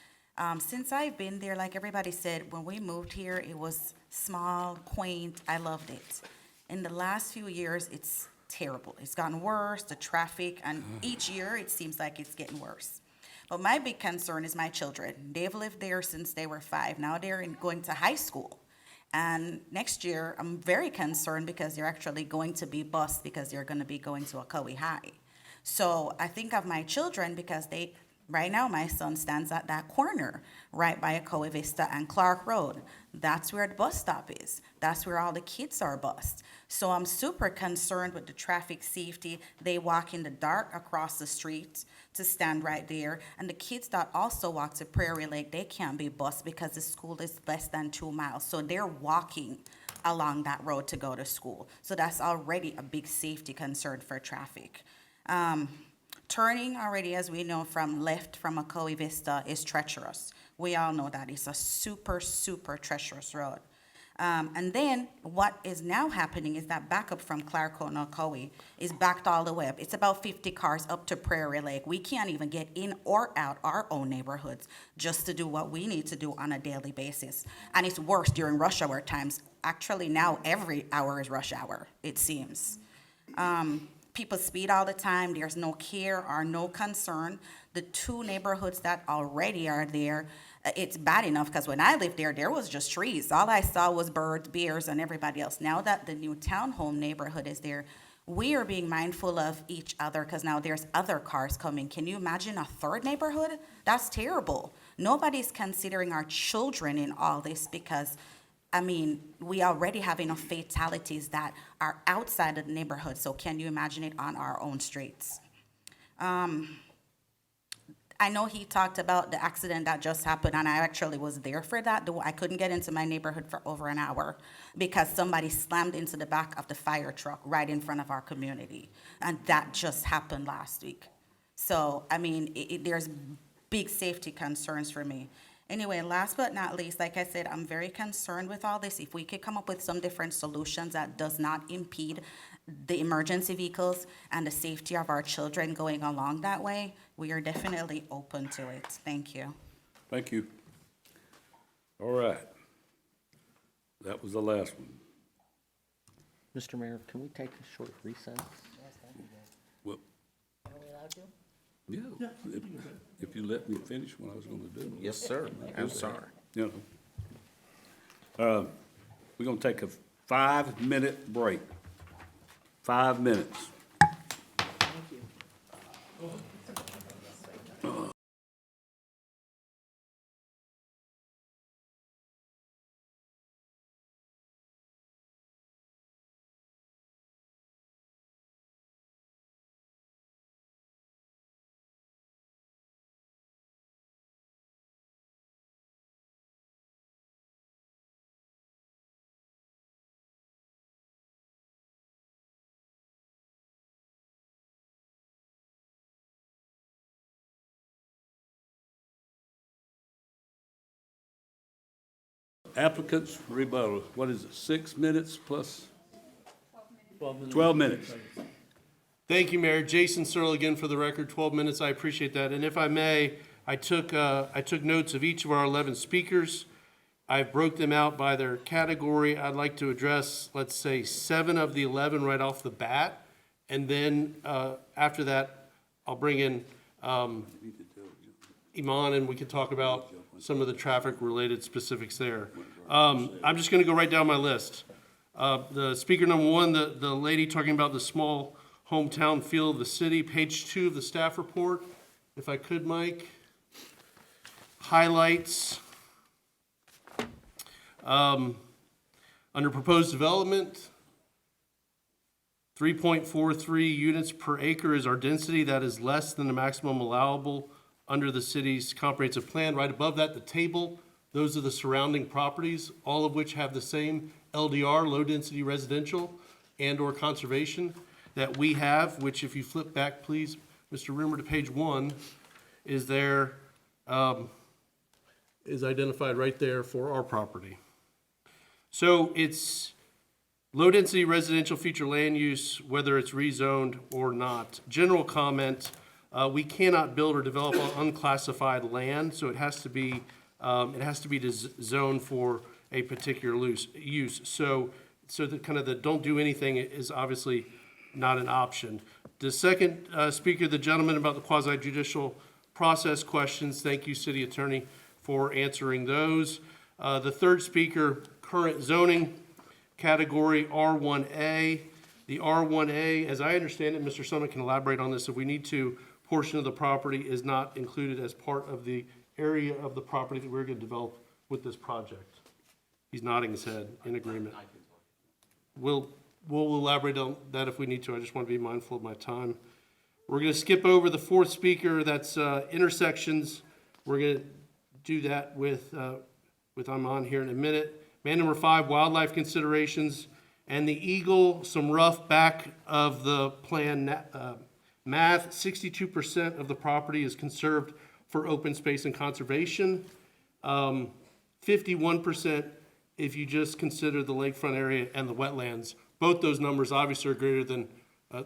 Since I've been there, like everybody said, when we moved here, it was small, quaint. I loved it. In the last few years, it's terrible. It's gotten worse, the traffic, and each year it seems like it's getting worse. But my big concern is my children. They've lived there since they were 5. Now they're going to high school. And next year, I'm very concerned because they're actually going to be bused because they're going to be going to Ocoee High. So I think of my children because right now my son stands at that corner right by Ocoee Vista and Clark Road. That's where the bus stop is. That's where all the kids are bused. So I'm super concerned with the traffic safety. They walk in the dark across the street to stand right there. And the kids that also walk to Prairie Lake, they can't be bused because the school is less than 2 miles. So they're walking along that road to go to school. So that's already a big safety concern for traffic. Turning already, as we know, from left from Ocoee Vista is treacherous. We all know that. It's a super, super treacherous road. And then what is now happening is that backup from Clark and Ocoee is backed all the way up. It's about 50 cars up to Prairie Lake. We can't even get in or out our own neighborhoods just to do what we need to do on a daily basis. And it's worse during rush hour times. Actually, now every hour is rush hour, it seems. People speed all the time. There's no care or no concern. The two neighborhoods that already are there, it's bad enough because when I lived there, there was just trees. All I saw was birds, bears, and everybody else. Now that the new townhome neighborhood is there, we are being mindful of each other because now there's other cars coming. Can you imagine a third neighborhood? That's terrible. Nobody's considering our children in all this because, I mean, we already have enough fatalities that are outside of the neighborhood, so can you imagine it on our own streets? I know he talked about the accident that just happened, and I actually was there for that. I couldn't get into my neighborhood for over an hour because somebody slammed into the back of the fire truck right in front of our community, and that just happened last week. So, I mean, there's big safety concerns for me. Anyway, last but not least, like I said, I'm very concerned with all this. If we could come up with some different solutions that does not impede the emergency vehicles and the safety of our children going along that way, we are definitely open to it. Thank you. Thank you. All right. That was the last one. Mr. Mayor, can we take a short recess? Well, Are we allowed to? yeah, if you let me finish what I was gonna do. Yes, sir. I'm sorry. You know. We're gonna take a 5-minute break. 5 minutes. Applicants rebuttal, what is it, 6 minutes plus? 12 minutes. Thank you, Mayor. Jason Searle again for the record, 12 minutes. I appreciate that. And if I may, I took notes of each of our 11 speakers. I broke them out by their category. I'd like to address, let's say, 7 of the 11 right off the bat. And then after that, I'll bring in Iman and we can talk about some of the traffic-related specifics there. I'm just going to go right down my list. The speaker number 1, the lady talking about the small hometown feel of the city, page 2 of the staff report. If I could, Mike. Highlights. Under proposed development, 3.43 units per acre is our density. That is less than the maximum allowable under the city's comprehensive plan. Right above that, the table, those are the surrounding properties, all of which have the same LDR, low-density residential, and/or conservation that we have, which if you flip back, please, Mr. Rumor, to page 1, is there, is identified right there for our property. So it's low-density residential feature land use, whether it's rezoned or not. General comment, we cannot build or develop on unclassified land, so it has to be zoned for a particular use. So the kind of the don't do anything is obviously not an option. The second speaker, the gentleman about the quasi-judicial process questions, thank you, City Attorney, for answering those. The third speaker, current zoning category R1A. The R1A, as I understand it, Mr. Summit can elaborate on this if we need to, portion of the property is not included as part of the area of the property that we're going to develop with this project. He's nodding his head in agreement. We'll elaborate on that if we need to. I just want to be mindful of my time. We're going to skip over the fourth speaker. That's intersections. We're going to do that with Iman here in a minute. Man number 5, wildlife considerations. And the Eagle, some rough back of the plan Math, 62% of the property is conserved for open space and conservation. 51% if you just consider the lakefront area and the wetlands. Both those numbers obviously are greater than,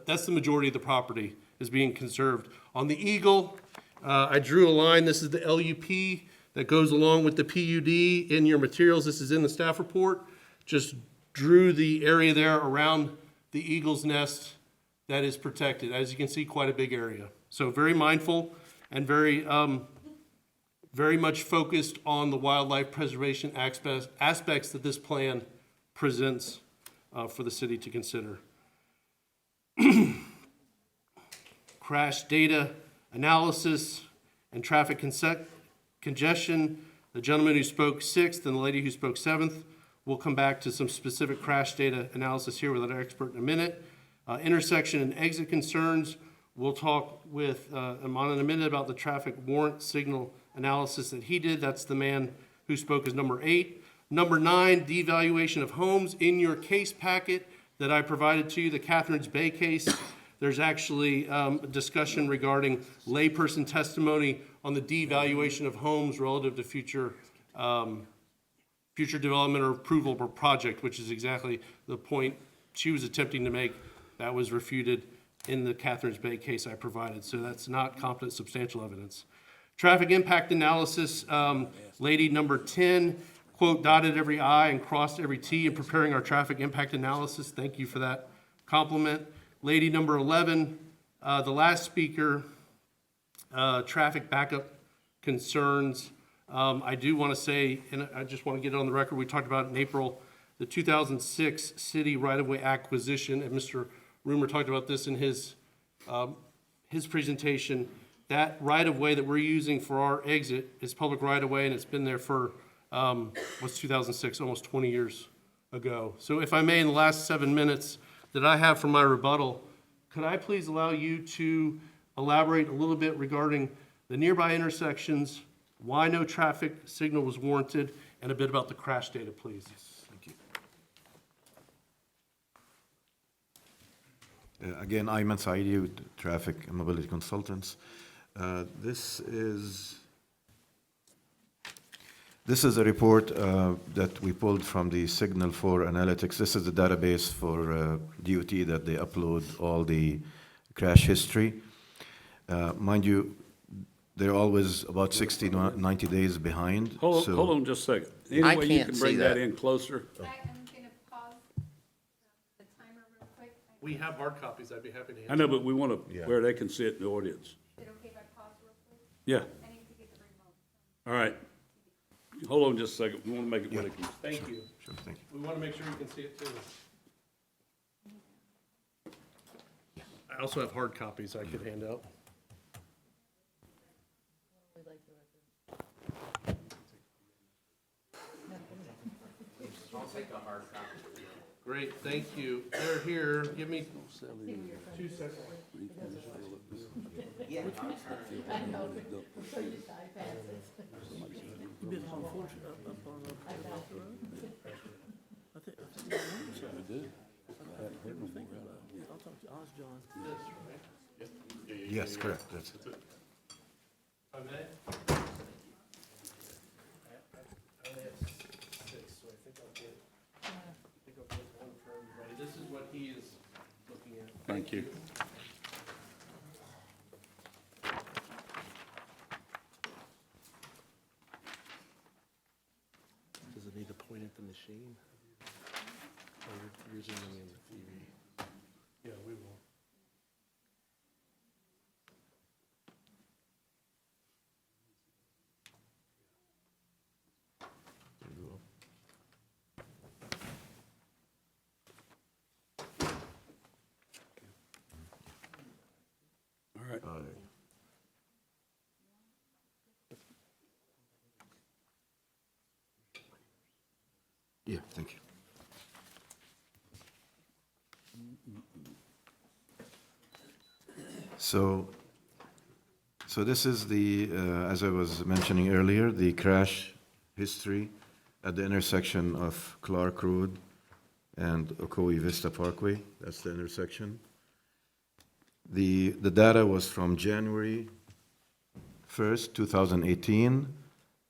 that's the majority of the property is being conserved. On the Eagle, I drew a line. This is the LUP that goes along with the PUD in your materials. This is in the staff report. Just drew the area there around the Eagle's nest that is protected. As you can see, quite a big area. So very mindful and very much focused on the wildlife preservation aspects that this plan presents for the city to consider. Crash data analysis and traffic congestion. The gentleman who spoke 6th and the lady who spoke 7th. We'll come back to some specific crash data analysis here with our expert in a minute. Intersection and exit concerns. We'll talk with Amon in a minute about the traffic warrant signal analysis that he did. That's the man who spoke as number 8. Number 9, devaluation of homes. In your case packet that I provided to you, the Catherine's Bay case, there's actually a discussion regarding layperson testimony on the devaluation of homes relative to future development or approval of a project, which is exactly the point she was attempting to make. That was refuted in the Catherine's Bay case I provided. So that's not competent substantial evidence. Traffic impact analysis, lady number 10, quote, dotted every I and crossed every T in preparing our traffic impact analysis. Thank you for that compliment. Lady number 11, the last speaker, traffic backup concerns. I do want to say, and I just want to get it on the record, we talked about in April, the 2006 city right-of-way acquisition, and Mr. Rumor talked about this in his presentation. That right-of-way that we're using for our exit is public right-of-way, and it's been there for, what's 2006, almost 20 years ago. So if I may, in the last 7 minutes that I have for my rebuttal, could I please allow you to elaborate a little bit regarding the nearby intersections, why no traffic signal was warranted, and a bit about the crash data, please? Thank you. Again, Ayman Saidi with Traffic and Mobility Consultants. This is a report that we pulled from the Signal 4 Analytics. This is the database for DOT that they upload all the crash history. Mind you, they're always about 60 to 90 days behind. Hold on just a second. Any way you can bring that in closer? We have hard copies. I'd be happy to answer. I know, but we want to, where they can see it in the audience. Is it okay if I pause real quick? Yeah. I need to get the remote. All right. Hold on just a second. We want to make it really clear. Thank you. Sure, thank you. We want to make sure you can see it too. I also have hard copies I could hand out. I'll take a hard copy. Great, thank you. They're here. Give me 2 seconds. Yes, correct. That's it. I may? I only have 6, so I think I'll get one for everybody. This is what he is looking at. Thank you. Does it need to point at the machine? Or you're using them in the TV? Yeah, we will. All right. Yeah, thank you. So this is the, as I was mentioning earlier, the crash history at the intersection of Clark Road and Ocoee Vista Parkway. That's the intersection. The data was from January 1st, 2018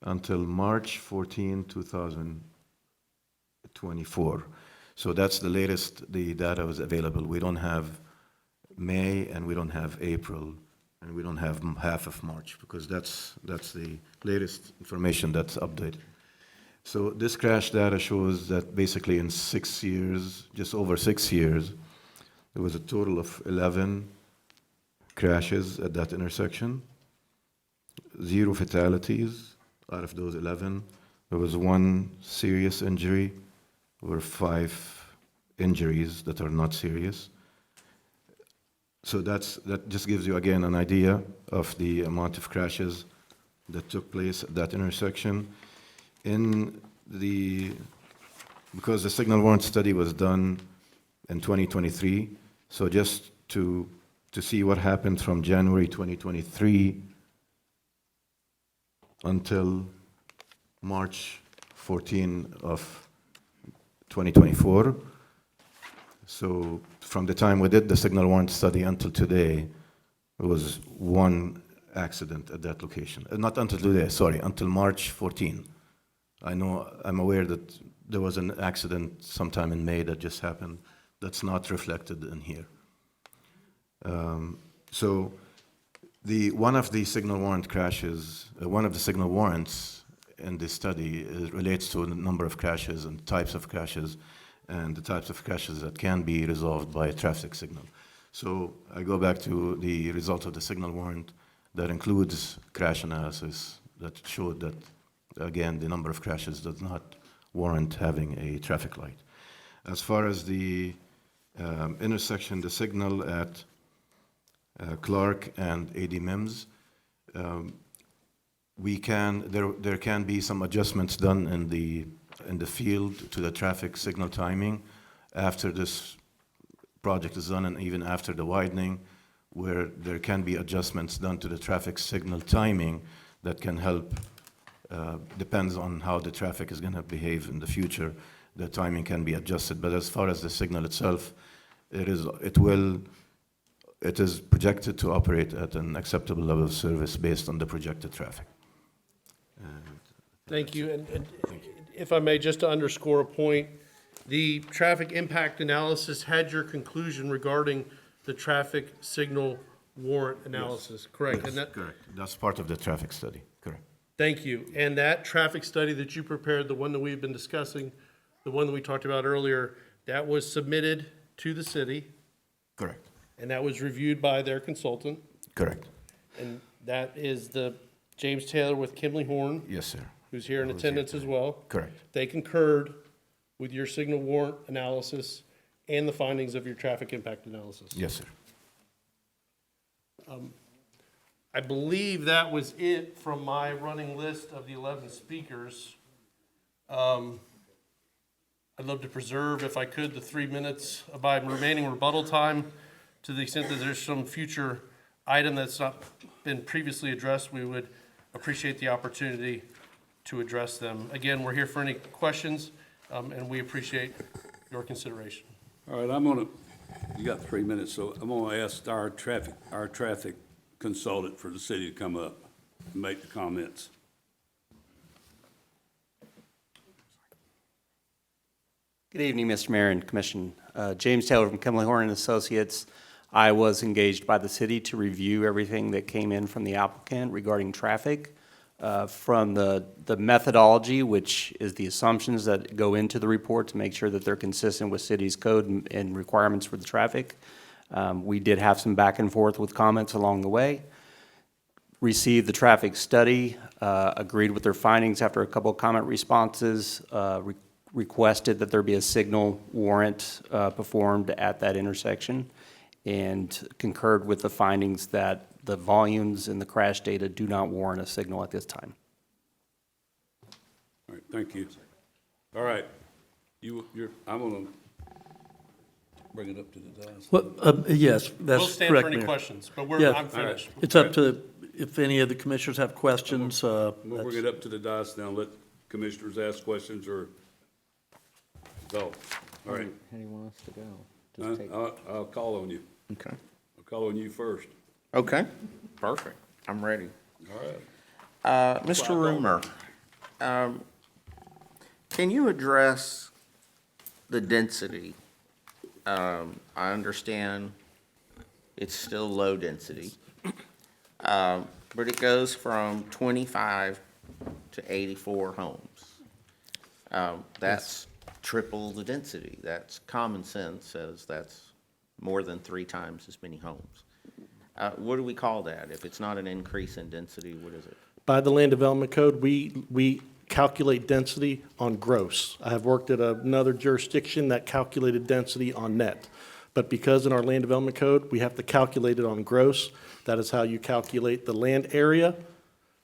until March 14, 2024. So that's the latest the data was available. We don't have May, and we don't have April, and we don't have half of March, because that's the latest information that's updated. So this crash data shows that basically in 6 years, just over 6 years, there was a total of 11 crashes at that intersection, 0 fatalities out of those 11. There was 1 serious injury, there were 5 injuries that are not serious. So that just gives you, again, an idea of the amount of crashes that took place at that intersection. Because the signal warrant study was done in 2023, so just to see what happened from January 2023 until March 14 of 2024. So from the time we did the signal warrant study until today, there was 1 accident at that location. Not until today, sorry, until March 14. I'm aware that there was an accident sometime in May that just happened. That's not reflected in here. So one of the signal warrant crashes, one of the signal warrants in this study relates to the number of crashes and types of crashes, and the types of crashes that can be resolved by a traffic signal. So I go back to the result of the signal warrant that includes crash analysis that showed that, again, the number of crashes does not warrant having a traffic light. As far as the intersection, the signal at Clark and AD Mims, there can be some adjustments done in the field to the traffic signal timing after this project is done, and even after the widening, where there can be adjustments done to the traffic signal timing that can help. Depends on how the traffic is going to behave in the future. The timing can be adjusted, but as far as the signal itself, it is projected to operate at an acceptable level of service based on the projected traffic. Thank you. And if I may, just to underscore a point, the traffic impact analysis had your conclusion regarding the traffic signal warrant analysis, correct? Yes, And that, correct. That's part of the traffic study, correct. thank you. And that traffic study that you prepared, the one that we've been discussing, the one that we talked about earlier, that was submitted to the city, Correct. and that was reviewed by their consultant. Correct. And that is the James Taylor with Kimley Horn. Yes, sir. Who's here in attendance as well. Correct. They concurred with your signal warrant analysis and the findings of your traffic impact analysis. Yes, sir. I believe that was it from my running list of the 11 speakers. I'd love to preserve, if I could, the 3 minutes of my remaining rebuttal time, to the extent that there's some future item that's not been previously addressed. We would appreciate the opportunity to address them. Again, we're here for any questions, and we appreciate your consideration. All right, you got 3 minutes, so I'm gonna ask our traffic consultant for the city to come up and make the comments. Good evening, Mr. Mayor and Commission. James Taylor from Kimley Horn and Associates. I was engaged by the city to review everything that came in from the applicant regarding traffic. From the methodology, which is the assumptions that go into the report to make sure that they're consistent with city's code and requirements for the traffic. We did have some back and forth with comments along the way. Received the traffic study, agreed with their findings after a couple of comment responses, requested that there be a signal warrant performed at that intersection, and concurred with the findings that the volumes and the crash data do not warrant a signal at this time. All right, thank you. All right, I'm gonna bring it up to the dais. Well, yes, that's We'll stand correct, for any Mayor. questions, but Yeah. I'm finished. It's up to, if any of the commissioners have questions, We'll bring it up to the dais now, let commissioners ask questions or go. All right. How do you want us to go? I'll call on you. Okay. Okay. Calling you first. Okay, perfect. I'm ready. All right. Mr. Roomer, can you address the density? I understand it's still low density, but it goes from 25 to 84 homes. That's triple the density. That's common sense says that's more than 3 times as many homes. What do we call that? If it's not an increase in density, what is it? By the Land Development Code, we calculate density on gross. I have worked at another jurisdiction that calculated density on net. But because in our Land Development Code, we have to calculate it on gross, that is how you calculate the land area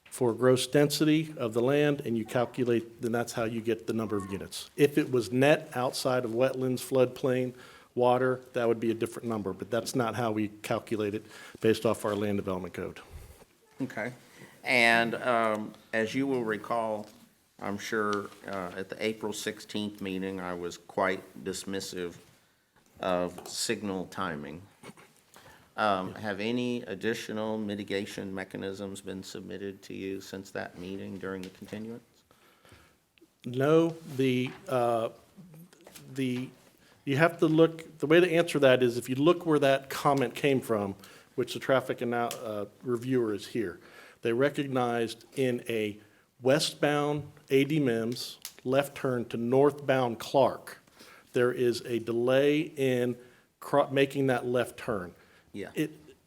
for gross density of the land, and you calculate, then that's how you get the number of units. If it was net outside of wetlands, floodplain, water, that would be a different number, but that's not how we calculate it based off our Land Development Code. Okay. And as you will recall, I'm sure at the April 16th meeting, I was quite dismissive of signal timing. Have any additional mitigation mechanisms been submitted to you since that meeting during the continuance? No, you have to look, the way to answer that is if you look where that comment came from, which the traffic reviewer is here, they recognized in a westbound AD Mims left turn to northbound Clark, there is a delay in making that left turn. Yeah.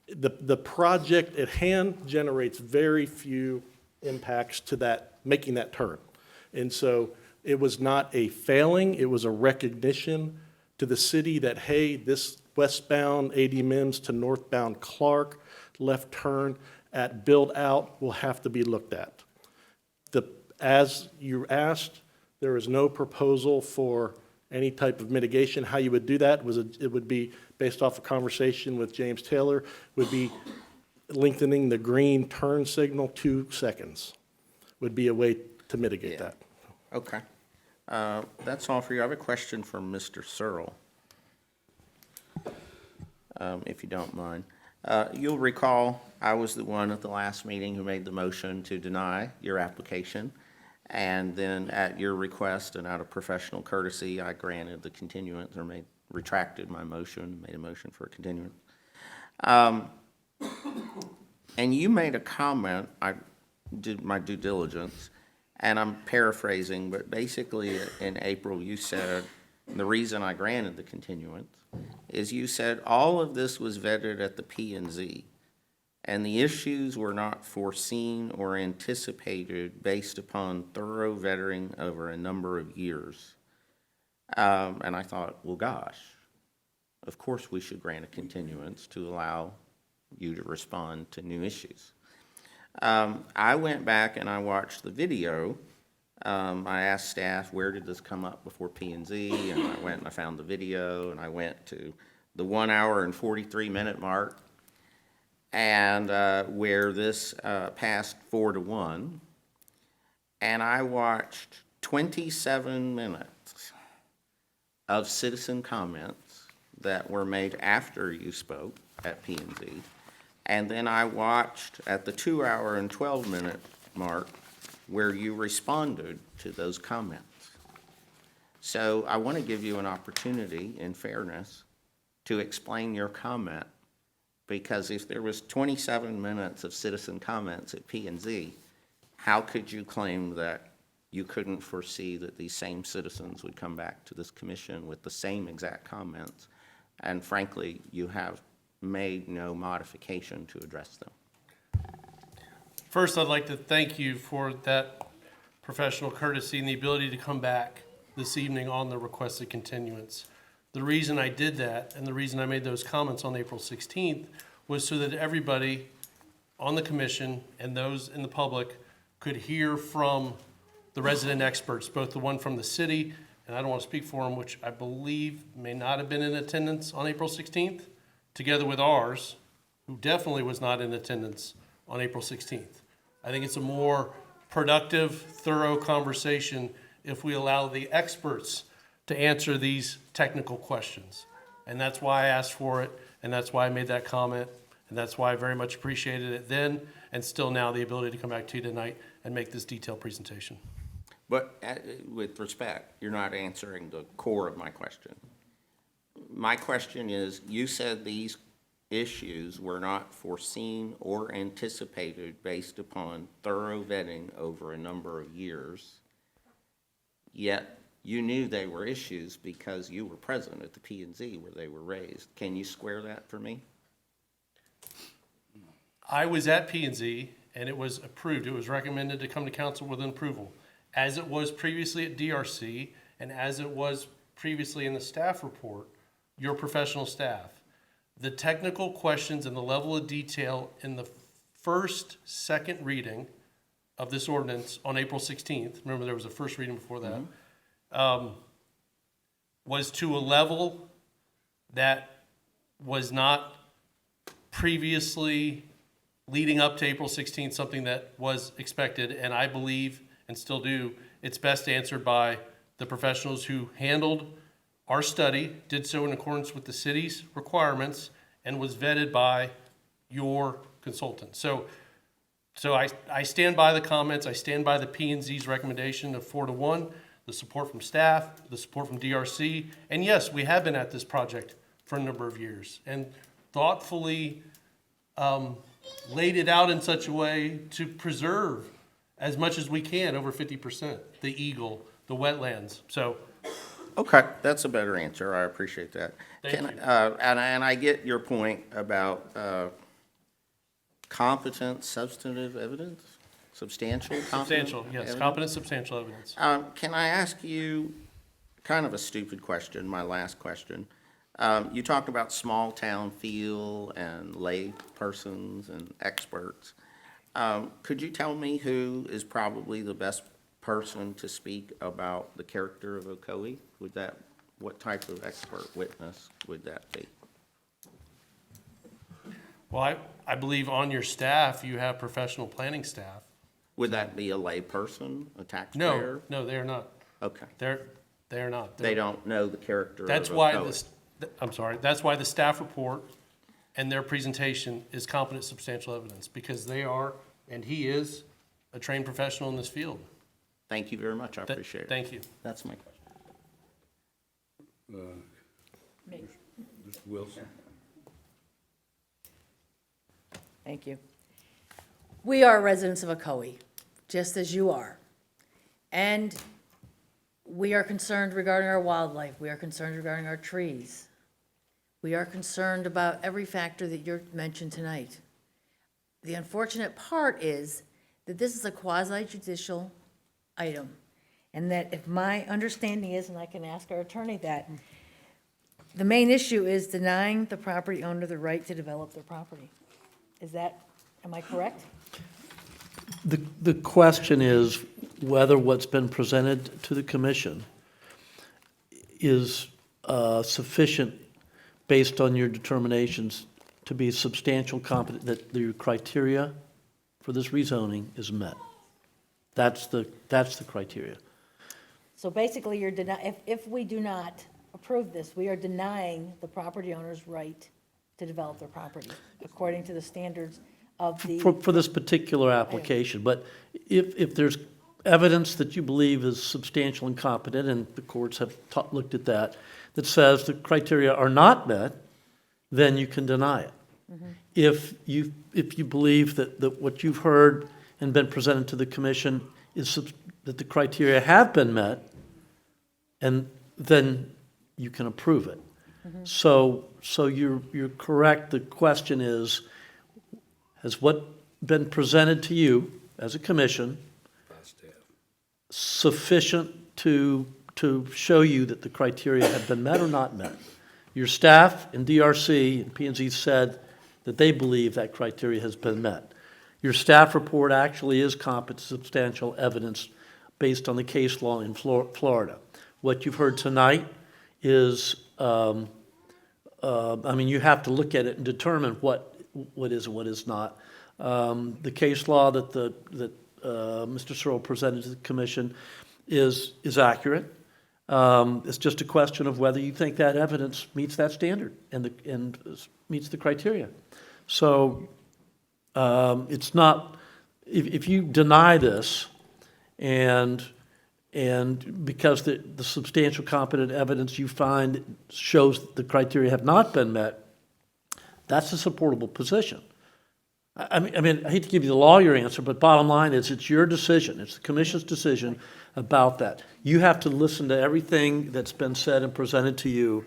The project at hand generates very few impacts to that, making that turn. And so it was not a failing, it was a recognition to the city that, hey, this westbound AD Mims to northbound Clark left turn at build out will have to be looked at. As you asked, there is no proposal for any type of mitigation. How you would do that it would be based off a conversation with James Taylor, would be lengthening the green turn signal 2 seconds would be a way to mitigate that. Okay. That's all for you. I have a question for Mr. Searle, if you don't mind. You'll recall I was the one at the last meeting who made the motion to deny your application. And then at your request and out of professional courtesy, I granted the continuance or retracted my motion, made a motion for a continuance. And you made a comment, I did my due diligence, and I'm paraphrasing, but basically in April you said, the reason I granted the continuance is you said all of this was vetted at the P&Z. And the issues were not foreseen or anticipated based upon thorough vetting over a number of years. And I thought, well, gosh, of course we should grant a continuance to allow you to respond to new issues. I went back and I watched the video. I asked staff, where did this come up before P&Z? And I went and I found the video, and I went to the 1 hour and 43-minute mark, and where this passed 4-1, and I watched 27 minutes of citizen comments that were made after you spoke at P&Z, and then I watched at the 2 hour and 12-minute mark where you responded to those comments. So I want to give you an opportunity, in fairness, to explain your comment. Because if there was 27 minutes of citizen comments at P&Z, how could you claim that you couldn't foresee that these same citizens would come back to this commission with the same exact comments? And frankly, you have made no modification to address them. First, I'd like to thank you for that professional courtesy and the ability to come back this evening on the requested continuance. The reason I did that and the reason I made those comments on April 16th was so that everybody on the commission and those in the public could hear from the resident experts, both the one from the city, and I don't want to speak for them, which I believe may not have been in attendance on April 16th, together with ours, who definitely was not in attendance on April 16th. I think it's a more productive, thorough conversation if we allow the experts to answer these technical questions. And that's why I asked for it, and that's why I made that comment, and that's why I very much appreciated it then, and still now the ability to come back to you tonight and make this detailed presentation. But with respect, you're not answering the core of my question. My question is, you said these issues were not foreseen or anticipated based upon thorough vetting over a number of years, yet you knew they were issues because you were present at the P&Z where they were raised. Can you square that for me? I was at P&Z, and it was approved. It was recommended to come to council with an approval, as it was previously at DRC, and as it was previously in the staff report, your professional staff. The technical questions and the level of detail in the second reading of this ordinance on April 16th, remember there was a first reading before that, was to a level that was not previously leading up to April 16th, something that was expected, and I believe, and still do, it's best answered by the professionals who handled our study, did so in accordance with the city's requirements, and was vetted by your consultant. So I stand by the comments, I stand by the P&Z's recommendation of 4-1, the support from staff, the support from DRC, and yes, we have been at this project for a number of years, and thoughtfully laid it out in such a way to preserve as much as we can, over 50%, the eagle, the wetlands, so. Okay, that's a better answer. I appreciate that. Thank you. And I get your point about competent substantive evidence? Substantial competent Substantial, yes, evidence? competent substantial evidence. Can I ask you kind of a stupid question, my last question? You talked about small town feel and lay persons and experts. Could you tell me who is probably the best person to speak about the character of Ocoee? What type of expert witness would that be? Well, I believe on your staff, you have professional planning staff. Would that be a lay person, a taxpayer? No, they are not. Okay. They are not. They don't know the character of That's why Ocoee. that's why the staff report and their presentation is competent substantial evidence, because they are, and he is, a trained professional in this field. Thank you very much. I appreciate it. Thank you. That's my question. Mr. Wilson. Thank you. We are residents of Ocoee, just as you are. And we are concerned regarding our wildlife. We are concerned regarding our trees. We are concerned about every factor that you mentioned tonight. The unfortunate part is that this is a quasi-judicial item, and that if my understanding is, and I can ask our attorney that, the main issue is denying the property owner the right to develop their property. Am I correct? The question is whether what's been presented to the commission is sufficient based on your determinations to be substantial competent, that the criteria for this rezoning is met. That's the criteria. So basically, if we do not approve this, we are denying the property owner's right to develop their property according to the standards of the. For this particular application, but if there's evidence that you believe is substantial and competent, and the courts have looked at that, that says the criteria are not met, then you can deny it. If you believe that what you've heard and been presented to the commission is that the criteria have been met, and then you can approve it. So you're correct. The question is, has what been presented to you as a commission sufficient to show you that the criteria have been met or not met? Your staff in DRC and P&Z said that they believe that criteria has been met. Your staff report actually is competent substantial evidence based on the case law in Florida. What you've heard tonight is, you have to look at it and determine what is and what is not. The case law that Mr. Searle presented to the commission is accurate. It's just a question of whether you think that evidence meets that standard and meets the criteria. So it's not, if you deny this and because the substantial competent evidence you find shows that the criteria have not been met, that's a supportable position. I mean, I hate to give you the lawyer answer, but bottom line is it's your decision. It's the commission's decision about that. You have to listen to everything that's been said and presented to you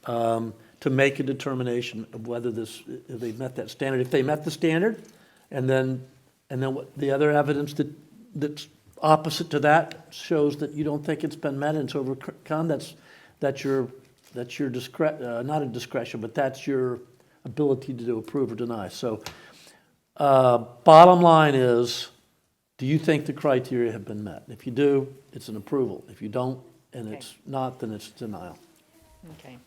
to make a determination of whether if they met that standard. If they met the standard, and then what the other evidence that's opposite to that shows that you don't think it's been met and it's overcome, that's your not a discretion, but that's your ability to approve or deny. So bottom line is, do you think the criteria have been met? If you do, it's an approval. If you don't, and Okay. it's not, then it's denial. Okay.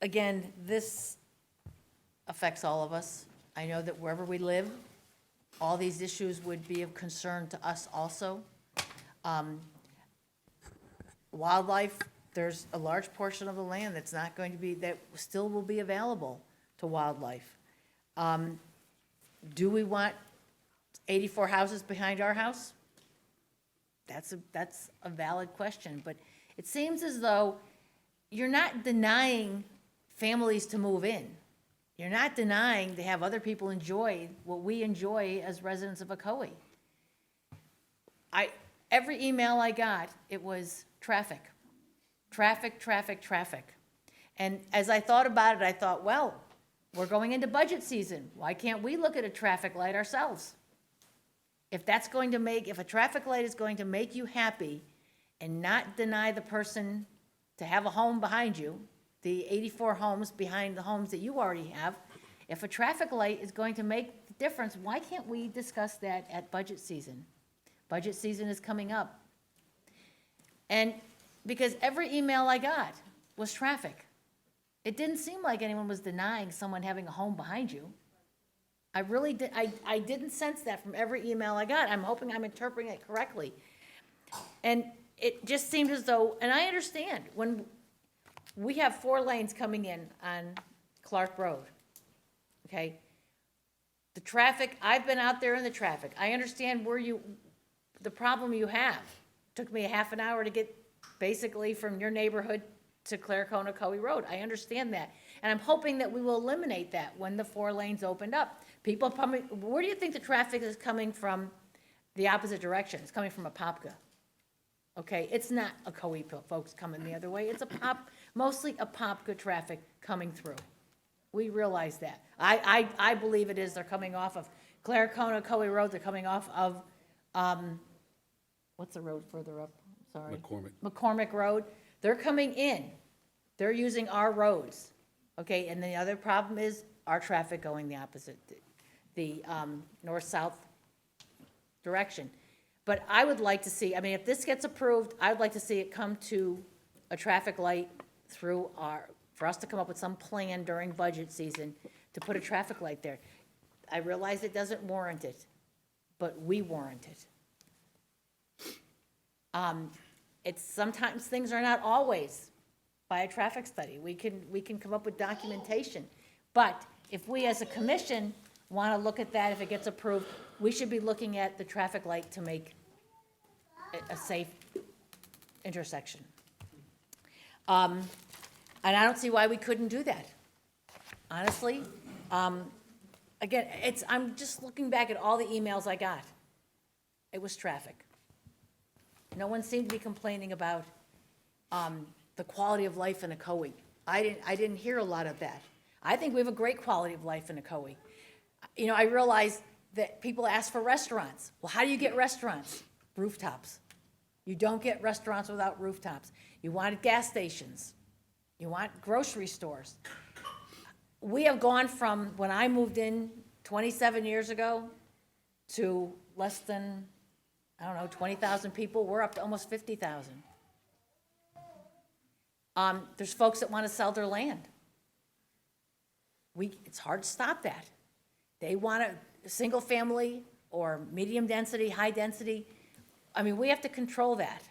Again, this affects all of us. I know that wherever we live, all these issues would be of concern to us also. Wildlife, there's a large portion of the land that's not going to be, that still will be available to wildlife. Do we want 84 houses behind our house? That's a valid question, but it seems as though you're not denying families to move in. You're not denying to have other people enjoy what we enjoy as residents of Ocoee. Every email I got, it was traffic. Traffic, traffic, traffic. And as I thought about it, I thought, well, we're going into budget season. Why can't we look at a traffic light ourselves? If a traffic light is going to make you happy and not deny the person to have a home behind you, the 84 homes behind the homes that you already have, if a traffic light is going to make the difference, why can't we discuss that at budget season? Budget season is coming up. And because every email I got was traffic. It didn't seem like anyone was denying someone having a home behind you. I really did, I didn't sense that from every email I got. I'm hoping I'm interpreting it correctly. And it just seemed as though, and I understand, when we have 4 lanes coming in on Clark Road, okay? The traffic, I've been out there in the traffic. I understand the problem you have. Took me a half an hour to get basically from your neighborhood to Claricona Ocoee Road. I understand that. And I'm hoping that we will eliminate that when the 4 lanes opened up. People coming, where do you think the traffic is coming from the opposite direction? It's coming from Apopka. Okay, it's not Ocoee folks coming the other way. It's mostly Apopka traffic coming through. We realize that. I believe it is. They're coming off of Claricona Ocoee Road. They're coming off of, what's the road further up? Sorry. McCormick Road. They're coming in. They're using our roads. Okay, and the other problem is our traffic going the opposite, the north-south direction. But I would like to see, I mean, if this gets approved, I would like to see it come to a traffic light for us to come up with some plan during budget season to put a traffic light there. I realize it doesn't warrant it, but we warrant it. Sometimes things are not always by a traffic study. We can come up with documentation. But if we as a commission want to look at that, if it gets approved, we should be looking at the traffic light to make a safe intersection. And I don't see why we couldn't do that. Honestly, again, I'm just looking back at all the emails I got. It was traffic. No one seemed to be complaining about the quality of life in Ocoee. I didn't hear a lot of that. I think we have a great quality of life in Ocoee. You know, I realize that people ask for restaurants. Well, how do you get restaurants? Rooftops. You don't get restaurants without rooftops. You want gas stations. You want grocery stores. We have gone from, when I moved in 27 years ago, to less than, 20,000 people. We're up to almost 50,000. There's folks that want to sell their land. It's hard to stop that. They want a single family or medium density, high density I mean, we have to control that.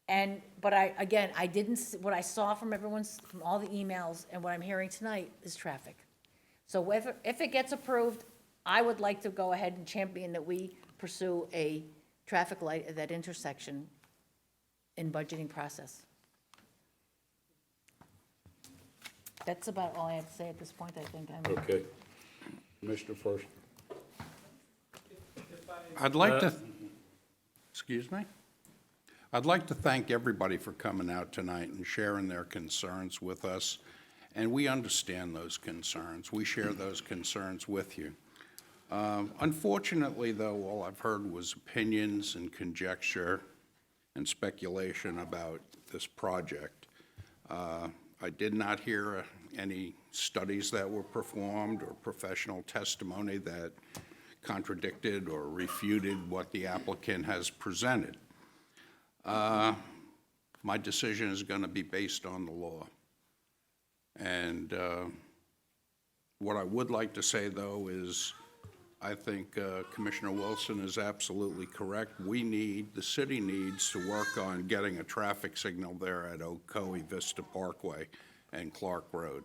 And, but I didn't, what I saw from from all the emails and what I'm hearing tonight is traffic. So if it gets approved, I would like to go ahead and champion that we pursue a traffic light at that intersection in budgeting process. That's about all I have to say at this point, I think. Okay. Commissioner first. I'd like to, excuse me? I'd like to thank everybody for coming out tonight and sharing their concerns with us. And we understand those concerns. We share those concerns with you. Unfortunately, though, all I've heard was opinions and conjecture and speculation about this project. I did not hear any studies that were performed or professional testimony that contradicted or refuted what the applicant has presented. My decision is going to be based on the law. And what I would like to say, though, is I think Commissioner Wilson is absolutely correct. The city needs to work on getting a traffic signal there at Ocoee Vista Parkway and Clark Road.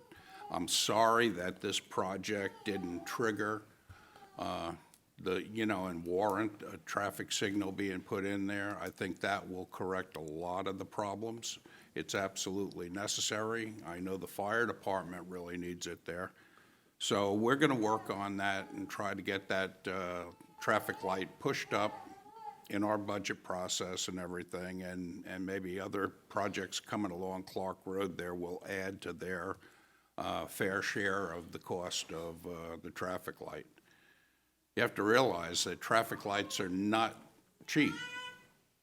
I'm sorry that this project didn't trigger and warrant a traffic signal being put in there. I think that will correct a lot of the problems. It's absolutely necessary. I know the fire department really needs it there. So we're going to work on that and try to get that traffic light pushed up in our budget process and everything, and maybe other projects coming along Clark Road there will add to their fair share of the cost of the traffic light. You have to realize that traffic lights are not cheap.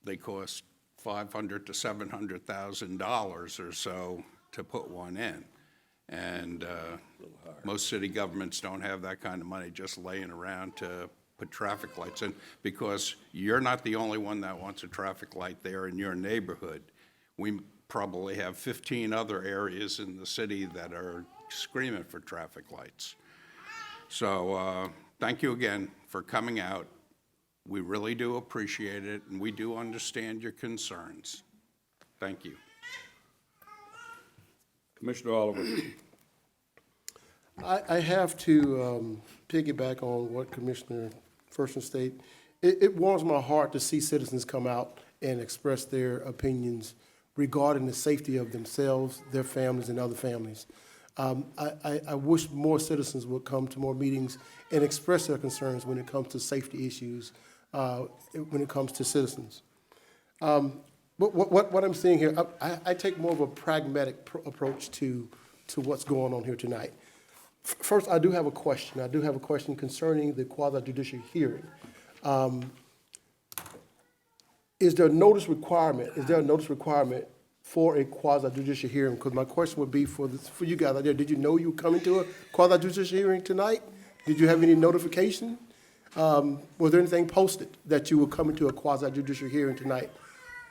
They cost $500,000 to $700,000 or so to put one in. And most city governments don't have that kind of money just laying around to put traffic lights in, because you're not the only one that wants a traffic light there in your neighborhood. We probably have 15 other areas in the city that are screaming for traffic lights. So thank you again for coming out. We really do appreciate it, and we do understand your concerns. Thank you. Commissioner Oliver. I have to piggyback on what Commissioner Ferguson stated. It warms my heart to see citizens come out and express their opinions regarding the safety of themselves, their families, and other families. I wish more citizens would come to more meetings and express their concerns when it comes to safety issues, when it comes to citizens. But what I'm seeing here, I take more of a pragmatic approach to what's going on here tonight. First, I do have a question. I do have a question concerning the quasi-judicial hearing. Is there a notice requirement? Is there a notice requirement for a quasi-judicial hearing? Because my question would be for you guys out there, did you know you were coming to a quasi-judicial hearing tonight? Did you have any notification? Was there anything posted that you were coming to a quasi-judicial hearing tonight?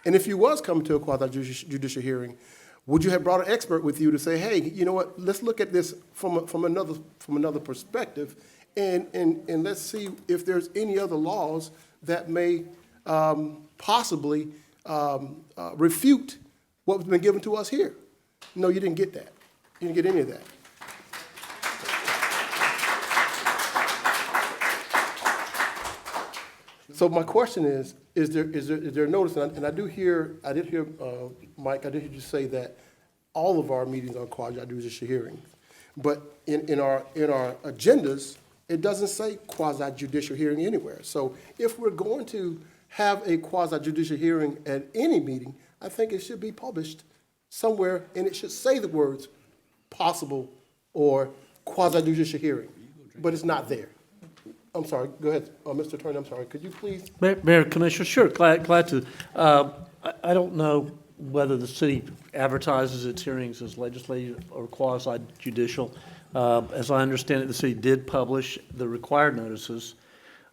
And if you was coming to a quasi-judicial hearing, would you have brought an expert with you to say, hey, you know what, let's look at this from another perspective, and let's see if there's any other laws that may possibly refute what's been given to us here? No, you didn't get that. You didn't get any of that. So my question is there a notice? And I did hear, Mike, I did hear you say that all of our meetings are quasi-judicial hearings. But in our agendas, it doesn't say quasi-judicial hearing anywhere. So if we're going to have a quasi-judicial hearing at any meeting, I think it should be published somewhere, and it should say the words possible or quasi-judicial hearing, but it's not there. I'm sorry, go ahead, Mr. Attorney, I'm sorry, could you please? Mayor, Commissioner, sure, glad to. I don't know whether the city advertises its hearings as legislative or quasi-judicial. As I understand it, the city did publish the required notices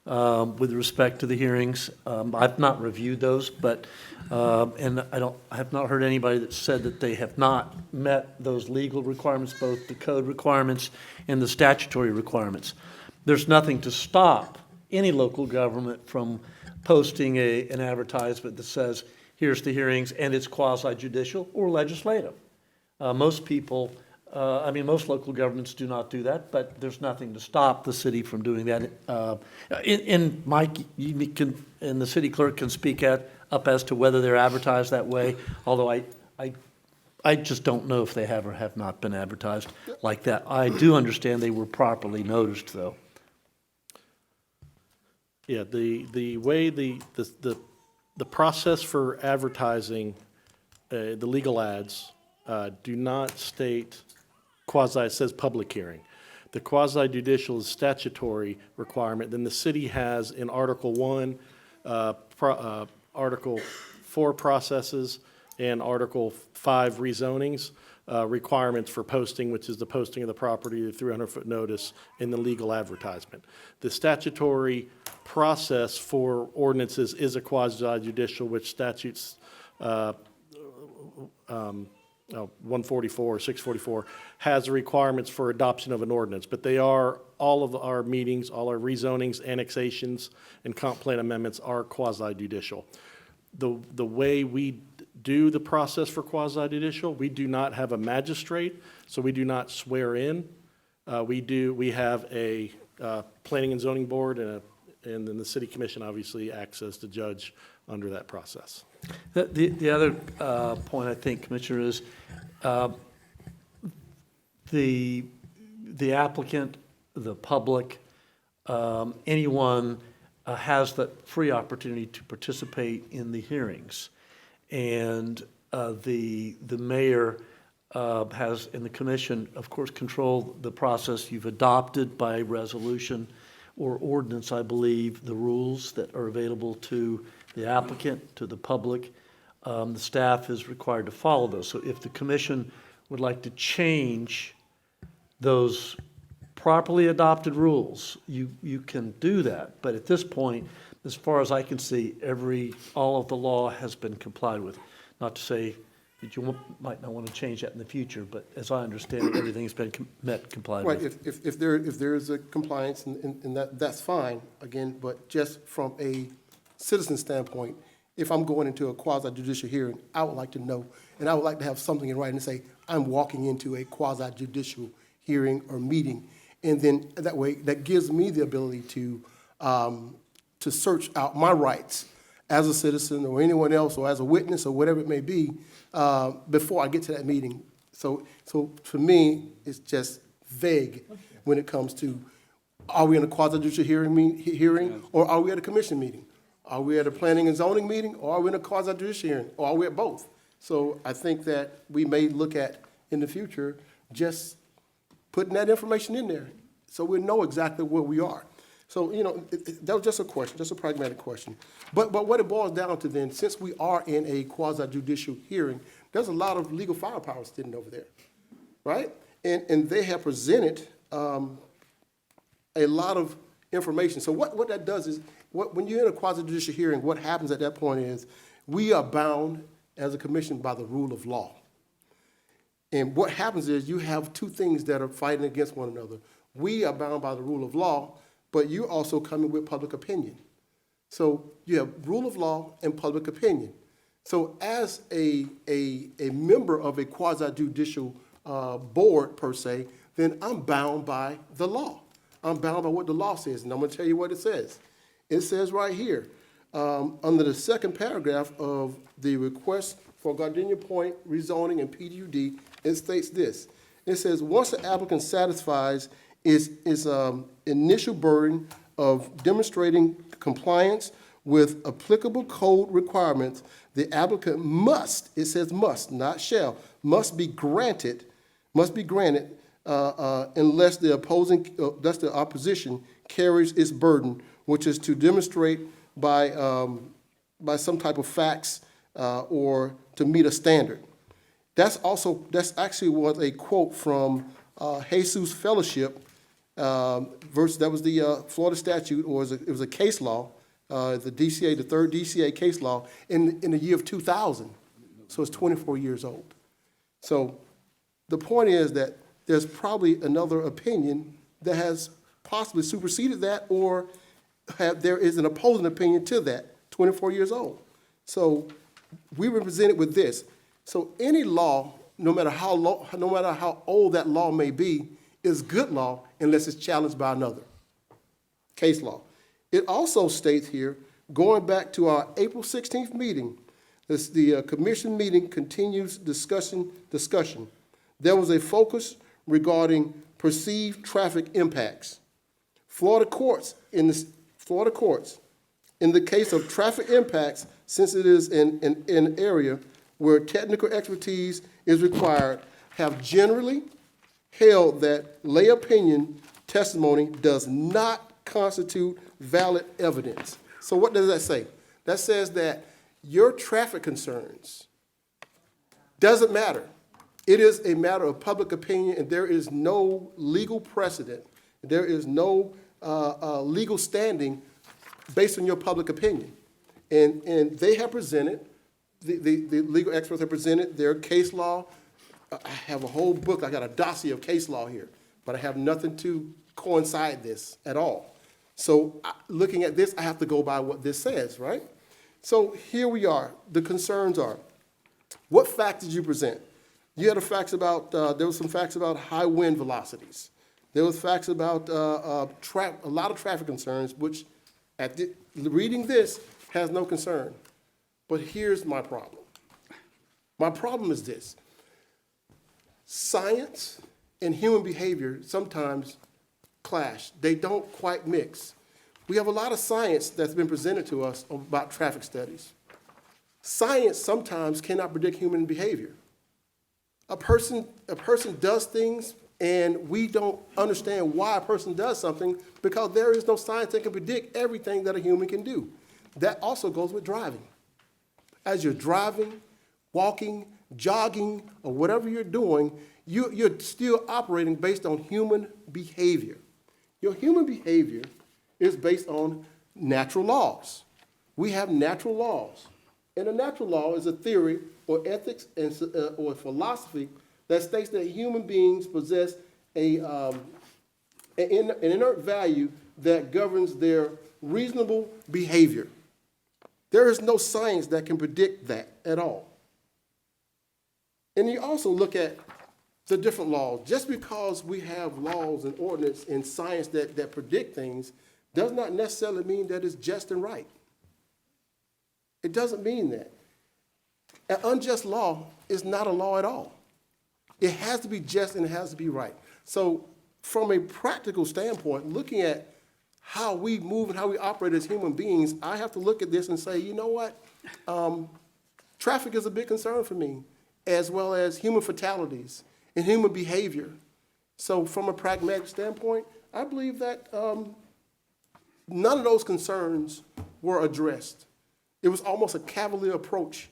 with respect to the hearings. I've not reviewed those, but, and I have not heard anybody that said that they have not met those legal requirements, both the code requirements and the statutory requirements. There's nothing to stop any local government from posting an advertisement that says, here's the hearings, and it's quasi judicial or legislative. Most people, most local governments do not do that, but there's nothing to stop the city from doing that. Mike, and the city clerk can speak up as to whether they're advertised that way, although I just don't know if they have or have not been advertised like that. I do understand they were properly noticed, though. Yeah, the way the process for advertising the legal ads do not state quasi, it says public hearing. The quasi judicial is statutory requirement. Then the city has in Article 1, Article 4 processes, and Article 5 rezonings, requirements for posting, which is the posting of the property, the 300-foot notice, and the legal advertisement. The statutory process for ordinances is a quasi-judicial, which statutes 144 or 644 has requirements for adoption of an ordinance, but they are, all of our meetings, all our rezonings, annexations, and comp plan amendments are quasi-judicial. The way we do the process for quasi-judicial, we do not have a magistrate, so we do not swear in. We have a planning and zoning board, and then the city commission obviously acts as the judge under that process. The other point, I think, Commissioner, is the applicant, the public, anyone has the free opportunity to participate in the hearings. And the mayor has, and the commission, of course, control the process. You've adopted by resolution or ordinance, I believe, the rules that are available to the applicant, to the public. The staff is required to follow those. So if the commission would like to change those properly adopted rules, you can do that. But at this point, as far as I can see, all of the law has been complied with. Not to say that you might not want to change that in the future, but as I understand it, everything's been complied Right, with. if there is a compliance, and that's fine, again, but just from a citizen standpoint, if I'm going into a quasi-judicial hearing, I would like to know, and I would like to have something in writing to say, I'm walking into a quasi-judicial hearing or meeting, and then that way, that gives me the ability to search out my rights as a citizen or anyone else, or as a witness, or whatever it may be, before I get to that meeting. So for me, it's just vague when it comes to, are we in a quasi-judicial hearing, or are we at a commission meeting? Are we at a planning and zoning meeting, or are we in a quasi-judicial hearing, or are we at both? So I think that we may look at, in the future, just putting that information in there, so we know exactly where we are. So, that was just a question, just a pragmatic question. But what it boils down to then, since we are in a quasi-judicial hearing, there's a lot of legal firepower sitting over there, right? And they have presented a lot of information. So what that does is, when you're in a quasi-judicial hearing, what happens at that point is, we are bound as a commission by the rule of law. And what happens is, you have two things that are fighting against one another. We are bound by the rule of law, but you're also coming with public opinion. So you have rule of law and public opinion. So as a member of a quasi-judicial board, per se, then I'm bound by the law. I'm bound by what the law says, and I'm gonna tell you what it says. It says right here, under the second paragraph of the request for Gardenia Point rezoning and PUD, it states this. It says, once the applicant satisfies its initial burden of demonstrating compliance with applicable code requirements, the applicant must, it says must, not shall, must be granted unless the opposition carries its burden, which is to demonstrate by some type of facts or to meet a standard. That's actually was a quote from Jesus Fellowship verse. That was the Florida statute, or it was a case law, the DCA, the third DCA case law in the year of 2000. So it's 24 years old. So the point is that there's probably another opinion that has possibly superseded that, or there is an opposing opinion to that. 24 years old. So we were presented with this. So any law, no matter how old that law may be, is good law unless it's challenged by another. Case law. It also states here, going back to our April 16th meeting, the commission meeting continues discussion. There was a focus regarding perceived traffic impacts. Florida courts, in the case of traffic impacts, since it is in an area where technical expertise is required, have generally held that lay opinion testimony does not constitute valid evidence. So what does that say? That says that your traffic concerns doesn't matter. It is a matter of public opinion, and there is no legal precedent. There is no legal standing based on your public opinion. And they have presented, the legal experts have presented their case law. I have a whole book, I got a dossier of case law here, but I have nothing to coincide this at all. So looking at this, I have to go by what this says, right? So here we are. The concerns are, what facts did you present? You had there was some facts about high wind velocities. There was facts about a lot of traffic concerns, which reading this has no concern. But here's my problem. My problem is this. Science and human behavior sometimes clash. They don't quite mix. We have a lot of science that's been presented to us about traffic studies. Science sometimes cannot predict human behavior. A person does things, and we don't understand why a person does something because there is no science that can predict everything that a human can do. That also goes with driving. As you're driving, walking, jogging, or whatever you're doing, you're still operating based on human behavior. Your human behavior is based on natural laws. We have natural laws. And a natural law is a theory or ethics or philosophy that states that human beings possess an inert value that governs their reasonable behavior. There is no science that can predict that at all. And you also look at the different laws. Just because we have laws and ordinance and science that predict things does not necessarily mean that it's just and right. It doesn't mean that. An unjust law is not a law at all. It has to be just and it has to be right. So from a practical standpoint, looking at how we move and how we operate as human beings, I have to look at this and say, you know what? Traffic is a big concern for me, as well as human fatalities and human behavior. So from a pragmatic standpoint, I believe that none of those concerns were addressed. It was almost a cavalier approach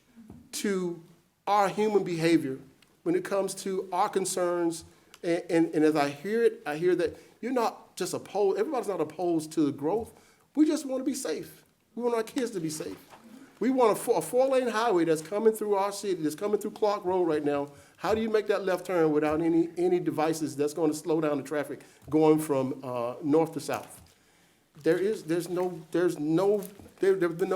to our human behavior when it comes to our concerns. And as I hear it, I hear that you're not just opposed, everybody's not opposed to the growth. We just want to be safe. We want our kids to be safe. We want a four-lane highway that's coming through our city, that's coming through Clark Road right now. How do you make that left turn without any devices that's going to slow down the traffic going from north to south? There's been no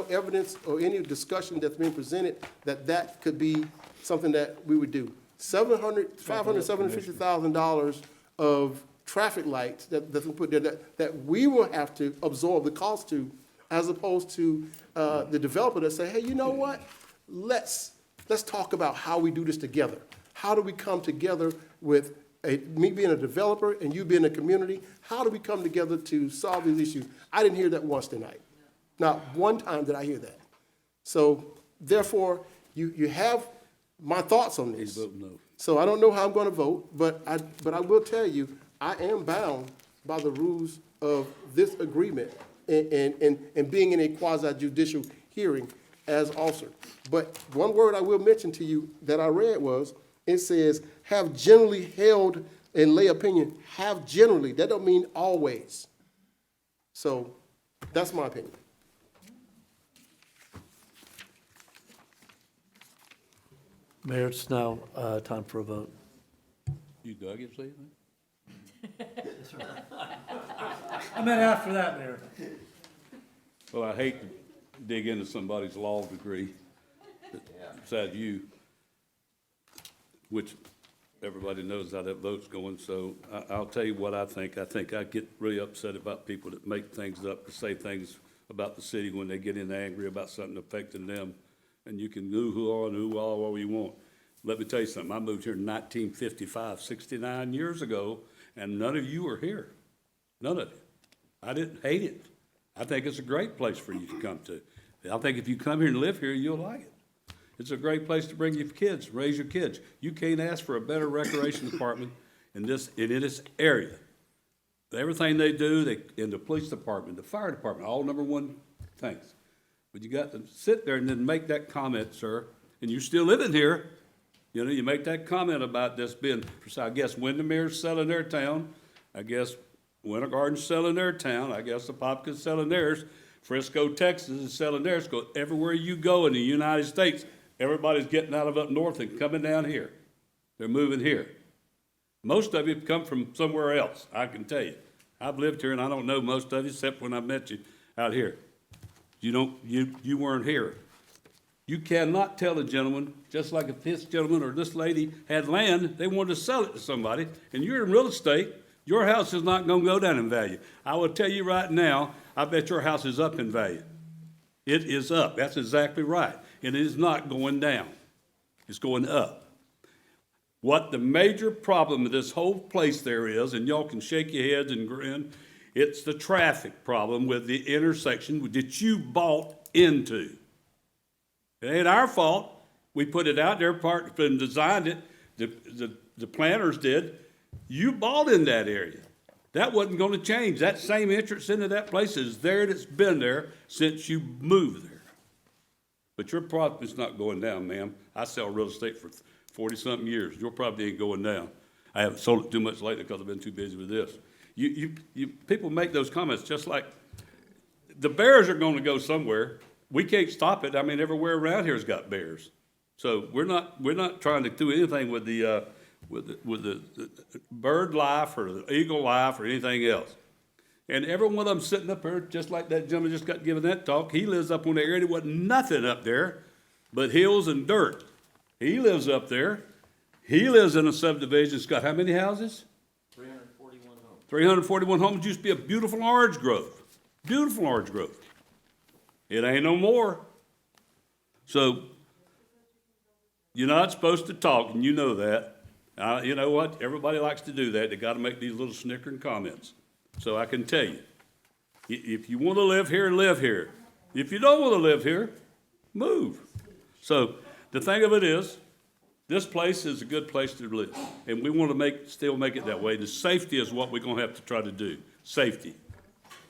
evidence or any discussion that's been presented that could be something that we would do. $750,000 of traffic lights that's put there that we will have to absorb the cost to, as opposed to the developer that say, hey, you know what? Let's talk about how we do this together. How do we come together with me being a developer and you being a community? How do we come together to solve these issues? I didn't hear that once tonight. Not one time did I hear that. So therefore, you have my thoughts on this. So I don't know how I'm going to vote, but I will tell you, I am bound by the rules of this agreement and being in a quasi-judicial hearing as officer. But one word I will mention to you that I read was, it says, have generally held in lay opinion. Have generally. That don't mean always. So that's my opinion. Mayor, it's now time for a vote. You dug it, Stephen? I meant after that, Mayor. Well, I hate to dig into somebody's law degree besides you, which everybody knows how that vote's going, so I'll tell you what I think. I think I get really upset about people that make things up, to say things about the city when they get in angry about something affecting them. And you can ooh-hoo and ooh-ah all you want. Let me tell you something. I moved here in 1955, 69 years ago, and none of you were here. None of you. I didn't hate it. I think it's a great place for you to come to. I think if you come here and live here, you'll like it. It's a great place to bring your kids, raise your kids. You can't ask for a better recreation department in this area. Everything they do, in the police department, the fire department, all number one things. But you got to sit there and then make that comment, sir, and you're still living here. You know, you make that comment about this being, I guess Windermere's selling their town. I guess Winter Garden's selling their town. I guess the Popka's selling theirs. Frisco, Texas is selling theirs. Because everywhere you go in the United States, everybody's getting out of up north and coming down here. They're moving here. Most of you come from somewhere else, I can tell you. I've lived here and I don't know most of you except when I met you out here. You weren't here. You cannot tell a gentleman, just like if this gentleman or this lady had land, they wanted to sell it to somebody, and you're in real estate, your house is not gonna go down in value. I will tell you right now, I bet your house is up in value. It is up, that's exactly right. And it is not going down, it's going up. What the major problem of this whole place there is, and y'all can shake your heads and grin, it's the traffic problem with the intersection that you bought into. It ain't our fault. We put it out there, part and designed it. The planners did. You bought in that area. That wasn't going to change. That same entrance into that place is there, and it's been there since you moved there. But your property's not going down, ma'am. I sell real estate for 40-something years. Your property ain't going down. I haven't sold it too much lately because I've been too busy with this. People make those comments just like the bears are going to go somewhere. We can't stop it. I mean, everywhere around here's got bears. So we're not trying to do anything with the bird life or the eagle life or anything else. And every one of them sitting up there, just like that gentleman just got given that talk, he lives up on the area. There wasn't nothing up there but hills and dirt. He lives up there. He lives in a subdivision that's got how many houses? 341 homes. 341 homes. Used to be a beautiful orange grove. Beautiful orange grove. It ain't no more. So you're not supposed to talk, and you know that. You know what? Everybody likes to do that. They got to make these little snickering comments. So I can tell you, if you want to live here, live here. If you don't want to live here, move. So the thing of it is, this place is a good place to live, and we want to still make it that way. The safety is what we're going to have to try to do. Safety.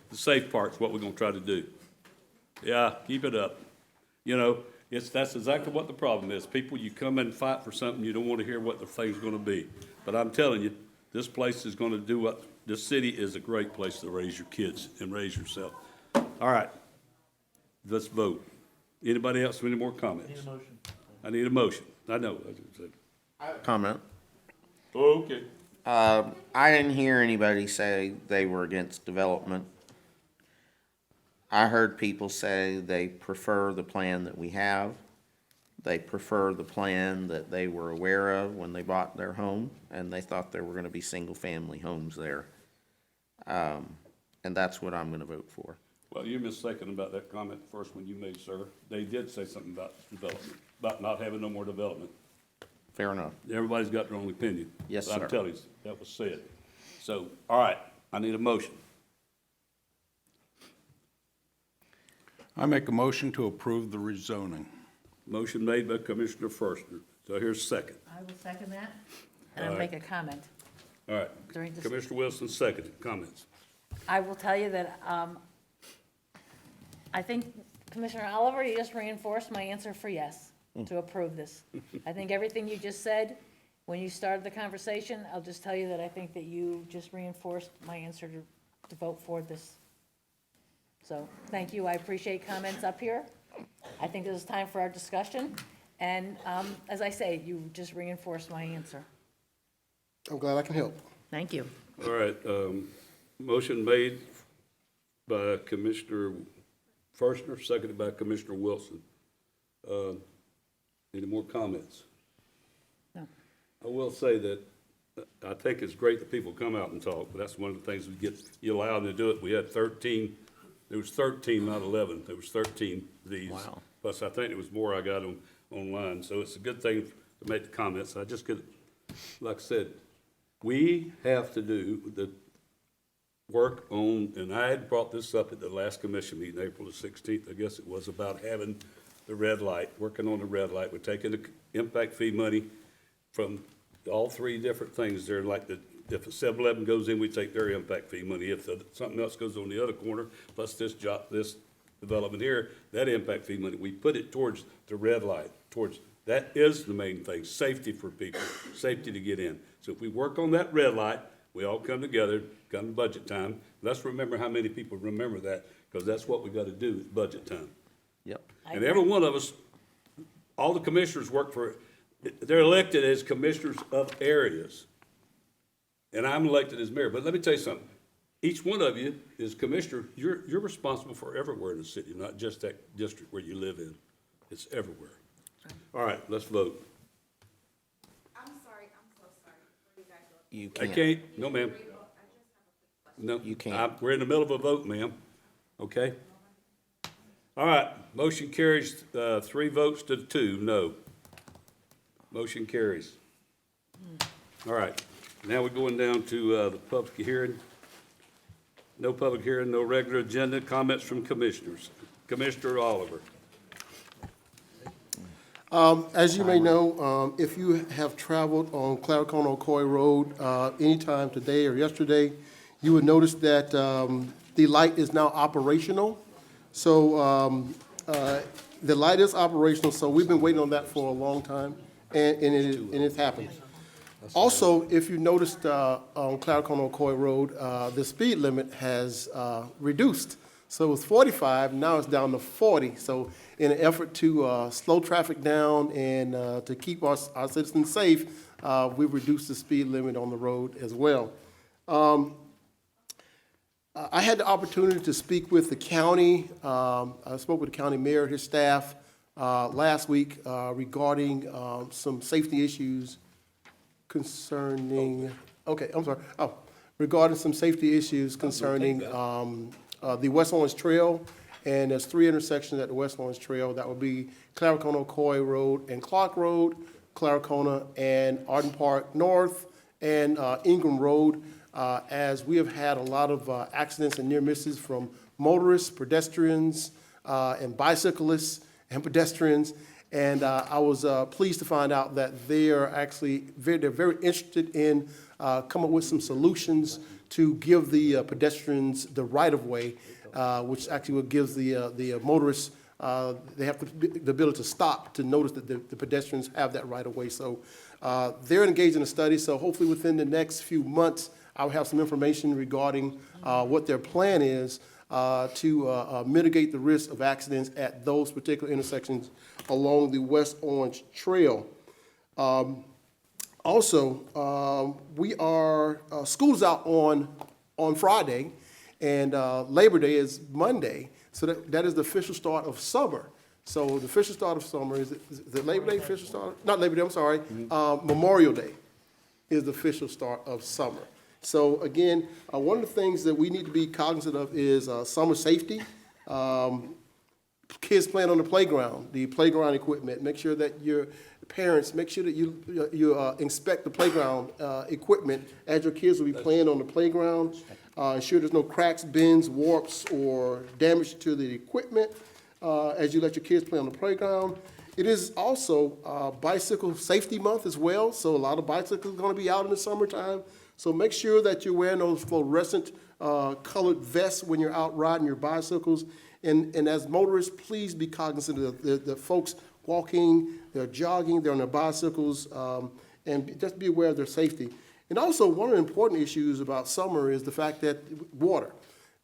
The safe part's what we're going to try to do. Yeah, keep it up. You know, that's exactly what the problem is. People, you come and fight for something, you don't want to hear what the thing's going to be. But I'm telling you, this place is going to do what, this city is a great place to raise your kids and raise yourself. All right, let's vote. Anybody else with any more comments? Need a motion. I need a motion. I know. Comment. Okay. I didn't hear anybody say they were against development. I heard people say they prefer the plan that we have. They prefer the plan that they were aware of when they bought their home, and they thought there were going to be single-family homes there. And that's what I'm going to vote for. Well, you're mistaken about that comment, the first one you made, sir. They did say something about development, about not having no more development. Fair enough. Everybody's got their own opinion. Yes, But sir. I'm telling you, that was said. So, all right, I need a motion. I make a motion to approve the rezoning. Motion made by Commissioner Forster. So here's second. I will second that, and I'll All right. make a comment. All right. During this- Commissioner Wilson, seconded. Comments? I will tell you that I think, Commissioner Oliver, you just reinforced my answer for yes, to approve this. I think everything you just said, when you started the conversation, I'll just tell you that I think that you just reinforced my answer to vote for this. So, thank you, I appreciate comments up here. I think this is time for our discussion, and as I say, you just reinforced my answer. I'm glad I can help. Thank you. All right, motion made by Commissioner Firstner, seconded by Commissioner Wilson. Any more comments? No. I will say that I think it's great that people come out and talk, but that's one of the things we get, you allow them to do it. We had 13, there was 13, not 11. There was 13 of these. Wow. Plus, I think it was more I got online. So it's a good thing to make the comments. I just get, like I said, we have to do the work on, and I had brought this up at the last commission meeting, April the 16th, I guess it was, about having the red light, working on the red light. We're taking the impact fee money from all three different things there, like if a 7-Eleven goes in, we take their impact fee money. If something else goes on the other corner, plus this development here, that impact fee money, we put it towards the red light, that is the main thing, safety for people, safety to get in. So if we work on that red light, we all come together, come to budget time. Let's remember how many people remember that, because that's what we got to do at budget time. Yep. And every one of us, all the commissioners work for, they're elected as commissioners of areas. And I'm elected as mayor. But let me tell you something. Each one of you is commissioner. You're responsible for everywhere in the city, not just that district where you live in. It's everywhere. All right, let's vote. I'm sorry, I'm so sorry. Before you guys go. You I can't. can't, no, ma'am. No. You can't. We're in the middle of a vote, ma'am. Okay? All right, motion carries, 3 votes to 2, no. Motion carries. All right, now we're going down to the public hearing. No public hearing, no regular agenda, comments from commissioners. Commissioner Oliver. As you may know, if you have traveled on Claricona Ocoee Road anytime today or yesterday, you would notice that the light is now operational. So the light is operational, so we've been waiting on that for a long time, and it's happened. Also, if you noticed on Claricona Ocoee Road, the speed limit has reduced. So it was 45, now it's down to 40. So in an effort to slow traffic down and to keep our citizens safe, we've reduced the speed limit on the road as well. I had the opportunity to speak with the county. I spoke with the county mayor and his staff last week regarding some safety issues concerning, regarding some safety issues concerning the West Orange Trail. And there's 3 intersections at the West Orange Trail. That would be Claricona Ocoee Road and Clark Road, Claricona and Arden Park North, and Ingram Road. As we have had a lot of accidents and near misses from motorists, pedestrians, and bicyclists and pedestrians. And I was pleased to find out that they are actually they're very interested in coming up with some solutions to give the pedestrians the right-of-way, which actually gives the motorists, they have the ability to stop to notice that the pedestrians have that right-of-way. So they're engaged in a study, so hopefully within the next few months, I'll have some information regarding what their plan is to mitigate the risk of accidents at those particular intersections along the West Orange Trail. Also, school's out on Friday, and Labor Day is Monday, so that is the official start of summer. So the official start of summer, is it Labor Day official start? Not Labor Day, I'm sorry. Memorial Day is the official start of summer. So again, one of the things that we need to be cognizant of is summer safety. Kids playing on the playground equipment. Make sure that your parents, make sure that you inspect the playground equipment as your kids will be playing on the playground. Ensure there's no cracks, bends, warps, or damage to the equipment as you let your kids play on the playground. It is also Bicycle Safety Month as well, so a lot of bicycles are going to be out in the summertime. So make sure that you're wearing those fluorescent colored vests when you're out riding your bicycles. And as motorists, please be cognizant of the folks walking, they're jogging, they're on their bicycles, and just be aware of their safety. And also, one of the important issues about summer is the fact that water.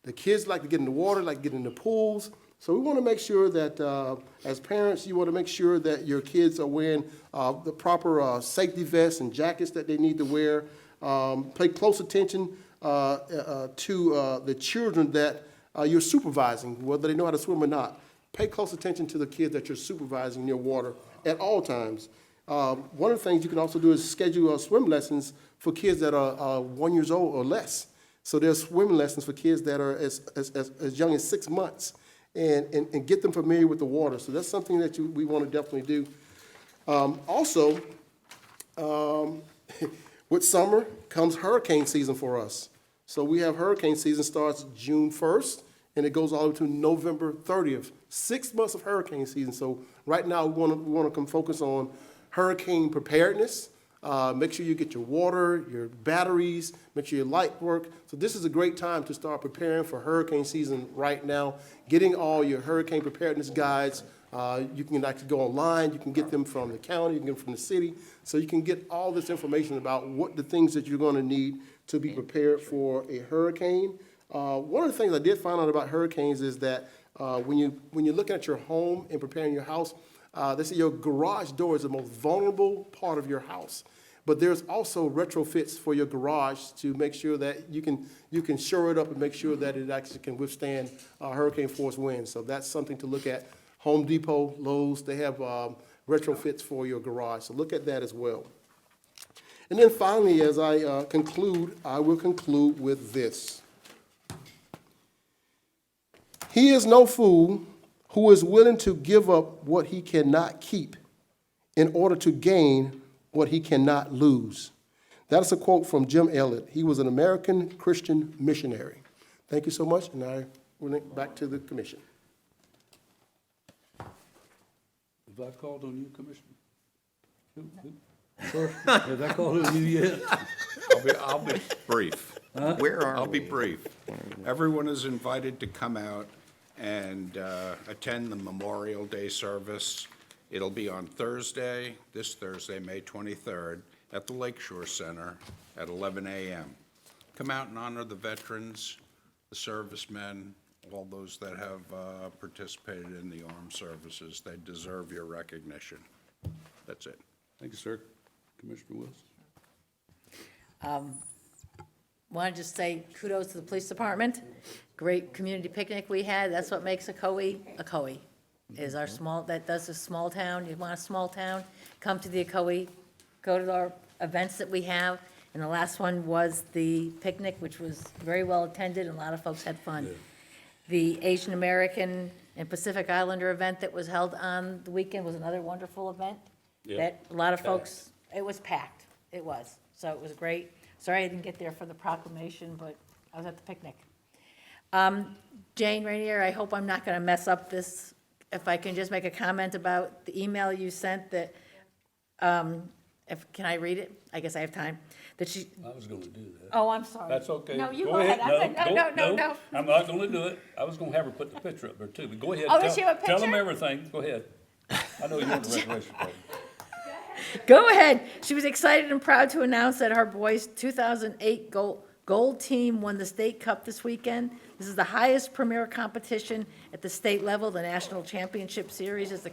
The kids like to get in the water, like to get in the pools. So we want to make sure that as parents, you want to make sure that your kids are wearing the proper safety vests and jackets that they need to wear. Pay close attention to the children that you're supervising, whether they know how to swim or not. Pay close attention to the kids that you're supervising near water at all times. One of the things you can also do is schedule swim lessons for kids that are 1 year old or less. So there's swimming lessons for kids that are as young as 6 months, and get them familiar with the water. So that's something that we want to definitely do. Also, with summer comes hurricane season for us. So we have hurricane season starts June 1st, and it goes all the way to November 30th. 6 months of hurricane season. So right now we want to come focus on hurricane preparedness. Make sure you get your water, your batteries, make sure your light work. So this is a great time to start preparing for hurricane season right now. Getting all your hurricane preparedness guides. You can actually go online. You can get them from the county. You can get them from the city. So you can get all this information about what the things that you're going to need to be prepared for a hurricane. One of the things I did find out about hurricanes is that when you're looking at your home and preparing your house, they say your garage door is the most vulnerable part of your house. But there's also retrofits for your garage to make sure that you can shore it up and make sure that it actually can withstand hurricane force winds. So that's something to look at. Home Depot, Lowe's, they have retrofits for your garage. So look at that as well. And then finally, as I conclude, I will conclude with this. He is no fool who is willing to give up what he cannot keep in order to gain what he cannot lose. That's a quote from Jim Elliot. He was an American Christian missionary. Thank you so much, and I will link back to the commission. Have I called on you, Commissioner? Have I called on you yet? I'll be brief. Where are I'll be we? brief. Everyone is invited to come out and attend the Memorial Day service. It'll be on Thursday, this Thursday, May 23rd, at the Lakeshore Center at 11 a.m. Come out and honor the veterans, the servicemen, all those that have participated in the armed services. They deserve your recognition. That's it. Thank you, sir. Commissioner Wilson. Want to just say kudos to the police department. Great community picnic we had. That's what makes Ocoee, Ocoee. Is our small, that does a small town. You want a small town, come to the Ocoee, go to our events that we have. And the last one was the picnic, which was very well attended, and a lot of folks had fun. Yeah. The Asian American and Pacific Islander event that was held on the weekend was another wonderful event. Yeah. That a lot of folks, it was packed. It was. So it was great. Sorry I didn't get there for the proclamation, but I was at the picnic. Jane Rainier, I hope I'm not going to mess up this. If I can just make a comment about the email you sent that, can I read it? I guess I have time. That she, I was going to do that. oh, I'm sorry. That's okay. No, you go ahead. No. I'm not going to do it. I was going to have her put the picture up there too, but go ahead. Oh, does she have a Tell them picture? everything. Go ahead. I know you're in the recreation program. Go ahead. She was excited and proud to announce that her boys' 2008 gold team won the state cup this weekend. This is the highest premier competition at the state level. The national championship series is the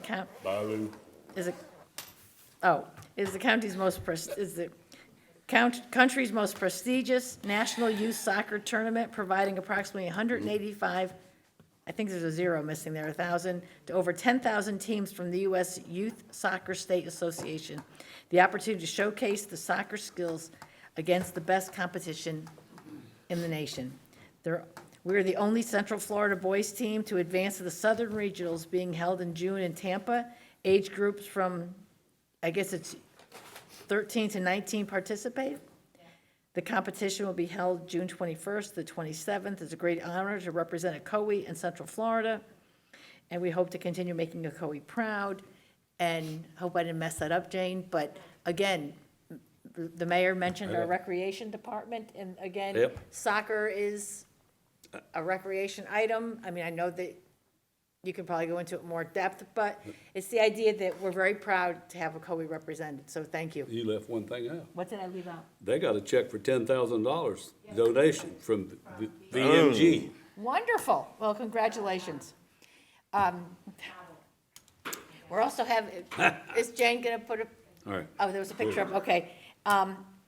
country's most prestigious national youth soccer tournament, providing approximately 185. I think there's a zero missing there, 1,000, to over 10,000 teams from the U.S. Youth Soccer State Association. The opportunity to showcase the soccer skills against the best competition in the nation. We're the only Central Florida boys team to advance to the Southern Regionals being held in June in Tampa. Age groups from, I guess it's 13 to 19 participate. The competition will be held June 21st to the 27th. It's a great honor to represent Ocoee and Central Florida, and we hope to continue making Ocoee proud. And hope I didn't mess that up, Jane, but again, the mayor mentioned our recreation department, and again, Yep. soccer is a recreation item. I mean, I know that you can probably go into it more depth, but it's the idea that we're very proud to have Ocoee represented, so thank you. You left one thing out. What did I leave out? They got a check for $10,000 donation from the VMG. Wonderful. Well, congratulations. We're also having, is Jane going to put a, All right. oh, there was a picture of, okay.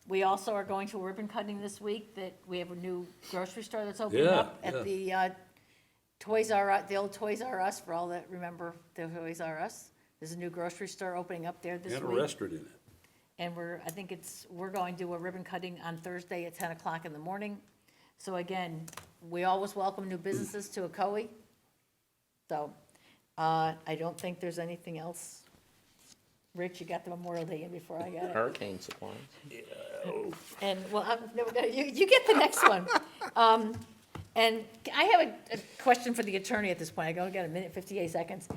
We also are going to a ribbon cutting this week, that we have a new grocery store that's opening Yeah, up at yeah. the Toys R Us, the old Toys R Us, for all that remember the Toys R Us. There's a new grocery store opening up there this week. And a restaurant in it. And we're going to do a ribbon cutting on Thursday at 10 o'clock in the morning. So again, we always welcome new businesses to Ocoee. So, I don't think there's anything else. Rich, you got the Memorial Day in before I got it. Hurricane supplies. And, well, I'm never gonna, you get the next one. And I have a question for the attorney at this point. I only got a minute, 58 seconds.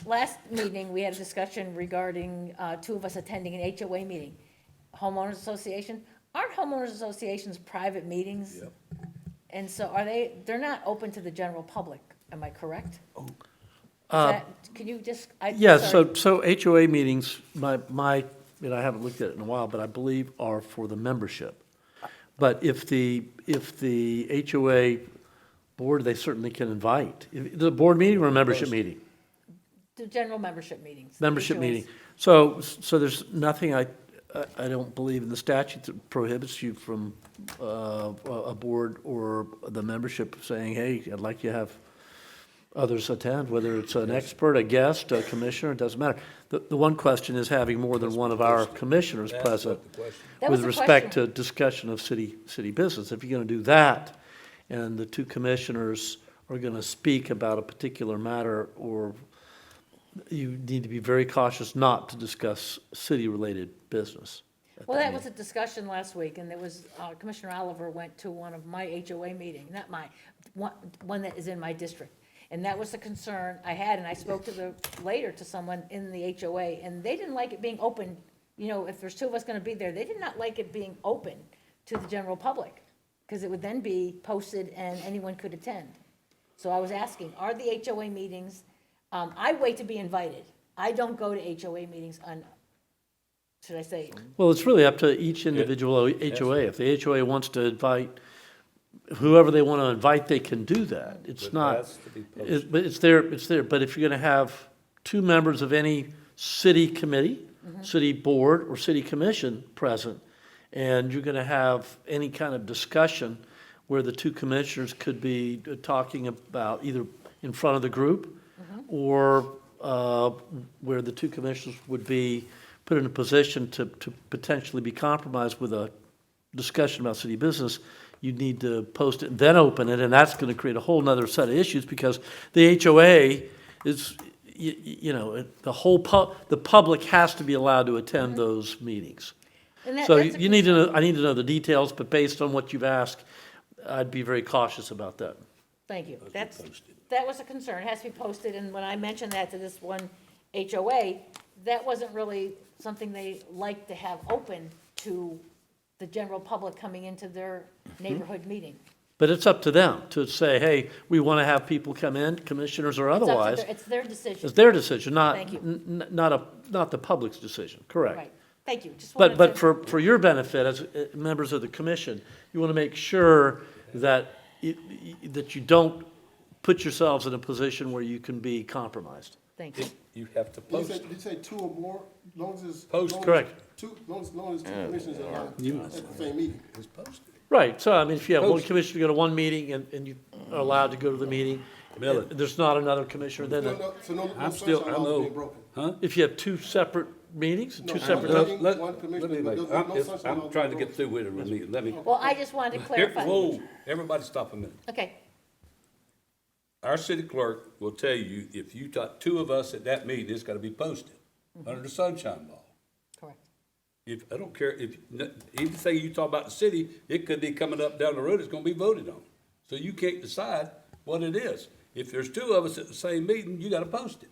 Last meeting, we had a discussion regarding two of us attending an HOA meeting. Homeowners Association. Aren't homeowners associations private meetings? Yep. And so they're not open to the general public, am I correct? Can you just? Yes, sorry. so HOA meetings, I haven't looked at it in a while, but I believe are for the membership. But if the HOA board, they certainly can invite. The board meeting or a membership meeting? The general membership meetings. Membership HOAs. meeting. So there's nothing I don't believe in the statute that prohibits you from a board or the membership saying, hey, I'd like you to have others attend, whether it's an expert, a guest, a commissioner, it doesn't matter. The one question is having more than one of our commissioners present with respect to discussion of city business. If you're going to do that, and the two commissioners are going to speak about a particular matter, or you need to be very cautious not to discuss city-related business. Well, that was a discussion last week, and there was, Commissioner Oliver went to one of my HOA meetings, not mine, one that is in my district. And that was the concern I had, and I spoke later to someone in the HOA, and they didn't like it being open. You know, if there's two of us gonna be there, they did not like it being open to the general public, because it would then be posted and anyone could attend. So I was asking, are the HOA meetings, I wait to be invited. I don't go to HOA meetings should I say? Well, it's really up to each individual HOA. If the HOA wants to invite whoever they want to invite, they can do that. It's But not, that's to be posted. but it's there. But if you're going to have two members of any city committee, city board, or city commission present, and you're going to have any kind of discussion where the two commissioners could be talking about either in front of the group or where the two commissioners would be put in a position to potentially be compromised with a discussion about city business, you need to post it and then open it, and that's going to create a whole nother set of issues, because the HOA is, the public has to be allowed to attend those meetings. And So that's a you need to know, I need to know the details, but based on what you've asked, I'd be very cautious about that. Thank you. That was a concern. It has to be posted, and when I mentioned that to this one HOA, that wasn't really something they liked to have open to the general public coming into their neighborhood meeting. But it's up to them to say, hey, we want to have people come in, commissioners or It's up to otherwise. It's their decision. It's their decision, Thank you. not the public's decision, correct? Right. Thank you. Just wanted But to- for your benefit as members of the commission, you want to make sure that that you don't put yourselves in a position where you can be compromised. Thank you. You have to Did post. you say two or more, long as it's. Post. long as Correct. Two, long as two commissioners are at the same meeting. It's posted. Right, so I mean, if you have one Post. commissioner go to one meeting and you are allowed to go to the meeting, Mail it. there's not another commissioner, then So no I'm still, sunshine I laws know. being broken. Huh? if you have two separate meetings, No, two one separate. meeting, Let- one let commissioner, me but make- there's no I'm sunshine laws I'm trying to being get through with it. Let me. Well, I just wanted to clarify. Whoa, everybody stop a minute. Okay, Our city clerk will tell you, if you got two of us at that meeting, it's gotta be posted under the sunshine law. correct. If, I don't care, if, anything you talk about the city, it could be coming up down the road, it's gonna be voted on. So you can't decide what it is. If there's two of us at the same meeting, you gotta post it.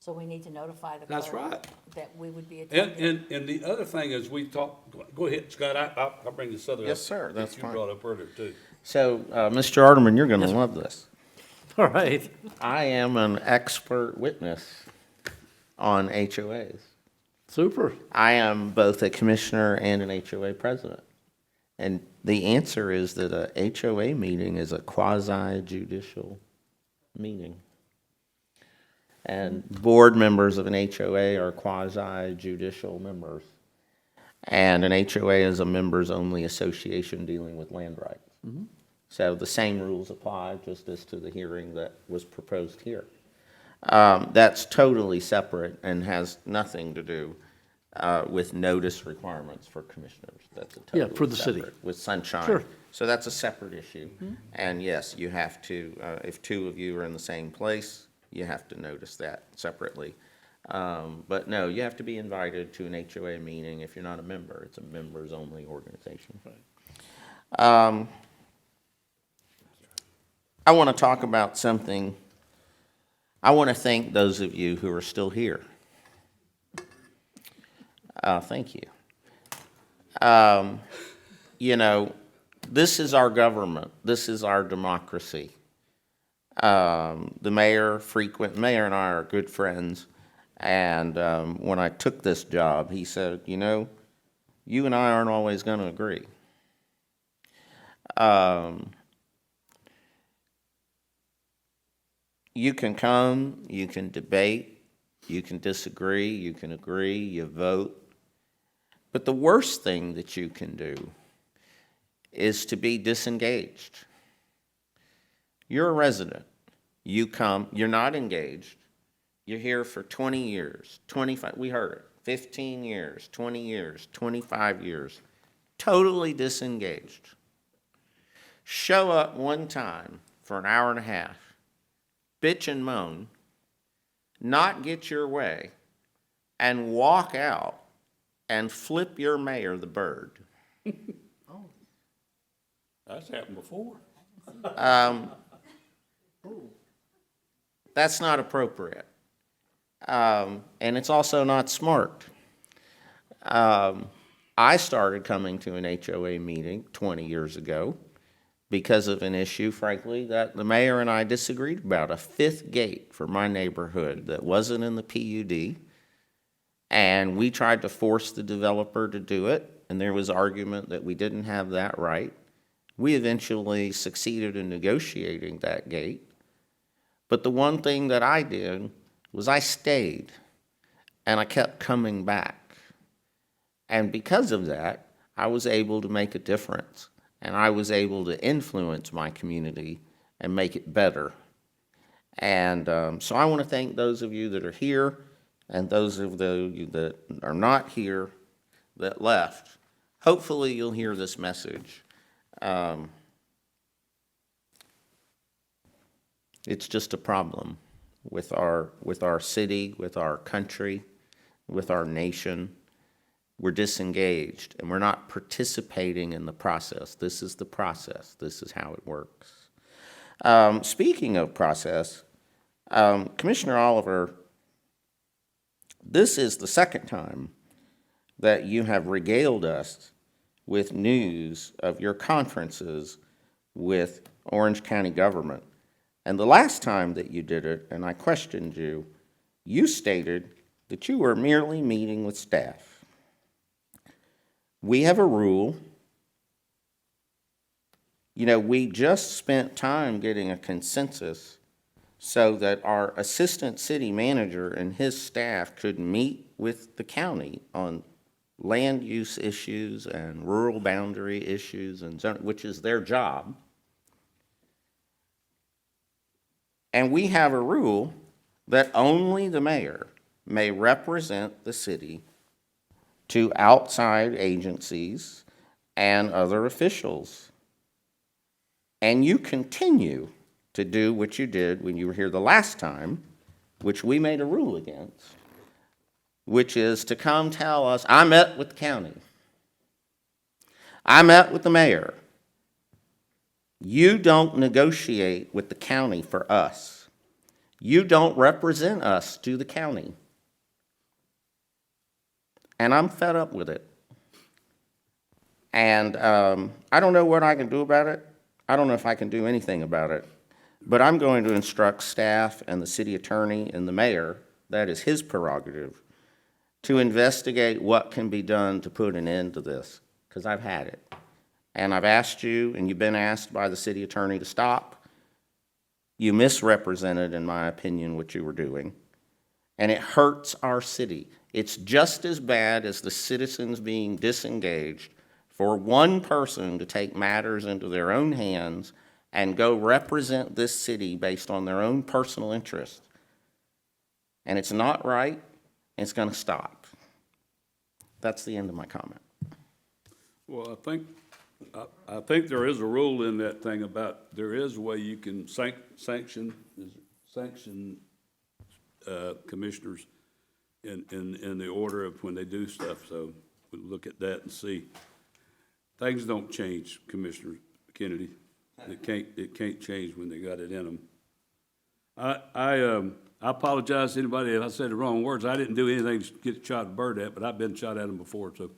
So we need to notify the That's clerk right. that we would be attending. And the other thing is, we talk, go ahead, Scott, I'll bring this other up. Yes, sir, that's that fine. you brought up earlier too. So, Mr. Arterman, you're going to love this. All right. I am an expert witness on HOAs. Super. I am both a commissioner and an HOA president. And the answer is that a HOA meeting is a quasi-judicial meeting. And board members of an HOA are quasi-judicial members. And an HOA is a members-only association dealing with land rights. So the same rules apply just as to the hearing that was proposed here. That's totally separate and has nothing to do with notice requirements for commissioners. That's a Yeah, totally for the city. separate, with sunshine. Sure. So that's a separate issue. And yes, you have to, if two of you are in the same place, you have to notice that separately. But no, you have to be invited to an HOA meeting if you're not a member. It's a members-only organization. I want to talk about something. I want to thank those of you who are still here. Thank you. You know, this is our government. This is our democracy. The mayor and I are good friends. And when I took this job, he said, you know, you and I aren't always going to agree. You can come, you can debate, you can disagree, you can agree, you vote. But the worst thing that you can do is to be disengaged. You're a resident. You come, you're not engaged. You're here for 20 years, 25, we heard it, 15 years, 20 years, 25 years, totally disengaged. Show up one time for an hour and a half, bitch and moan, not get your way, and walk out and flip your mayor the bird. That's happened before. That's not appropriate. And it's also not smart. I started coming to an HOA meeting 20 years ago because of an issue, frankly, that the mayor and I disagreed about, a fifth gate for my neighborhood that wasn't in the PUD. And we tried to force the developer to do it, and there was argument that we didn't have that right. We eventually succeeded in negotiating that gate. But the one thing that I did was I stayed, and I kept coming back. And because of that, I was able to make a difference, and I was able to influence my community and make it better. And so I want to thank those of you that are here and those of you that are not here that left. Hopefully you'll hear this message. It's just a problem with our city, with our country, with our nation. We're disengaged and we're not participating in the process. This is the process. This is how it works. Speaking of process, Commissioner Oliver, this is the second time that you have regaled us with news of your conferences with Orange County government. And the last time that you did it, and I questioned you, you stated that you were merely meeting with staff. We have a rule. You know, we just spent time getting a consensus so that our assistant city manager and his staff could meet with the county on land use issues and rural boundary issues, and which is their job. And we have a rule that only the mayor may represent the city to outside agencies and other officials. And you continue to do what you did when you were here the last time, which we made a rule against, which is to come tell us, I met with the county. I met with the mayor. You don't negotiate with the county for us. You don't represent us to the county. And I'm fed up with it. And I don't know what I can do about it. I don't know if I can do anything about it. But I'm going to instruct staff and the city attorney and the mayor, that is his prerogative, to investigate what can be done to put an end to this, because I've had it. And I've asked you, and you've been asked by the city attorney to stop. You misrepresented, in my opinion, what you were doing. And it hurts our city. It's just as bad as the citizens being disengaged for one person to take matters into their own hands and go represent this city based on their own personal interest. And it's not right, and it's going to stop. That's the end of my comment. Well, I think there is a rule in that thing about, there is a way you can sanction commissioners in the order of when they do stuff, so we'll look at that and see. Things don't change, Commissioner Kennedy. It can't change when they got it in them. I apologize to anybody if I said the wrong words. I didn't do anything to get shot at bird at, but I've been shot at them before, so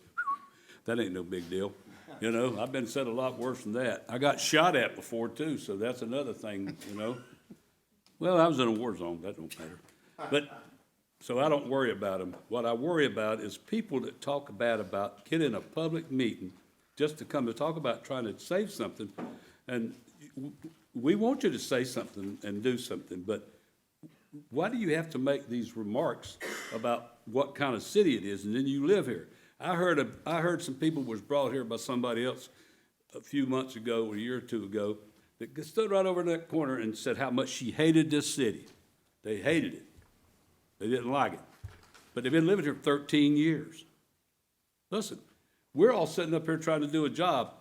that ain't no big deal. You know, I've been said a lot worse than that. I got shot at before too, so that's another thing, you know. Well, I was in a war zone, that don't matter. But, so I don't worry about them. What I worry about is people that talk bad about, get in a public meeting just to come to talk about trying to say something. And we want you to say something and do something, but why do you have to make these remarks about what kind of city it is and then you live here? I heard some people was brought here by somebody else a few months ago, or a year or two ago, that stood right over in that corner and said how much she hated this city. They hated it. They didn't like it. But they've been living here 13 years. Listen, we're all sitting up here trying to do a job.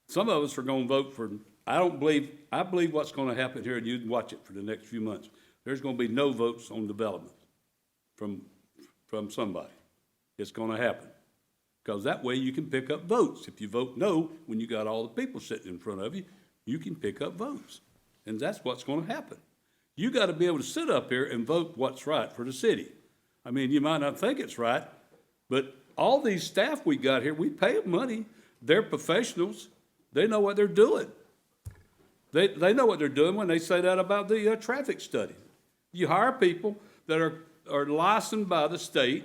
Some of us are going to vote for, I believe what's going to happen here, and you can watch it for the next few months. There's going to be no votes on development from somebody. It's going to happen. Because that way you can pick up votes. If you vote no, when you got all the people sitting in front of you, you can pick up votes. And that's what's going to happen. You got to be able to sit up here and vote what's right for the city. I mean, you might not think it's right, but all these staff we got here, we pay them money. They're professionals. They know what they're doing. They know what they're doing when they say that about the traffic study. You hire people that are licensed by the state,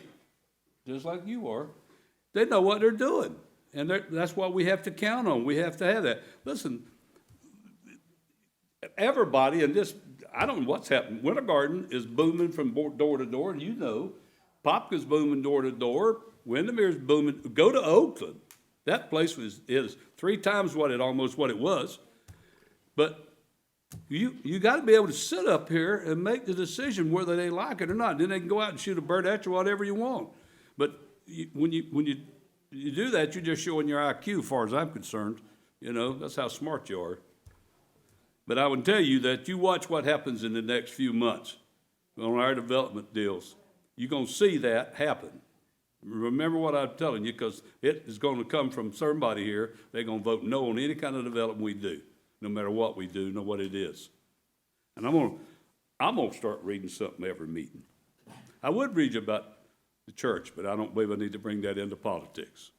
just like you are. They know what they're doing, and that's what we have to count on. We have to have that. Listen, everybody in this, I don't know what's happening. Winter Garden is booming from door to door, and you know. Popka's booming door to door. Windermere's booming. Go to Oakland. That place is 3 times what it was. But you got to be able to sit up here and make the decision whether they like it or not. Then they can go out and shoot a bird at you, whatever you want. But when you do that, you're just showing your IQ, as far as I'm concerned. You know, that's how smart you are. But I would tell you that you watch what happens in the next few months on our development deals. You're going to see that happen. Remember what I'm telling you, because it is going to come from somebody here. They're going to vote no on any kind of development we do, no matter what we do, know what it is. And I'm going to start reading something every meeting. I would read you about the church, but I don't believe I need to bring that into politics.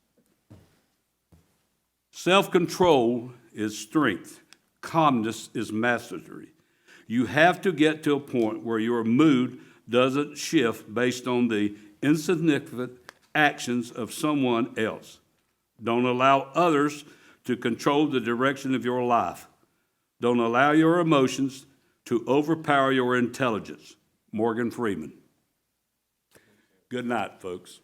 Self-control is strength. Calmness is mastery. You have to get to a point where your mood doesn't shift based on the insignificant actions of someone else. Don't allow others to control the direction of your life. Don't allow your emotions to overpower your intelligence. Morgan Freeman. Good night, folks.